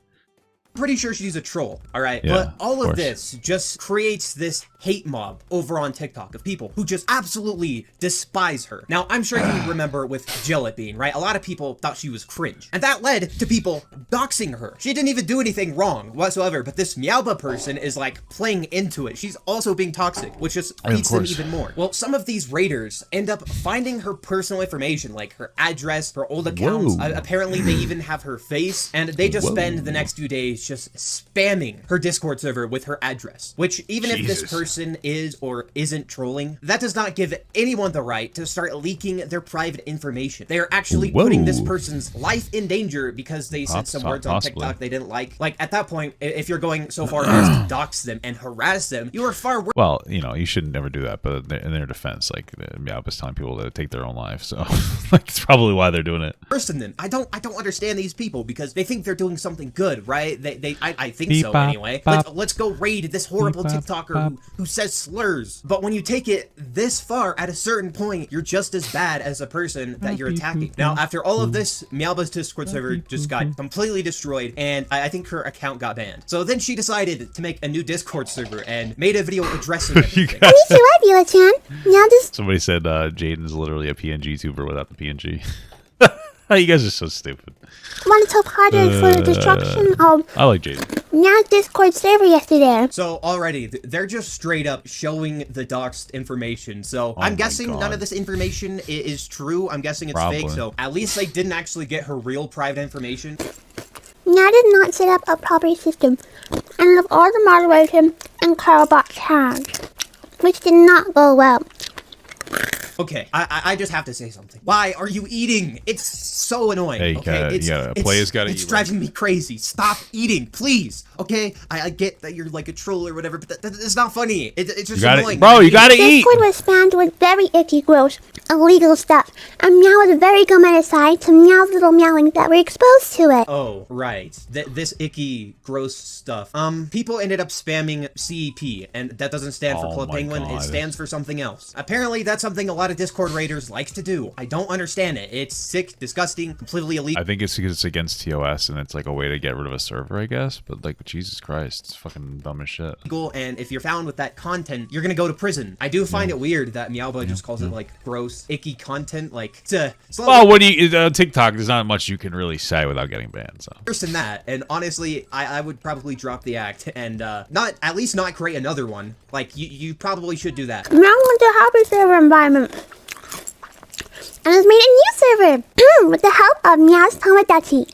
pretty sure she's a troll, all right? Yeah, but all of this just creates this hate mob over on TikTok of people who just absolutely despise her. Now, I'm sure you remember with JellyBean, right? A lot of people thought she was cringe, and that led to people doxing her. She didn't even do anything wrong whatsoever, but this Meowba person is like playing into it. She's also being toxic, which just beats them even more. Well, some of these raiders end up finding her personal information, like her address, her old accounts. Apparently, they even have her face, and they just spend the next few days just spamming her Discord server with her address, which even if this person is or isn't trolling, that does not give anyone the right to start leaking their private information. They are actually putting this person's life in danger because they said some words on TikTok they didn't like. Like, at that point, if you're going so far as to dox them and harass them, you are far worse. Well, you know, you shouldn't never do that, but in their defense, like, Meowp is telling people to take their own life, so like, it's probably why they're doing it. Worse than them. I don't understand these people because they think they're doing something good, right? I think so anyway. Let's go raid this horrible TikToker who says slurs. But when you take it this far, at a certain point, you're just as bad as the person that you're attacking. Now, after all of this, Meowba's Discord server just got completely destroyed, and I think her account got banned. So then she decided to make a new Discord server and made a video addressing everything. Somebody said Jadyn's literally a PNG tuber without the PNG. You guys are so stupid. One top harder for the destruction of I like Jadyn. Meow's Discord server yesterday. So already, they're just straight up showing the doxed information. So I'm guessing none of this information is true. I'm guessing it's fake. So at least they didn't actually get her real private information. Meow did not set up a proper system and left all the moderation and Carlbot tags, which did not go well. Okay, I just have to say something. Why are you eating? It's so annoying. Hey, players gotta eat. It's driving me crazy. Stop eating, please. Okay, I get that you're like a troll or whatever, but that's not funny. It's just annoying. Bro, you gotta eat. Discord was spammed with very icky, gross, illegal stuff, and Meow was very gommeticide to Meow's little meowings that were exposed to it. Oh, right. This icky, gross stuff. People ended up spamming CEP, and that doesn't stand for Club Penguin. It stands for something else. Apparently, that's something a lot of Discord raiders likes to do. I don't understand it. It's sick, disgusting, completely illegal. I think it's because it's against TOS and it's like a way to get rid of a server, I guess. But like, Jesus Christ, it's fucking dumb as shit. And if you're found with that content, you're gonna go to prison. I do find it weird that Meowba just calls it like gross, icky content. Like, well, what do you TikTok? There's not much you can really say without getting banned. So worse than that. And honestly, I would probably drop the act and at least not create another one. Like, you probably should do that. Meow went to a happy server environment and has made a new server with the help of Meow's Tomodachi.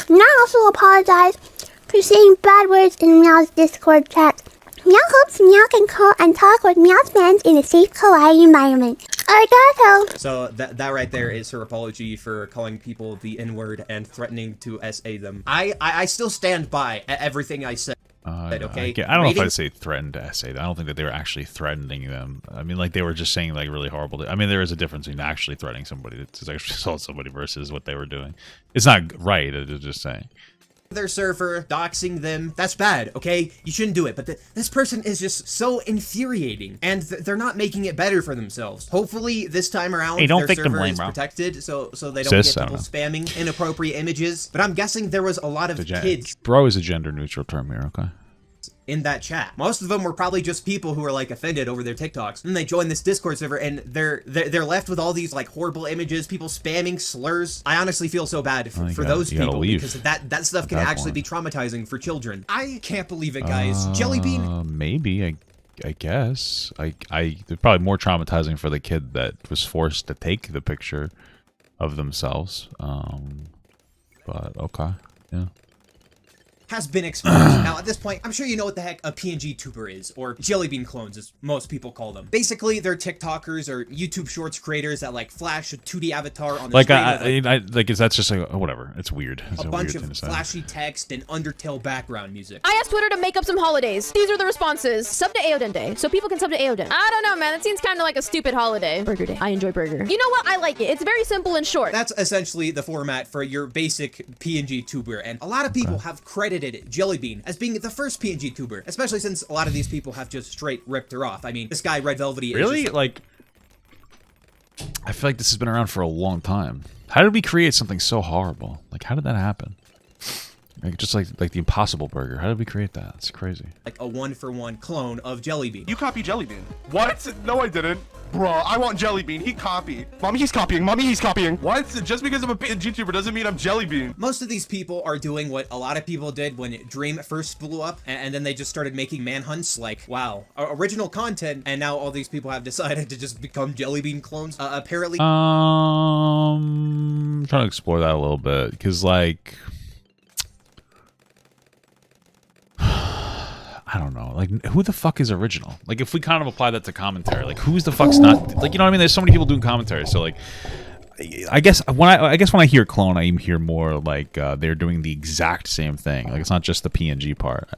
Meow also apologized for saying bad words in Meow's Discord chat. Meow hopes Meow can call and talk with Meow's fans in a safe, kawaii environment. Arigato! So that right there is her apology for calling people the N-word and threatening to SA them. I still stand by everything I said. Okay, I don't know if I'd say threatened to essay. I don't think that they were actually threatening them. I mean, like they were just saying like really horrible. I mean, there is a difference between actually threatening somebody to actually assault somebody versus what they were doing. It's not right. It's just saying. Their server, doxing them, that's bad, okay? You shouldn't do it, but this person is just so infuriating, and they're not making it better for themselves. Hopefully, this time around, their server is protected, so they don't get people spamming inappropriate images, but I'm guessing there was a lot of kids. Bro is a gender-neutral term here, okay? In that chat. Most of them were probably just people who were like offended over their TikToks. And they join this Discord server and they're left with all these like horrible images, people spamming slurs. I honestly feel so bad for those people because that stuff can actually be traumatizing for children. I can't believe it, guys. JellyBean. Maybe I guess. It's probably more traumatizing for the kid that was forced to take the picture of themselves. But okay. Yeah. Has been exposed. Now, at this point, I'm sure you know what the heck a PNG tuber is, or JellyBean clones, as most people call them. Basically, they're TikTokers or YouTube Shorts creators that like flash a 2D avatar on the screen. Like, is that just like whatever? It's weird. It's a bunch of flashy text and Undertale background music. I asked Twitter to make up some holidays. These are the responses. Sub to Aoden Day, so people can sub to Aoden. I don't know, man. That seems kind of like a stupid holiday. Burger Day. I enjoy burger. You know what? I like it. It's very simple and short. That's essentially the format for your basic PNG tuber, and a lot of people have credited JellyBean as being the first PNG tuber, especially since a lot of these people have just straight ripped her off. I mean, this guy Red Velvety really is just like. I feel like this has been around for a long time. How did we create something so horrible? Like, how did that happen? Like, just like the Impossible Burger. How did we create that? It's crazy. Like a 1-for-1 clone of JellyBean. You copy JellyBean. What? No, I didn't. Bro, I want JellyBean. He copied. Mommy, he's copying. Mommy, he's copying. What? Just because I'm a YouTuber doesn't mean I'm JellyBean. Most of these people are doing what a lot of people did when Dream first blew up, and then they just started making manhunts. Like, wow, original content, and now all these people have decided to just become JellyBean clones. Apparently, I'm trying to explore that a little bit because, like, I don't know. Like, who the fuck is original? Like, if we kind of apply that to commentary, like, who's the fuck's not? Like, you know what I mean? There's so many people doing commentary, so like, I guess when I hear clone, I hear more like they're doing the exact same thing. Like, it's not just the PNG part.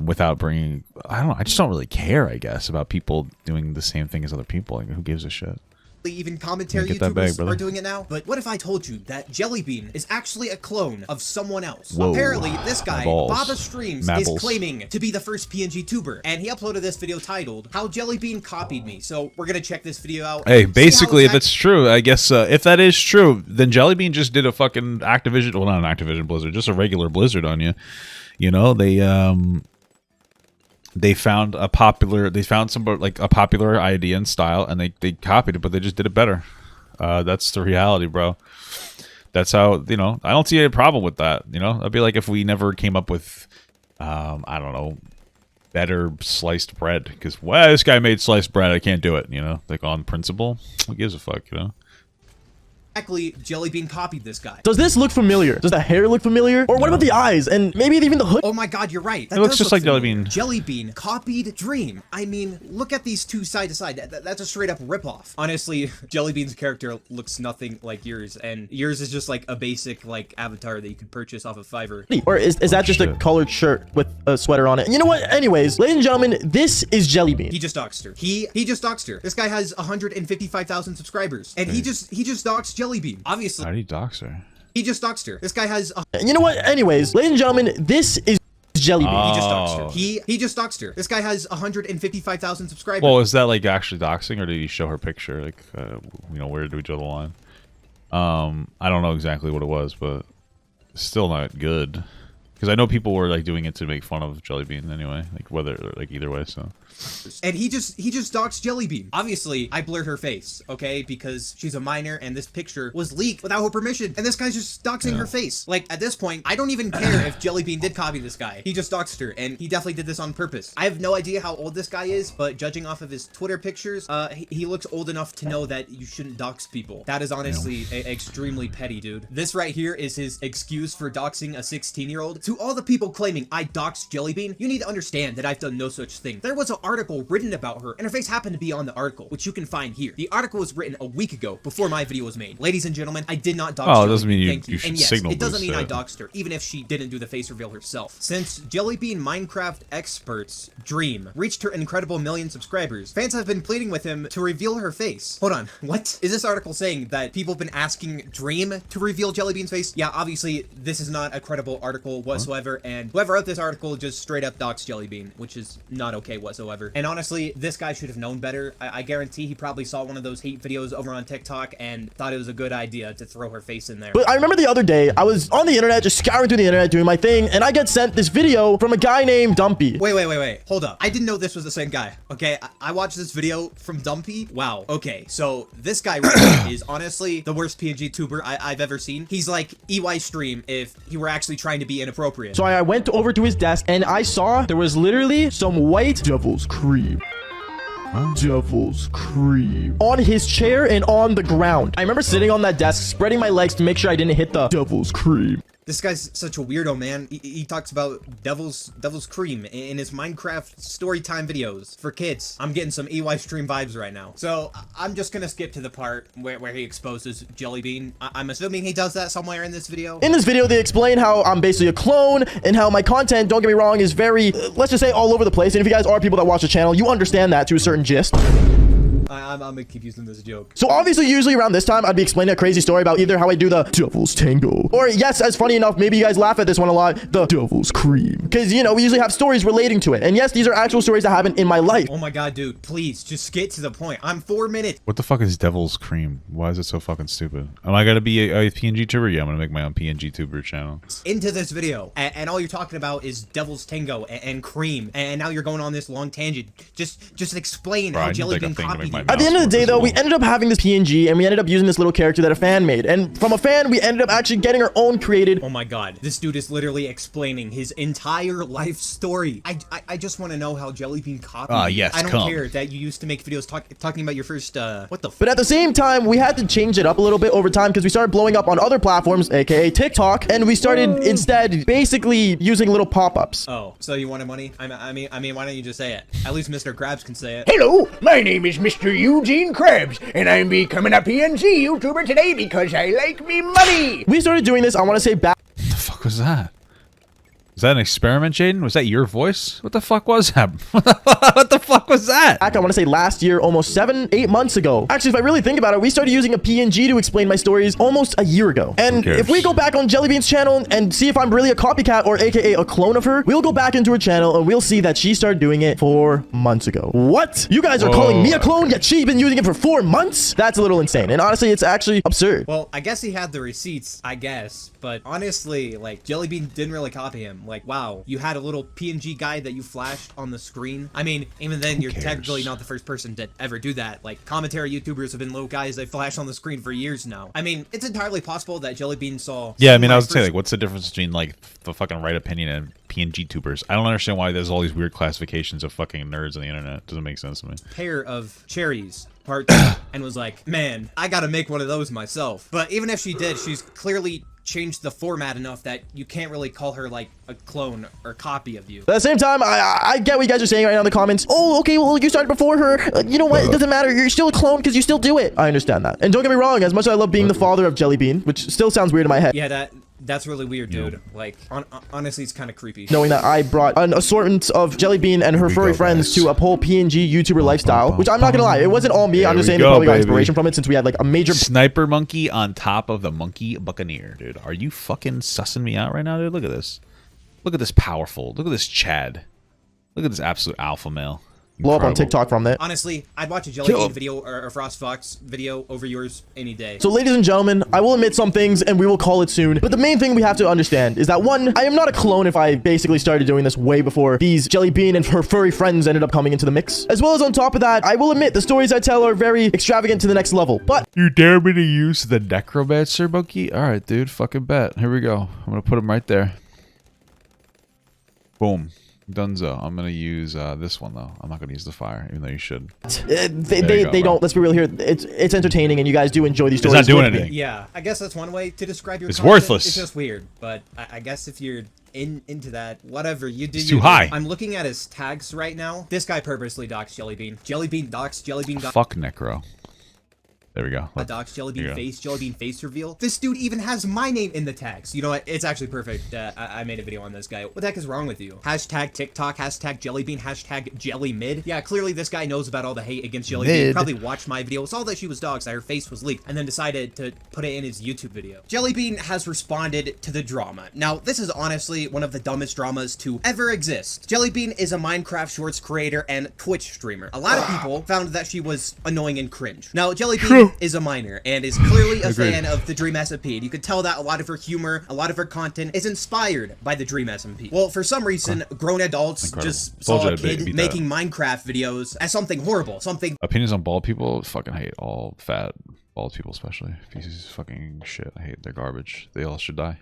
Without bringing, I don't know. I just don't really care. I guess about people doing the same thing as other people. Like, who gives a shit? Even commentary YouTubers are doing it now. But what if I told you that JellyBean is actually a clone of someone else? Whoa. Apparently, this guy, Baba Streams, is claiming to be the first PNG tuber, and he uploaded this video titled, How JellyBean Copied Me. So we're gonna check this video out. Hey, basically, if it's true, I guess if that is true, then JellyBean just did a fucking Activision, well, not an Activision Blizzard, just a regular Blizzard on you. You know, they found a popular idea and style, and they copied it, but they just did it better. That's the reality, bro. That's how, you know, I don't see a problem with that. You know, it'd be like if we never came up with, I don't know, better sliced bread, because, well, this guy made sliced bread, I can't do it, you know, like on principle. Who gives a fuck, you know? Exactly, JellyBean copied this guy. Does this look familiar? Does the hair look familiar? Or what about the eyes? And maybe even the hood? Oh my god, you're right. That it looks just like JellyBean. JellyBean copied Dream. I mean, look at these two side to side. That's a straight up ripoff. Honestly, JellyBean's character looks nothing like yours, and yours is just like a basic like avatar that you could purchase off of Fiverr. Or is that just a collared shirt with a sweater on it? You know what? Anyways, ladies and gentlemen, this is JellyBean. He just doxed her. He just doxed her. This guy has 155,000 subscribers, and he just doxed JellyBean. Obviously. How did he dox her? He just doxed her. This guy has. You know what? Anyways, ladies and gentlemen, this is JellyBean. He just doxed her. He just doxed her. This guy has 155,000 subscribers. Well, is that like actually doxing, or did he show her picture? Like, you know, where do we draw the line? I don't know exactly what it was, but still not good. Because I know people were like doing it to make fun of JellyBean anyway, like either way. So, and he just doxed JellyBean. Obviously, I blurred her face, okay, because she's a minor, and this picture was leaked without her permission, and this guy's just doxing her face. Like, at this point, I don't even care if JellyBean did copy this guy. He just doxed her, and he definitely did this on purpose. I have no idea how old this guy is, but judging off of his Twitter pictures, he looks old enough to know that you shouldn't dox people. That is honestly extremely petty, dude. This right here is his excuse for doxing a 16-year-old. To all the people claiming I doxed JellyBean, you need to understand that I've done no such thing. There was an article written about her, and her face happened to be on the article, which you can find here. The article was written a week ago, before my video was made. Ladies and gentlemen, I did not dox it doesn't mean you Thank you. should And yes, signal it doesn't boost mean I it. doxed her, even if she didn't do the face reveal herself. Since JellyBean Minecraft expert's dream reached her incredible million subscribers, fans have been pleading with him to reveal her face. Hold on, what? Is this article saying that people have been asking Dream to reveal JellyBean's face? Yeah, obviously, this is not a credible article whatsoever, and whoever wrote this article just straight up doxed JellyBean, which is not okay whatsoever. And honestly, this guy should have known better. I guarantee he probably saw one of those hate videos over on TikTok and thought it was a good idea to throw her face in there. But I remember the other day, I was on the internet, just scouring through the internet, doing my thing, and I get sent this video from a guy named Dumpy. Wait. Hold up. I didn't know this was the same guy. Okay, I watched this video from Dumpy. Wow. Okay, so this guy right here is honestly the worst PNG tuber I've ever seen. He's like EY Stream if he were actually trying to be inappropriate. So I went over to his desk, and I saw there was literally some white devil's cream. Devil's cream on his chair and on the ground. I remember sitting on that desk, spreading my legs to make sure I didn't hit the devil's cream. This guy's such a weirdo, man. He talks about devil's cream in his Minecraft story time videos for kids. I'm getting some EY Stream vibes right now. So I'm just gonna skip to the part where he exposes JellyBean. I'm assuming he does that somewhere in this video. In this video, they explain how I'm basically a clone and how my content, don't get me wrong, is very, let's just say, all over the place. And if you guys are people that watch the channel, you understand that to a certain gist. I'm gonna keep using this joke. So obviously, usually around this time, I'd be explaining a crazy story about either how I do the devil's tango, or yes, as funny enough, maybe you guys laugh at this one a lot, the devil's cream. Because, you know, we usually have stories relating to it. And yes, these are actual stories that happen in my life. Oh my god, dude, please, just get to the point. I'm 4 minutes. What the fuck is devil's cream? Why is it so fucking stupid? Am I gonna be a PNG tuber? Yeah, I'm gonna make my own PNG tuber channel. Into this video, and all you're talking about is devil's tango and cream, and now you're going on this long tangent. Just explain how JellyBean copied you. At the end of the day, though, we ended up having this PNG, and we ended up using this little character that a fan made. And from a fan, we ended up actually getting our own created. Oh my god, this dude is literally explaining his entire life story. I just want to know how JellyBean copied you. Yes, I don't care that you used to make videos talking about your first, what the f. But at the same time, we had to change it up a little bit over time because we started blowing up on other platforms, aka TikTok, and we started instead basically using little pop-ups. Oh, so you wanted money? I mean, why don't you just say it? At least Mr. Krabs can say it. Hello, my name is Mr. Eugene Krabs, and I'm becoming a PNG YouTuber today because I like me money. We started doing this, I want to say back. What the fuck was that? Was that an experiment, Jadyn? Was that your voice? What the fuck was that? What the fuck was that? I want to say last year, almost 7-8 months ago. Actually, if I really think about it, we started using a PNG to explain my stories almost a year ago. And if we go back on JellyBean's channel and see if I'm really a copycat or aka a clone of her, we'll go back into her channel and we'll see that she started doing it 4 months ago. What? You guys are calling me a clone, yet she's been using it for 4 months? That's a little insane. And honestly, it's actually absurd. Well, I guess he had the receipts, I guess. But honestly, like, JellyBean didn't really copy him. Like, wow, you had a little PNG guy that you flashed on the screen. I mean, even then, you're technically not the first person to ever do that. Like, commentary YouTubers have been little guys they flash on the screen for years now. I mean, it's entirely possible that JellyBean saw... Yeah, I mean, I was saying, like, what's the difference between, like, the fucking right opinion and PNG tubers? I don't understand why there's all these weird classifications of fucking nerds on the internet. It doesn't make sense to me. Pair of cherries. Part 2, and was like, man, I gotta make one of those myself. But even if she did, she's clearly changed the format enough that you can't really call her like a clone or copy of you. But at the same time, I get what you guys are saying right now in the comments. Oh, okay, well, you started before her. You know what? It doesn't matter. You're still a clone because you still do it. I understand that. And don't get me wrong, as much as I love being the father of JellyBean, which still sounds weird in my head. Yeah, that's really weird, dude. Like, honestly, it's kind of creepy. Knowing that I brought an assortment of JellyBean and her furry friends to a whole PNG YouTuber lifestyle, which I'm not gonna lie, it wasn't all me. I'm just saying they probably got inspiration from it since we had like a major sniper monkey on top of the monkey buccaneer, dude. Are you fucking sussing me out right now, dude? Look at this. Look at this powerful. Look at this Chad. Look at this absolute alpha male. Blow up on TikTok from that. Honestly, I'd watch a JellyBean video or a Frost Fox video over yours any day. So ladies and gentlemen, I will admit some things and we will call it soon. But the main thing we have to understand is that 1, I am not a clone if I basically started doing this way before these JellyBean and her furry friends ended up coming into the mix. As well as on top of that, I will admit the stories I tell are very extravagant to the next level. But you dare me to use the necromancer monkey? All right, dude, fucking bet. Here we go. I'm gonna put him right there. Boom. Dunzo. I'm gonna use this one though. I'm not gonna use the fire, even though you should. They don't. Let's be real here. It's entertaining, and you guys do enjoy these stories. It's not doing anything. Yeah, I guess that's one way to describe your. It's worthless. It's just weird, but I guess if you're into that. Whatever, you do. It's too high. I'm looking at his tags right now. This guy purposely doxed JellyBean. JellyBean doxed JellyBean. Fuck Necro. There we go. Docs, JellyBean face reveal. This dude even has my name in the tags. You know what? It's actually perfect. I made a video on this guy. What the heck is wrong with you? Hashtag TikTok, hashtag JellyBean, hashtag JellyMid. Yeah, clearly this guy knows about all the hate against JellyBean. Probably watched my video, saw that she was doxxed, that her face was leaked, and then decided to put it in his YouTube video. JellyBean has responded to the drama. Now, this is honestly one of the dumbest dramas to ever exist. JellyBean is a Minecraft Shorts creator and Twitch streamer. A lot of people found that she was annoying and cringe. Now, JellyBean is a minor and is clearly a fan of the Dream SMP, and you could tell that a lot of her humor, a lot of her content is inspired by the Dream SMP. Well, for some reason, grown adults just saw a kid making Minecraft videos as something horrible, something. Opinions on bald people? Fucking hate all fat bald people, especially pieces of fucking shit. I hate. They're garbage. They all should die.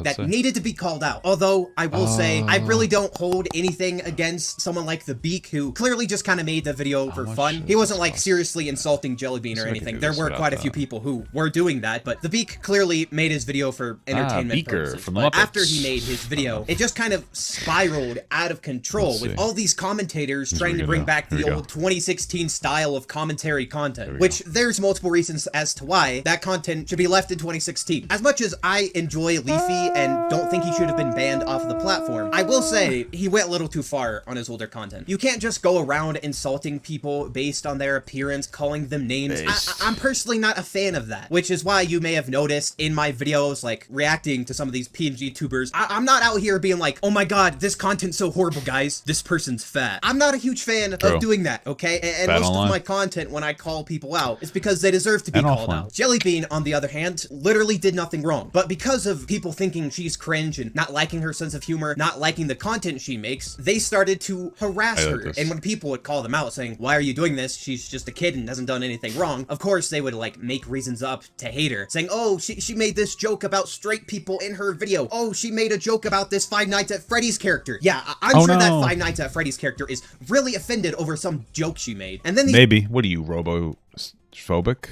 That needed to be called out. Although I will say I really don't hold anything against someone like the Beak, who clearly just kind of made the video for fun. He wasn't like seriously insulting JellyBean or anything. There were quite a few people who were doing that, but the Beak clearly made his video for entertainment purposes. But after he made his video, it just kind of spiraled out of control with all these commentators trying to bring back the old 2016 style of commentary content, which there's multiple reasons as to why that content should be left in 2016. As much as I enjoy Leafy and don't think he should have been banned off of the platform, I will say he went a little too far on his older content. You can't just go around insulting people based on their appearance, calling them names. I'm personally not a fan of that, which is why you may have noticed in my videos, like reacting to some of these PNG tubers, I'm not out here being like, oh my god, this content's so horrible, guys, this person's fat. I'm not a huge fan of doing that, okay? And most of my content, when I call people out, is because they deserve to be called out. JellyBean, on the other hand, literally did nothing wrong, but because of people thinking she's cringe and not liking her sense of humor, not liking the content she makes, they started to harass her. And when people would call them out saying, why are you doing this? She's just a kid and hasn't done anything wrong. Of course, they would like make reasons up to hate her, saying, oh, she made this joke about straight people in her video. Oh, she made a joke about this Five Nights at Freddy's character. Yeah, I'm sure that Five Nights at Freddy's character is really offended over some joke she made. And then maybe, what are you, robo-phobic?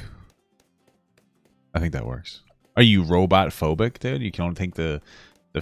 I think that works. Are you robot phobic, dude? You don't take the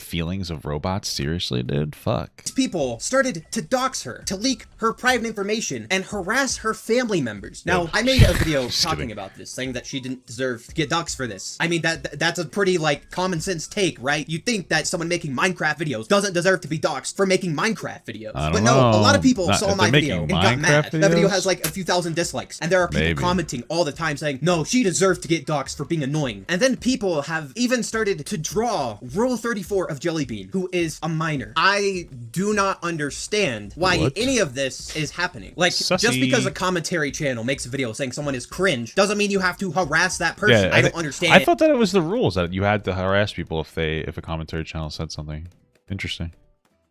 feelings of robots seriously, dude? Fuck. People started to dox her, to leak her private information, and harass her family members. Now, I made a video talking about this, saying that she didn't deserve to get doxed for this. I mean, that's a pretty, like, common sense take, right? You'd think that someone making Minecraft videos doesn't deserve to be doxed for making Minecraft videos. But no, a lot of people saw my video and got mad. That video has like a few thousand dislikes, and there are people commenting all the time saying, no, she deserved to get doxed for being annoying. And then people have even started to draw Rule 34 of JellyBean, who is a minor. I do not understand why any of this is happening. Like, just because a commentary channel makes a video saying someone is cringe doesn't mean you have to harass that person. I don't understand. I thought that it was the rules that you had to harass people if a commentary channel said something. Interesting.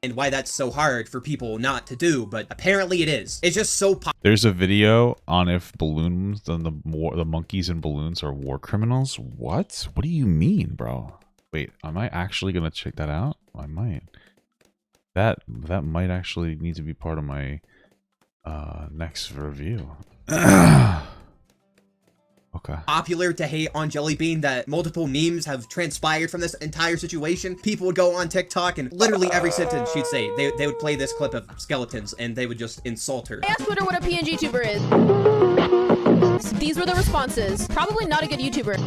And why that's so hard for people not to do, but apparently it is. It's just so popular. There's a video on if balloons, then the monkeys and balloons are war criminals. What? What do you mean, bro? Wait, am I actually gonna check that out? I might. That might actually need to be part of my next review. Okay. Popular to hate on JellyBean, that multiple memes have transpired from this entire situation. People would go on TikTok and literally every sentence she'd say, they would play this clip of skeletons and they would just insult her. I asked Twitter what a PNG tuber is. These were the responses. Probably not a good YouTuber.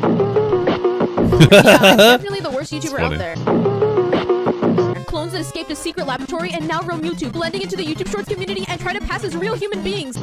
Yeah, I'm definitely the worst YouTuber out there. Clones that escaped a secret laboratory and now roam YouTube, blending into the YouTube Shorts community and try to pass as real human beings.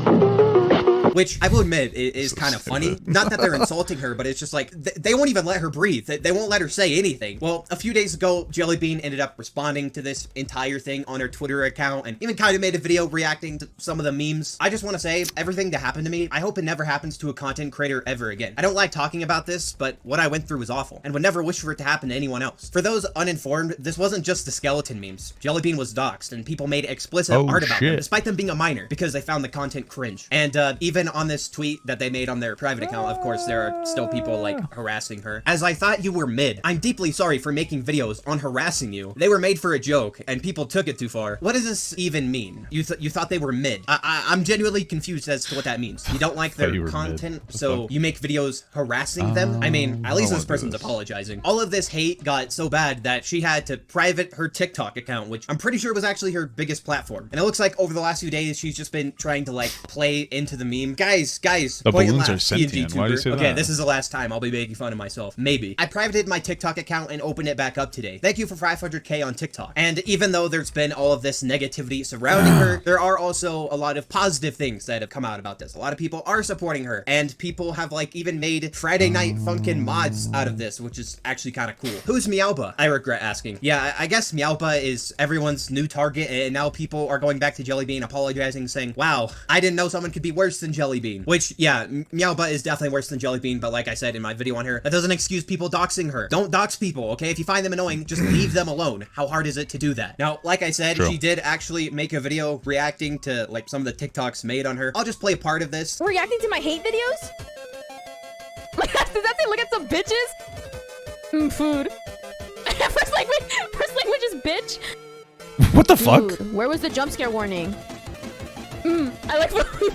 Which I will admit is kind of funny. Not that they're insulting her, but it's just like, they won't even let her breathe. They won't let her say anything. Well, a few days ago, JellyBean ended up responding to this entire thing on her Twitter account and even kind of made a video reacting to some of the memes. I just want to say, everything that happened to me, I hope it never happens to a content creator ever again. I don't like talking about this, but what I went through was awful and would never wish for it to happen to anyone else. For those uninformed, this wasn't just the skeleton memes. JellyBean was doxxed and people made explicit art about them, despite them being a minor, because they found the content cringe. And even even on this tweet that they made on their private account, of course, there are still people like harassing her. As I thought you were mid. I'm deeply sorry for making videos on harassing you. They were made for a joke and people took it too far. What does this even mean? You thought they were mid. I'm genuinely confused as to what that means. You don't like their content, so you make videos harassing them? I mean, at least this person's apologizing. All of this hate got so bad that she had to private her TikTok account, which I'm pretty sure was actually her biggest platform. And it looks like over the last few days, she's just been trying to like play into the meme. Guys, the balloons are sentient. Why do you say that? Okay, this is the last time I'll be making fun of myself. Maybe. I privated my TikTok account and opened it back up today. Thank you for 500k on TikTok. And even though there's been all of this negativity surrounding her, there are also a lot of positive things that have come out about this. A lot of people are supporting her, and people have like even made Friday Night Funkin' mods out of this, which is actually kind of cool. Who's Meowba? I regret asking. Yeah, I guess Meowba is everyone's new target, and now people are going back to JellyBean apologizing, saying, wow, I didn't know someone could be worse than JellyBean. Which, yeah, Meowba is definitely worse than JellyBean, but like I said in my video on her, that doesn't excuse people doxing her. Don't dox people, okay? If you find them annoying, just leave them alone. How hard is it to do that? Now, like I said, she did actually make a video reacting to like some of the TikToks made on her. I'll just play a part of this. Reacting to my hate videos? Does that say look at some bitches? Food. First language is bitch. What the fuck? Where was the jump scare warning? I like food.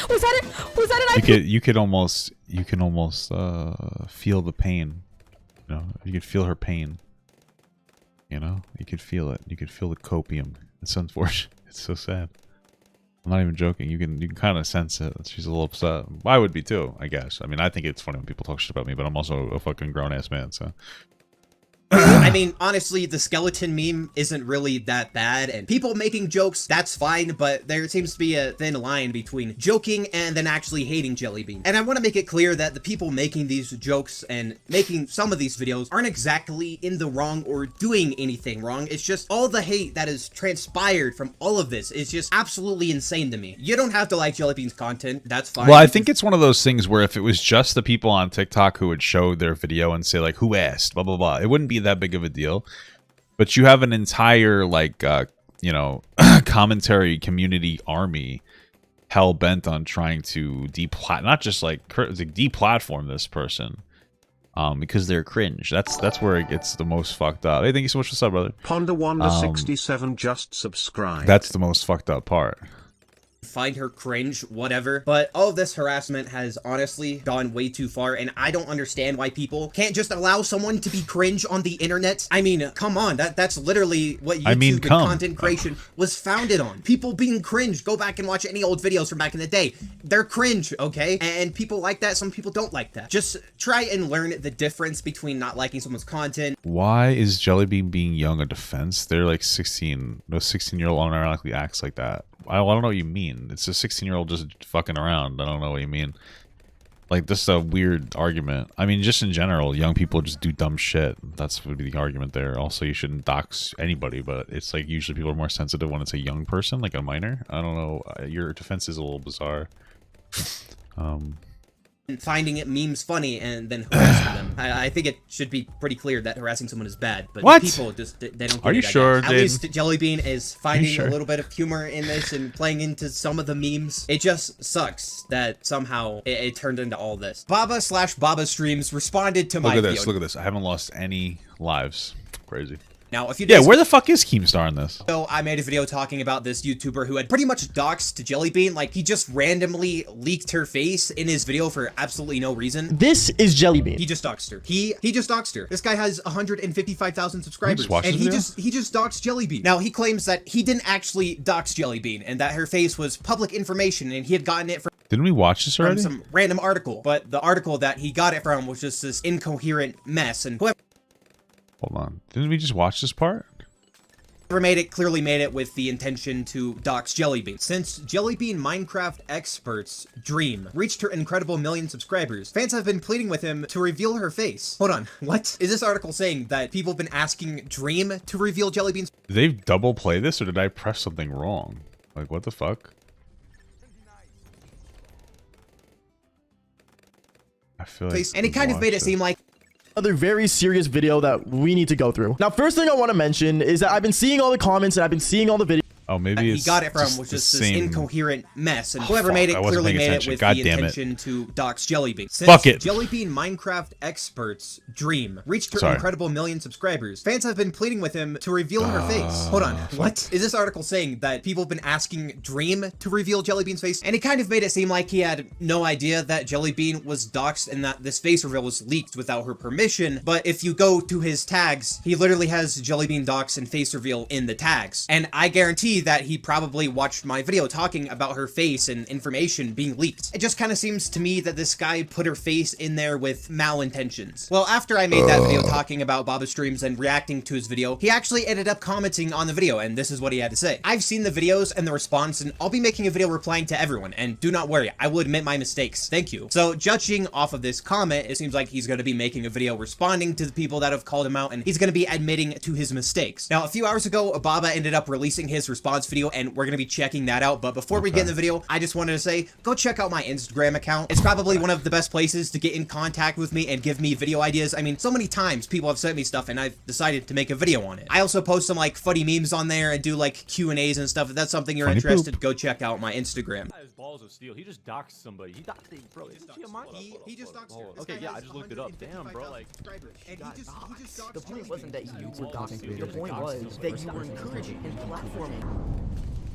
Was that an IP? You can almost feel the pain. You know, you could feel her pain. You know, you could feel it. You could feel the copium. It's unfortunate. It's so sad. I'm not even joking. You can kind of sense it. She's a little upset. I would be too, I guess. I mean, I think it's funny when people talk shit about me, but I'm also a fucking grown ass man, so. I mean, honestly, the skeleton meme isn't really that bad, and people making jokes, that's fine, but there seems to be a thin line between joking and then actually hating JellyBean. And I want to make it clear that the people making these jokes and making some of these videos aren't exactly in the wrong or doing anything wrong. It's just all the hate that has transpired from all of this is just absolutely insane to me. You don't have to like JellyBean's content, that's fine. Well, I think it's one of those things where if it was just the people on TikTok who would show their video and say like, who asked, blah, blah, blah, it wouldn't be that big of a deal. But you have an entire like you know, commentary community army hell bent on trying to not just like deplatform this person because they're cringe. That's where it gets the most fucked up. Hey, thank you so much for the sub, brother. Ponder Wonder 67 just subscribe. That's the most fucked up part. Find her cringe, whatever, but all of this harassment has honestly gone way too far, and I don't understand why people can't just allow someone to be cringe on the internet. I mean, come on, that's literally what YouTube and content creation was founded on. People being cringe. Go back and watch any old videos from back in the day. They're cringe, okay? And people like that, some people don't like that. Just try and learn the difference between not liking someone's content. Why is JellyBean being young a defense? They're like 16. No 16-year-old unironically acts like that. I don't know what you mean. It's a 16-year-old just fucking around. I don't know what you mean. Like, this is a weird argument. I mean, just in general, young people just do dumb shit. That's would be the argument there. Also, you shouldn't dox anybody, but it's like usually people are more sensitive when it's a young person, like a minor. I don't know. Your defense is a little bizarre. Finding it memes funny and then harassing them. I think it should be pretty clear that harassing someone is bad, but people just, they don't get Are you sure, At least JellyBean is finding a little bit of humor in this and playing into some of the memes. It just sucks that somehow it turned into all this. Baba/Baba streams responded to my video. Look at this. I haven't lost any lives. Crazy. Now, a few days where the fuck is Keemstar in this? So I made a video talking about this YouTuber who had pretty much doxed JellyBean. Like, he just randomly leaked her face in his video for absolutely no reason. This is JellyBean. He just doxed her. He just doxed her. This guy has 155,000 subscribers, and he just doxed JellyBean. Now, he claims that he didn't actually dox JellyBean and that her face was public information and he had gotten it from Didn't we watch this already? some random article. But the article that he got it from was just this incoherent mess, and whoever Hold on. Didn't we just watch this part? clearly made it with the intention to dox JellyBean. Since JellyBean Minecraft expert's Dream reached her incredible 1 million subscribers, fans have been pleading with him to reveal her face. Hold on, what? Is this article saying that people have been asking Dream to reveal JellyBean's? Did they double play this or did I press something wrong? Like, what the fuck? I feel like... And it kind of made it seem like another very serious video that we need to go through. Now, first thing I want to mention is that I've been seeing all the comments and I've been seeing all the videos. maybe he got it from was just this incoherent mess, and whoever made it clearly made it with the intention to dox JellyBean. Since JellyBean Minecraft expert's dream reached her incredible 1 million subscribers, fans have been pleading with him to reveal her face. Hold on, what? Is this article saying that people have been asking Dream to reveal JellyBean's face? And he kind of made it seem like he had no idea that JellyBean was doxed and that this face reveal was leaked without her permission, but if you go to his tags, he literally has JellyBean dox and face reveal in the tags. And I guarantee that he probably watched my video talking about her face and information being leaked. It just kind of seems to me that this guy put her face in there with malintentions. Well, after I made that video talking about Baba's streams and reacting to his video, he actually ended up commenting on the video, and this is what he had to say. I've seen the videos and the response, and I'll be making a video replying to everyone, and do not worry, I will admit my mistakes. Thank you. So judging off of this comment, it seems like he's going to be making a video responding to the people that have called him out, and he's going to be admitting to his mistakes. Now, a few hours ago, Baba ended up releasing his response video, and we're going to be checking that out. But before we get in the video, I just wanted to say, go check out my Instagram account. It's probably one of the best places to get in contact with me and give me video ideas. I mean, so many times people have sent me stuff and I've decided to make a video on it. I also post some like funny memes on there and do like Q&As and stuff. If that's something you're interested, go check out my Instagram. His balls of steel. He just doxed somebody. He doxed it, bro. He just doxed her. Okay, yeah, I just looked it up. Damn, bro. Like, the point wasn't that you were doxing. The point was that you were encouraging and platforming.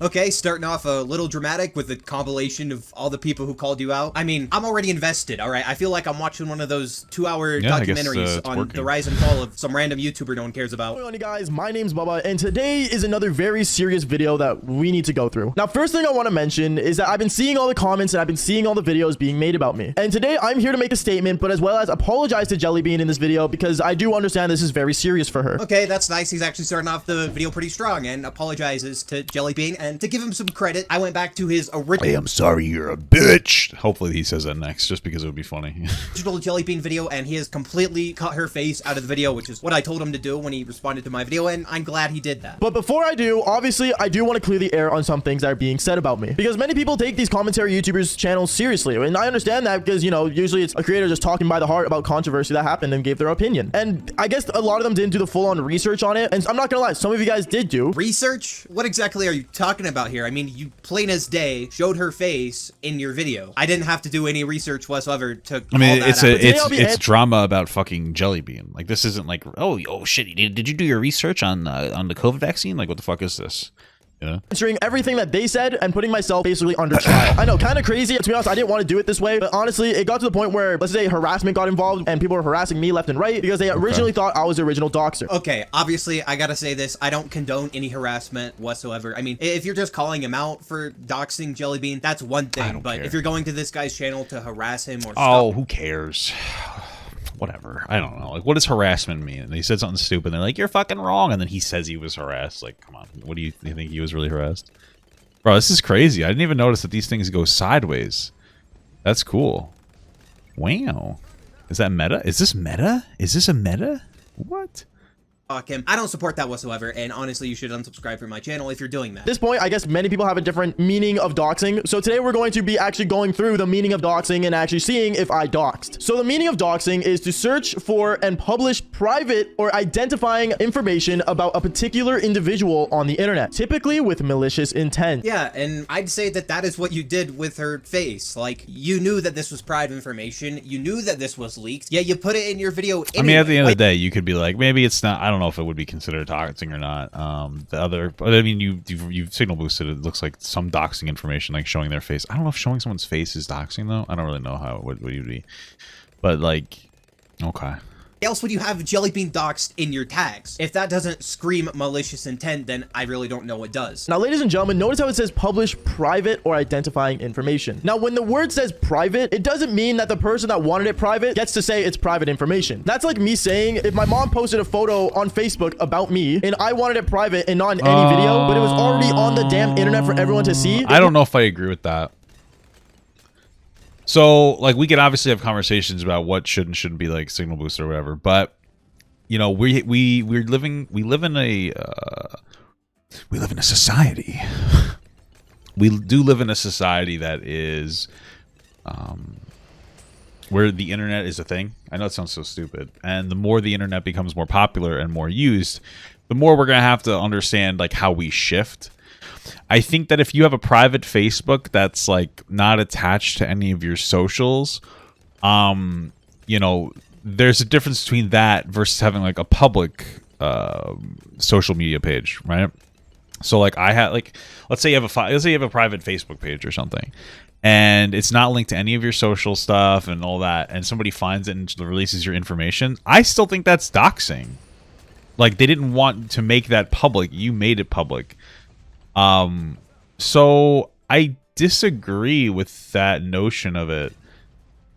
Okay, starting off a little dramatic with a compilation of all the people who called you out. I mean, I'm already invested, all right? I feel like I'm watching one of those 2-hour documentaries on the rise and fall of some random YouTuber no one cares about. What's going on, you guys? My name's Baba, and today is another very serious video that we need to go through. Now, first thing I want to mention is that I've been seeing all the comments and I've been seeing all the videos being made about me. And today, I'm here to make a statement, but as well as apologize to JellyBean in this video because I do understand this is very serious for her. Okay, that's nice. He's actually starting off the video pretty strong and apologizes to JellyBean. And to give him some credit, I went back to his original— Hey, I'm sorry you're a bitch. Hopefully he says that next, just because it would be funny. Original JellyBean video, and he has completely cut her face out of the video, which is what I told him to do when he responded to my video, and I'm glad he did that. But before I do, obviously, I do want to clear the air on some things that are being said about me, because many people take these commentary YouTubers' channels seriously, and I understand that because, you know, usually it's a creator just talking by the heart about controversy that happened and gave their opinion. And I guess a lot of them didn't do the full-on research on it, and I'm not gonna lie, some of you guys did do. Research? What exactly are you talking about here? I mean, you plain as day showed her face in your video. I didn't have to do any research whatsoever to— I mean, it's drama about fucking JellyBean. Like, this isn't like, oh shit, did you do your research on the COVID vaccine? Like, what the fuck is this? Yeah. Answering everything that they said and putting myself basically under trial. I know, kind of crazy. To be honest, I didn't want to do it this way, but honestly, it got to the point where, let's say, harassment got involved and people were harassing me left and right because they originally thought I was the original doxer. Okay, obviously, I gotta say this. I don't condone any harassment whatsoever. I mean, if you're just calling him out for doxing JellyBean, that's one thing, but if you're going to this guy's channel to harass him or stop— who cares? Whatever. I don't know. Like, what does harassment mean? And he said something stupid. And they're like, you're fucking wrong. And then he says he was harassed. Like, come on. What do you think he was really harassed? Bro, this is crazy. I didn't even notice that these things go sideways. That's cool. Wow. Is that meta? Is this meta? Is this a meta? What? Him. I don't support that whatsoever, and honestly, you should unsubscribe from my channel if you're doing that. At this point, I guess many people have a different meaning of doxing. So today we're going to be actually going through the meaning of doxing and actually seeing if I doxed. So the meaning of doxing is to search for and publish private or identifying information about a particular individual on the internet, typically with malicious intent. Yeah, and I'd say that that is what you did with her face. Like, you knew that this was private information. You knew that this was leaked. Yeah, you put it in your video anyway. I mean, at the end of the day, you could be like, maybe it's not— I don't know if it would be considered doxing or not. But I mean, you've signal boosted. It looks like some doxing information, like showing their face. I don't know if showing someone's face is doxing though. I don't really know how it would be, but like, okay. Why else would you have JellyBean doxed in your tags? If that doesn't scream malicious intent, then I really don't know what does. Now, ladies and gentlemen, notice how it says publish private or identifying information. Now, when the word says private, it doesn't mean that the person that wanted it private gets to say it's private information. That's like me saying if my mom posted a photo on Facebook about me and I wanted it private and not in any video, but it was already on the damn internet for everyone to see. I don't know if I agree with that. So, like, we can obviously have conversations about what should and shouldn't be like signal boost or whatever, but you know, we live in a society. We do live in a society that is where the internet is a thing. I know it sounds so stupid, and the more the internet becomes more popular and more used, the more we're gonna have to understand like how we shift. I think that if you have a private Facebook that's like not attached to any of your socials, you know, there's a difference between that versus having like a public social media page, right? So like I had like, let's say you have a private Facebook page or something, and it's not linked to any of your social stuff and all that, and somebody finds it and releases your information. I still think that's doxing. Like, they didn't want to make that public. You made it public. So I disagree with that notion of it.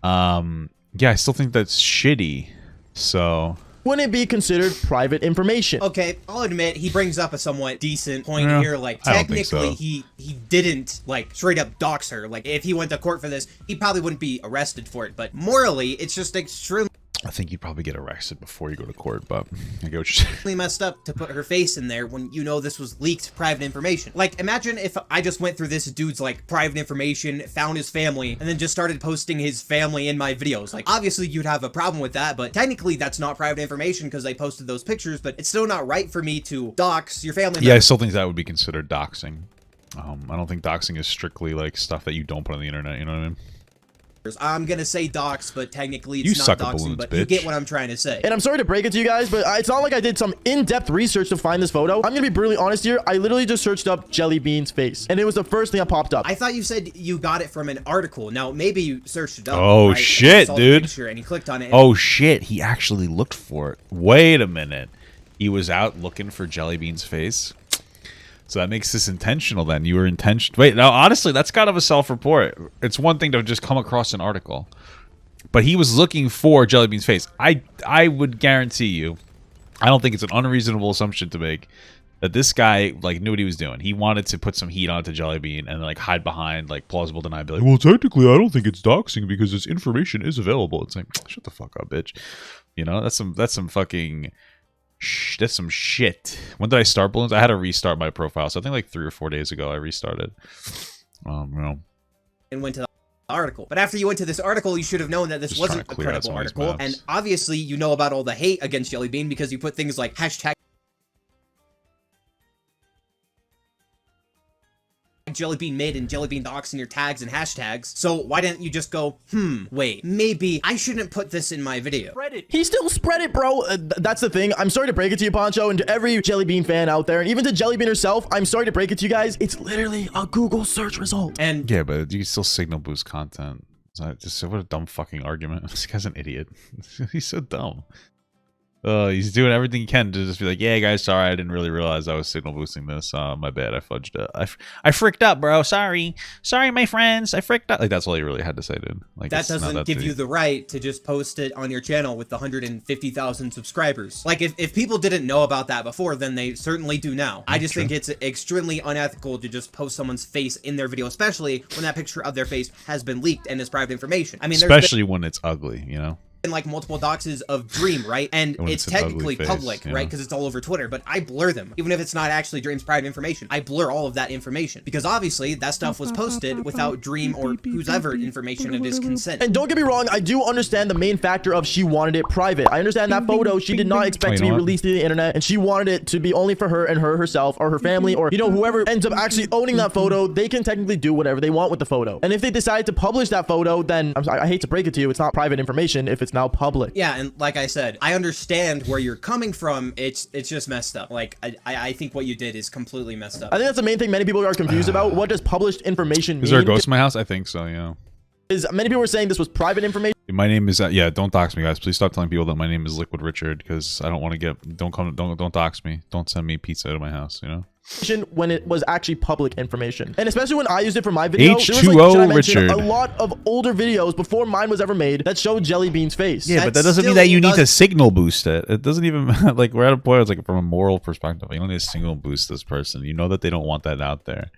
Yeah, I still think that's shitty. So wouldn't it be considered private information? Okay, I'll admit he brings up a somewhat decent point Yeah, here. Like, I don't think technically, so. he didn't like straight up dox her. Like, if he went to court for this, he probably wouldn't be arrested for it. But morally, it's just extremely I think you'd probably get arrested before you go to court, but I get what you're saying. messed up to put her face in there when you know this was leaked private information. Like, imagine if I just went through this dude's like private information, found his family, and then just started posting his family in my videos. Like, obviously you'd have a problem with that, but technically that's not private information because I posted those pictures, but it's still not right for me to dox your family. Yeah, I still think that would be considered doxing. I don't think doxing is strictly like stuff that you don't put on the internet, you know what I mean? I'm gonna say dox, but technically You it's suck not at doxing, balloons, but bitch. you get what I'm trying to say. And I'm sorry to break it to you guys, but it's not like I did some in-depth research to find this photo. I'm gonna be brutally honest here. I literally just searched up JellyBean's face, and it was the first thing that popped up. I thought you said you got it from an article. Now, maybe you searched it up. Oh, right? shit, And you saw the dude. picture and you clicked on it. Oh shit, he actually looked for it. Wait a minute. He was out looking for JellyBean's face. So that makes this intentional then. You were intentional. Wait, now honestly, that's kind of a self-report. It's one thing to just come across an article. But he was looking for JellyBean's face. I would guarantee you, I don't think it's an unreasonable assumption to make that this guy like knew what he was doing. He wanted to put some heat onto JellyBean and like hide behind like plausible deniability. Well, technically, I don't think it's doxing because this information is available. It's like, shut the fuck up, bitch. You know, that's some fucking that's some shit. When did I start balloons? I had to restart my profile. So I think like 3 or 4 days ago I restarted. You know. And went to the article. But after you went to this article, you should have known that this Just wasn't a trying to clear out credible some of these article. maps. And obviously, you know about all the hate against JellyBean because you put things like hashtag JellyBean made and JellyBean docs in your tags and hashtags. So why didn't you just go, wait, maybe I shouldn't put this in my video? He still spread it, bro. That's the thing. I'm sorry to break it to you, Poncho, and to every JellyBean fan out there, and even to JellyBean herself, I'm sorry to break it to you guys. It's literally a Google search result. And yeah, but you can still signal boost content. Just what a dumb fucking argument. This guy's an idiot. He's so dumb. He's doing everything he can to just be like, yeah, guys, sorry, I didn't really realize I was signal boosting this. My bad, I fudged it. I fricked up, bro. Sorry, my friends. I fricked up. Like, that's all he really had to say, dude. Like, that doesn't give you the right to just post it on your channel with the 150,000 subscribers. Like, if people didn't know about that before, then they certainly do now. I just think it's extremely unethical to just post someone's face in their video, especially when that picture of their face has been leaked and is private information. I mean, especially when it's ugly, you know? Like multiple doxes of Dream, right? And it's technically public, right? Because it's all over Twitter, but I blur them. Even if it's not actually Dream's private information, I blur all of that information. Because obviously, that stuff was posted without Dream or whose ever information of his consent. And don't get me wrong, I do understand the main factor of she wanted it private. I understand that photo, she did not expect to be released to the internet, and she wanted it to be only for her and her herself, or her family, or, you know, whoever ends up actually owning that photo, they can technically do whatever they want with the photo. And if they decide to publish that photo, then, I hate to break it to you, it's not private information if it's now public. Yeah, and like I said, I understand where you're coming from. It's just messed up. Like, I think what you did is completely messed up. I think that's the main thing many people are confused about. What does published information mean? Is there a ghost in my house? I think so, yeah. Many people were saying this was private information. My name is yeah. Don't dox me, guys. Please stop telling people that my name is Liquid Richard because I don't want to get. Don't dox me. Don't send me pizza to my house. You know. When it was actually public information, and especially when I used it for my video, H2O Richard. A lot of older videos before mine was ever made that showed JellyBean's face. Yeah, but that doesn't mean that you need to signal boost it. It doesn't even like we're at a point. It's like from a moral perspective, you don't need to signal boost this person. You know that they don't want that out there.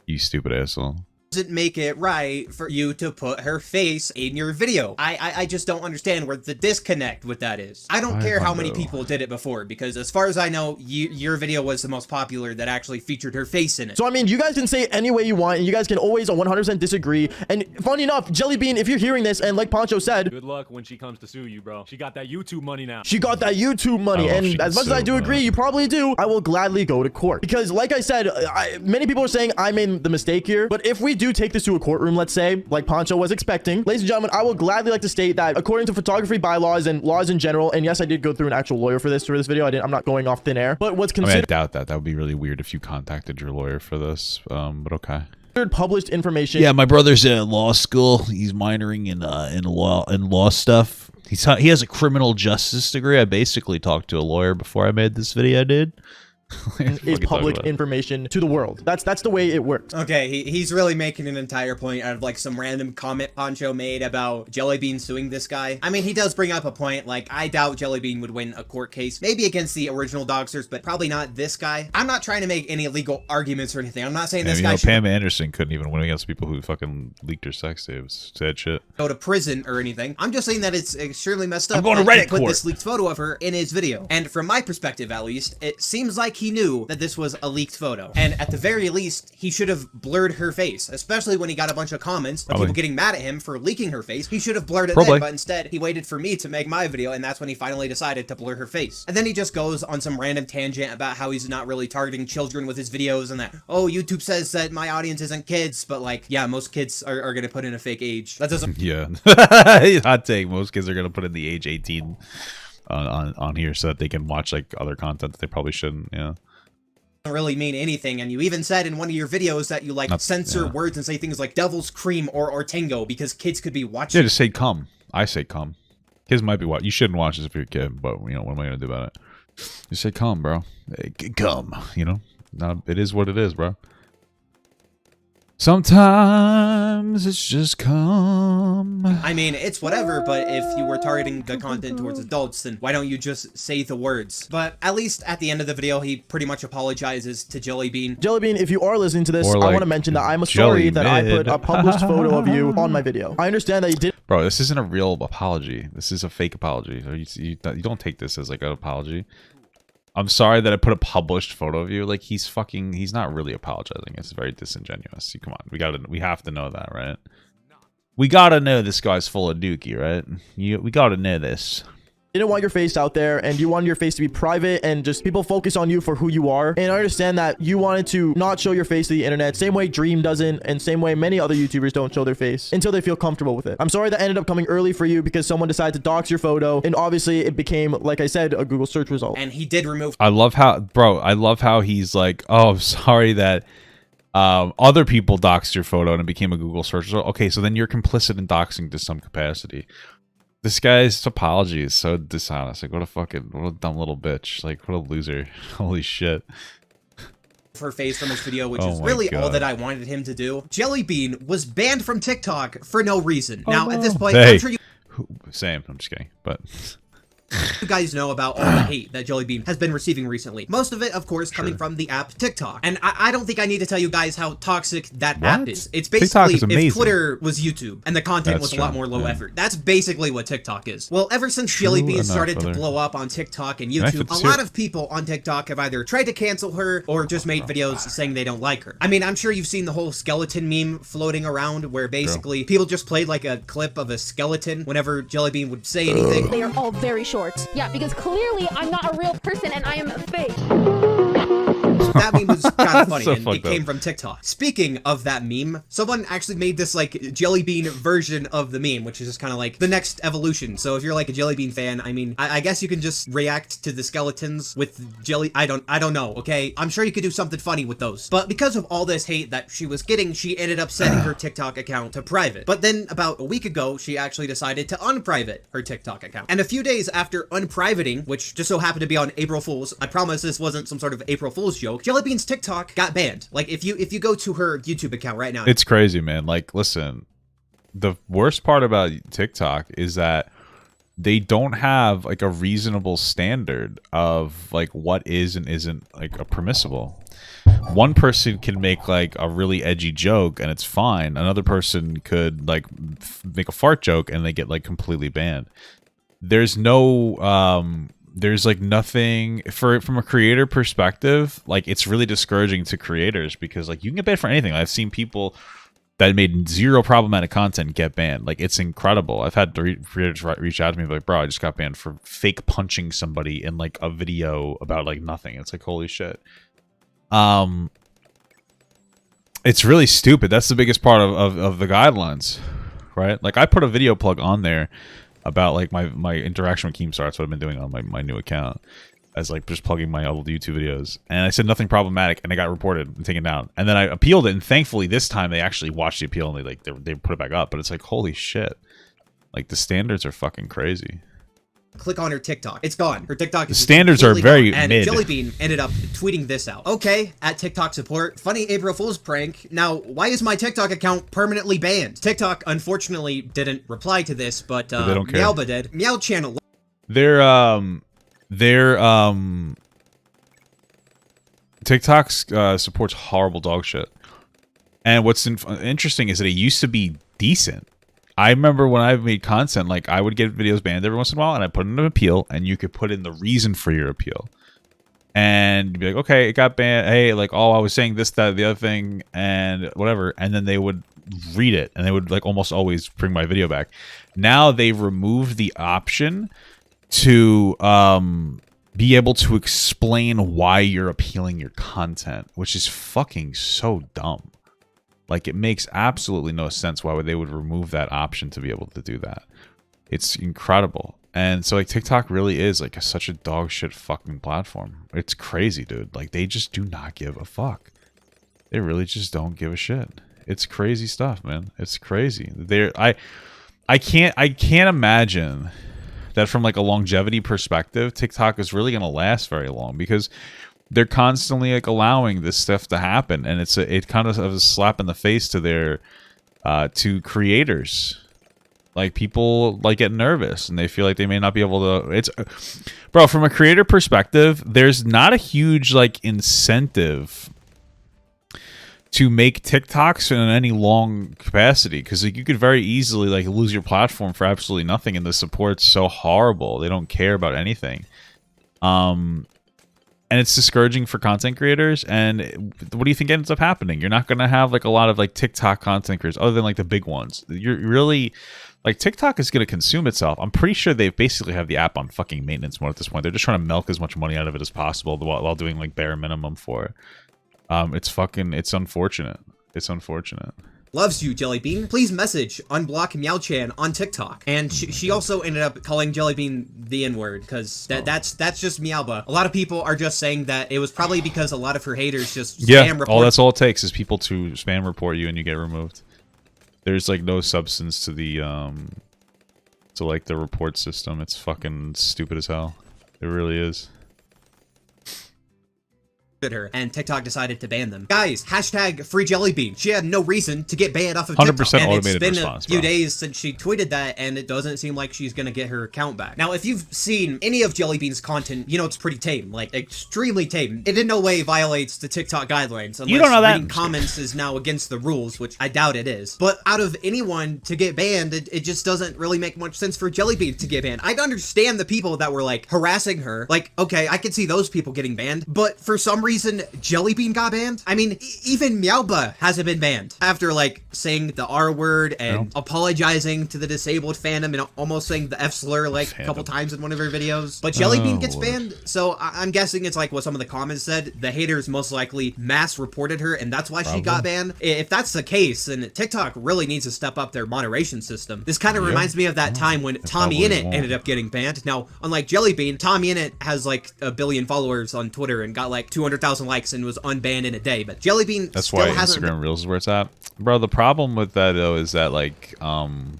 You stupid asshole. doesn't make it right for you to put her face in your video. I just don't understand where the disconnect with that is. I don't care how many people did it before, because as far as I know, your video was the most popular that actually featured her face in it. So I mean, you guys can say it any way you want, and you guys can always 100% disagree. And funny enough, JellyBean, if you're hearing this, and like Poncho said, good luck when she comes to sue you, bro. She got that YouTube money now. She got that YouTube money, and as much as I do agree, you probably do, I will gladly go to court. Because like I said, many people are saying I made the mistake here, but if we do take this to a courtroom, let's say, like Poncho was expecting, ladies and gentlemen, I will gladly like to state that according to photography bylaws and laws in general, and yes, I did go through an actual lawyer for this video. I'm not going off thin air, but what's considered— I doubt that. That would be really weird if you contacted your lawyer for this, but okay. Published information. Yeah, my brother's in law school. He's minoring in law stuff. He has a criminal justice degree. I basically talked to a lawyer before I made this video, dude. Is public information to the world. That's the way it works. Okay, he's really making an entire point out of like some random comment Poncho made about JellyBean suing this guy. I mean, he does bring up a point, like, I doubt JellyBean would win a court case, maybe against the original Dogsters, but probably not this guy. I'm not trying to make any legal arguments or anything. I'm not saying this guy should— Pam Anderson couldn't even win against people who fucking leaked her sex tapes. Sad shit. Go to prison or anything. I'm just saying that it's extremely messed up. I'm going to Reddit put court. This leaked photo of her in his video. And from my perspective, at least, it seems like he knew that this was a leaked photo. And at the very least, he should have blurred her face, especially when he got a bunch of comments of people getting mad at him for leaking her face. He should have blurred it then, but instead he waited for me to make my video, and that's when he finally decided to blur her face. And then he just goes on some random tangent about how he's not really targeting children with his videos, and that, oh, YouTube says that my audience isn't kids, but like, yeah, most kids are gonna put in a fake age. That doesn't— Yeah. Hot take. Most kids are gonna put in the age 18 on here so that they can watch like other content that they probably shouldn't. Yeah. Really mean anything, and you even said in one of your videos that you like censor words and say things like devil's cream or tango because kids could be watching. Yeah, just say cum. I say cum. Kids might be watching. You shouldn't watch this if you're a kid, but you know, what am I gonna do about it? Just say cum, bro. Hey, cum. You know, no, it is what it is, bro. Sometimes it's just cum. I mean, it's whatever, but if you were targeting the content towards adults, then why don't you just say the words? But at least at the end of the video, he pretty much apologizes to JellyBean. JellyBean, if you are listening to this, I want to mention that I'm sorry that I put a published photo of you on my video. I understand that you did— Bro, this isn't a real apology. This is a fake apology. You don't take this as like an apology. I'm sorry that I put a published photo of you. Like, he's not really apologizing. It's very disingenuous. Come on, we have to know that, right? We gotta know this guy's full of dookie, right? We gotta know this. Didn't want your face out there, and you wanted your face to be private and just people focus on you for who you are. And I understand that you wanted to not show your face to the internet, same way Dream doesn't, and same way many other YouTubers don't show their face until they feel comfortable with it. I'm sorry that ended up coming early for you because someone decided to dox your photo, and obviously it became, like I said, a Google search result. And he did remove— I love how he's like, oh, I'm sorry that other people doxed your photo and it became a Google search result. Okay, so then you're complicit in doxing to some capacity. This guy's apology is so dishonest. Like, what a dumb little bitch. Like, what a loser. Holy shit. her face from his video, which is really all that I wanted him to do. JellyBean was banned from TikTok for no reason. Now, at this point, I'm sure you— Same. I'm just kidding, but... You guys know about all the hate that JellyBean has been receiving recently. Most of it, of course, coming from the app TikTok. And I don't think I need to tell you guys how toxic that app is. It's basically if Twitter was YouTube and the content was a lot more low effort. That's basically what TikTok is. Well, ever since JellyBean started to blow up on TikTok and YouTube, a lot of people on TikTok have either tried to cancel her or just made videos saying they don't like her. I mean, I'm sure you've seen the whole skeleton meme floating around where basically people just played like a clip of a skeleton whenever JellyBean would say anything. They are all very short. Yeah, because clearly I'm not a real person and I am fake. That meme was kind of funny, and it came from TikTok. Speaking of that meme, someone actually made this like JellyBean version of the meme, which is just kind of like the next evolution. So if you're like a JellyBean fan, I mean, I guess you can just react to the skeletons with jelly. I don't know. Okay, I'm sure you could do something funny with those. But because of all this hate that she was getting, she ended up setting her TikTok account to private. But then about a week ago, she actually decided to unprivate her TikTok account. And a few days after unprivating, which just so happened to be on April Fool's, I promise this wasn't some sort of April Fool's joke, JellyBean's TikTok got banned. Like, if you go to her YouTube account right now, it's crazy, man. Like, listen, the worst part about TikTok is that they don't have like a reasonable standard of like what is and isn't like a permissible. one person can make like a really edgy joke and it's fine. Another person could like make a fart joke and they get like completely banned. There's no there's like nothing from a creator perspective. Like it's really discouraging to creators because like you can get banned for anything. I've seen people that made zero problematic content get banned. Like it's incredible. I've had creators reach out to me like, bro, I just got banned for fake punching somebody in like a video about like nothing. It's like, holy shit. It's really stupid. That's the biggest part of the guidelines, right? Like I put a video plug on there about like my interaction with Keemstar. That's what I've been doing on my new account, as like just plugging my old YouTube videos. And I said nothing problematic, and it got reported and taken down. And then I appealed it, and thankfully this time they actually watched the appeal and they put it back up. But it's like, holy shit, like the standards are fucking crazy. Click on her TikTok. It's gone. Her TikTok is the standards are very gone. mid. And JellyBean ended up tweeting this out. Okay, at TikTok support. Funny April Fool's prank. Now, why is my TikTok account permanently banned? TikTok, unfortunately, didn't reply to this, but they don't care. Meowba did. Meow Channel. TikTok supports horrible dog shit. And what's interesting is that it used to be decent. I remember when I made content, like I would get videos banned every once in a while, and I put in an appeal, and you could put in the reason for your appeal, and you'd be like, okay, it got banned. Hey, like, oh, I was saying this, that, the other thing, and whatever, and then they would read it, and they would like almost always bring my video back. Now they've removed the option to be able to explain why you're appealing your content, which is fucking so dumb. Like, it makes absolutely no sense why they would remove that option to be able to do that. It's incredible. And so, like, TikTok really is, like, such a dog shit fucking platform. It's crazy, dude. Like, they just do not give a fuck. They really just don't give a shit. It's crazy stuff, man. It's crazy. I can't imagine that from, like, a longevity perspective, TikTok is really going to last very long, because they're constantly like allowing this stuff to happen, and it kind of a slap in the face to their to creators. Like, people like get nervous and they feel like they may not be able to. Bro, from a creator perspective, there's not a huge like incentive to make TikToks in any long capacity, because like, you could very easily like lose your platform for absolutely nothing, and the support's so horrible. They don't care about anything. And it's discouraging for content creators. And what do you think ends up happening? You're not going to have like a lot of like TikTok content creators other than like the big ones. You're really like, TikTok is going to consume itself. I'm pretty sure they basically have the app on fucking maintenance mode at this point. They're just trying to milk as much money out of it as possible while doing like bare minimum for it. It's unfortunate. It's unfortunate. Loves you, JellyBean. Please message unblock Meowchan on TikTok. And she also ended up calling JellyBean the N-word, because that's just Meowba. A lot of people are just saying that it was probably because a lot of her haters just spam report. That's all it takes is people to spam report you and you get removed. There's like no substance to the to like the report system. It's fucking stupid as hell. It really is. Her, and TikTok decided to ban them. Guys, hashtag free JellyBean. She had no reason to get banned off of TikTok. 100% automated and it's been response, a few bro. days since she tweeted that, and it doesn't seem like she's gonna get her account back. Now, if you've seen any of JellyBean's content, you know it's pretty tame, like extremely tame. It in no way violates the TikTok guidelines, unless You don't know that. reading comments is now against the rules, which I doubt it is. But out of anyone to get banned, it just doesn't really make much sense for JellyBean to get banned. I'd understand the people that were like harassing her. Like, okay, I could see those people getting banned, but for some reason, JellyBean got banned? I mean, even Meowba hasn't been banned after like saying the R word and apologizing to the disabled fandom and almost saying the F slur like a couple times in one of her videos. But JellyBean gets banned, so I'm guessing it's like what some of the comments said. The haters most likely mass reported her, and that's why she got banned. If that's the case, then TikTok really needs to step up their moderation system. This kind of reminds me of that time when Tommy Innit ended up getting banned. Now, unlike JellyBean, Tommy Innit has like 1 billion followers on Twitter and got like 200,000 likes and was unbanned in a day, but JellyBean That's still why hasn't Instagram Reels is where it's at. Bro, the problem with that though is that like the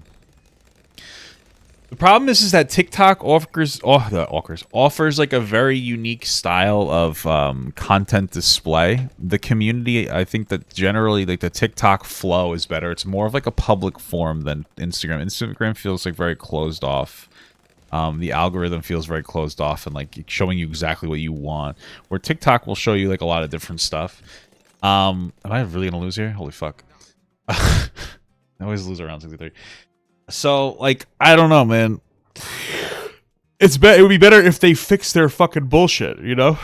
problem is that TikTok offers like a very unique style of content display. The community, I think that generally like the TikTok flow is better. It's more of like a public forum than Instagram. Instagram feels like very closed off. The algorithm feels very closed off and like showing you exactly what you want, where TikTok will show you like a lot of different stuff. Am I really gonna lose here? Holy fuck. I always lose around 63. So, like, I don't know, man. It would be better if they fix their fucking bullshit, you know?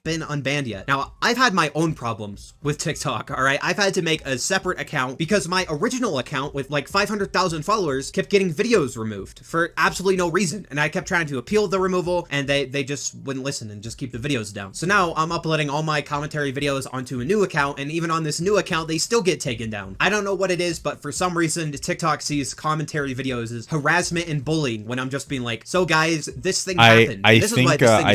Been unbanned yet. Now, I've had my own problems with TikTok, alright? I've had to make a separate account because my original account with like 500,000 followers kept getting videos removed for absolutely no reason. And I kept trying to appeal the removal and they just wouldn't listen and just keep the videos down. So now I'm uploading all my commentary videos onto a new account, and even on this new account, they still get taken down. I don't know what it is, but for some reason, TikTok sees commentary videos as harassment and bullying when I'm just being like, so guys, this thing happened. I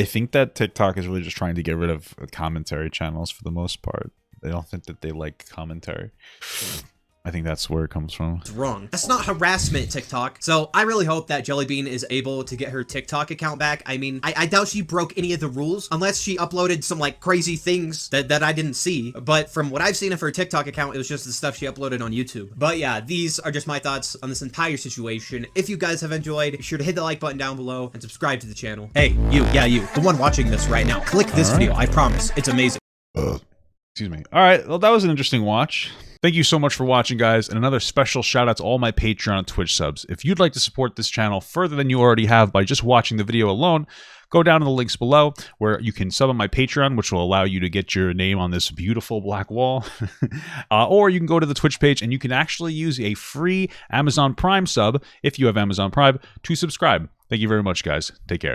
think that TikTok is really just trying to get rid of commentary channels for the most part. They don't think that they like commentary. I think that's where it comes from. It's wrong. That's not harassment, TikTok. So I really hope that JellyBean is able to get her TikTok account back. I mean, I doubt she broke any of the rules unless she uploaded some like crazy things that I didn't see. But from what I've seen of her TikTok account, it was just the stuff she uploaded on YouTube. But yeah, these are just my thoughts on this entire situation. If you guys have enjoyed, be sure to hit the like button down below and subscribe to the channel. Hey, you, the one watching this right now, click this video. I promise, it's amazing. Excuse me. All right, well, that was an interesting watch. Thank you so much for watching, guys, and another special shout out to all my Patreon and Twitch subs. If you'd like to support this channel further than you already have by just watching the video alone, go down to the links below where you can sub on my Patreon, which will allow you to get your name on this beautiful black wall. Or you can go to the Twitch page and you can actually use a free Amazon Prime sub, if you have Amazon Prime, to subscribe. Thank you very much, guys. Take care.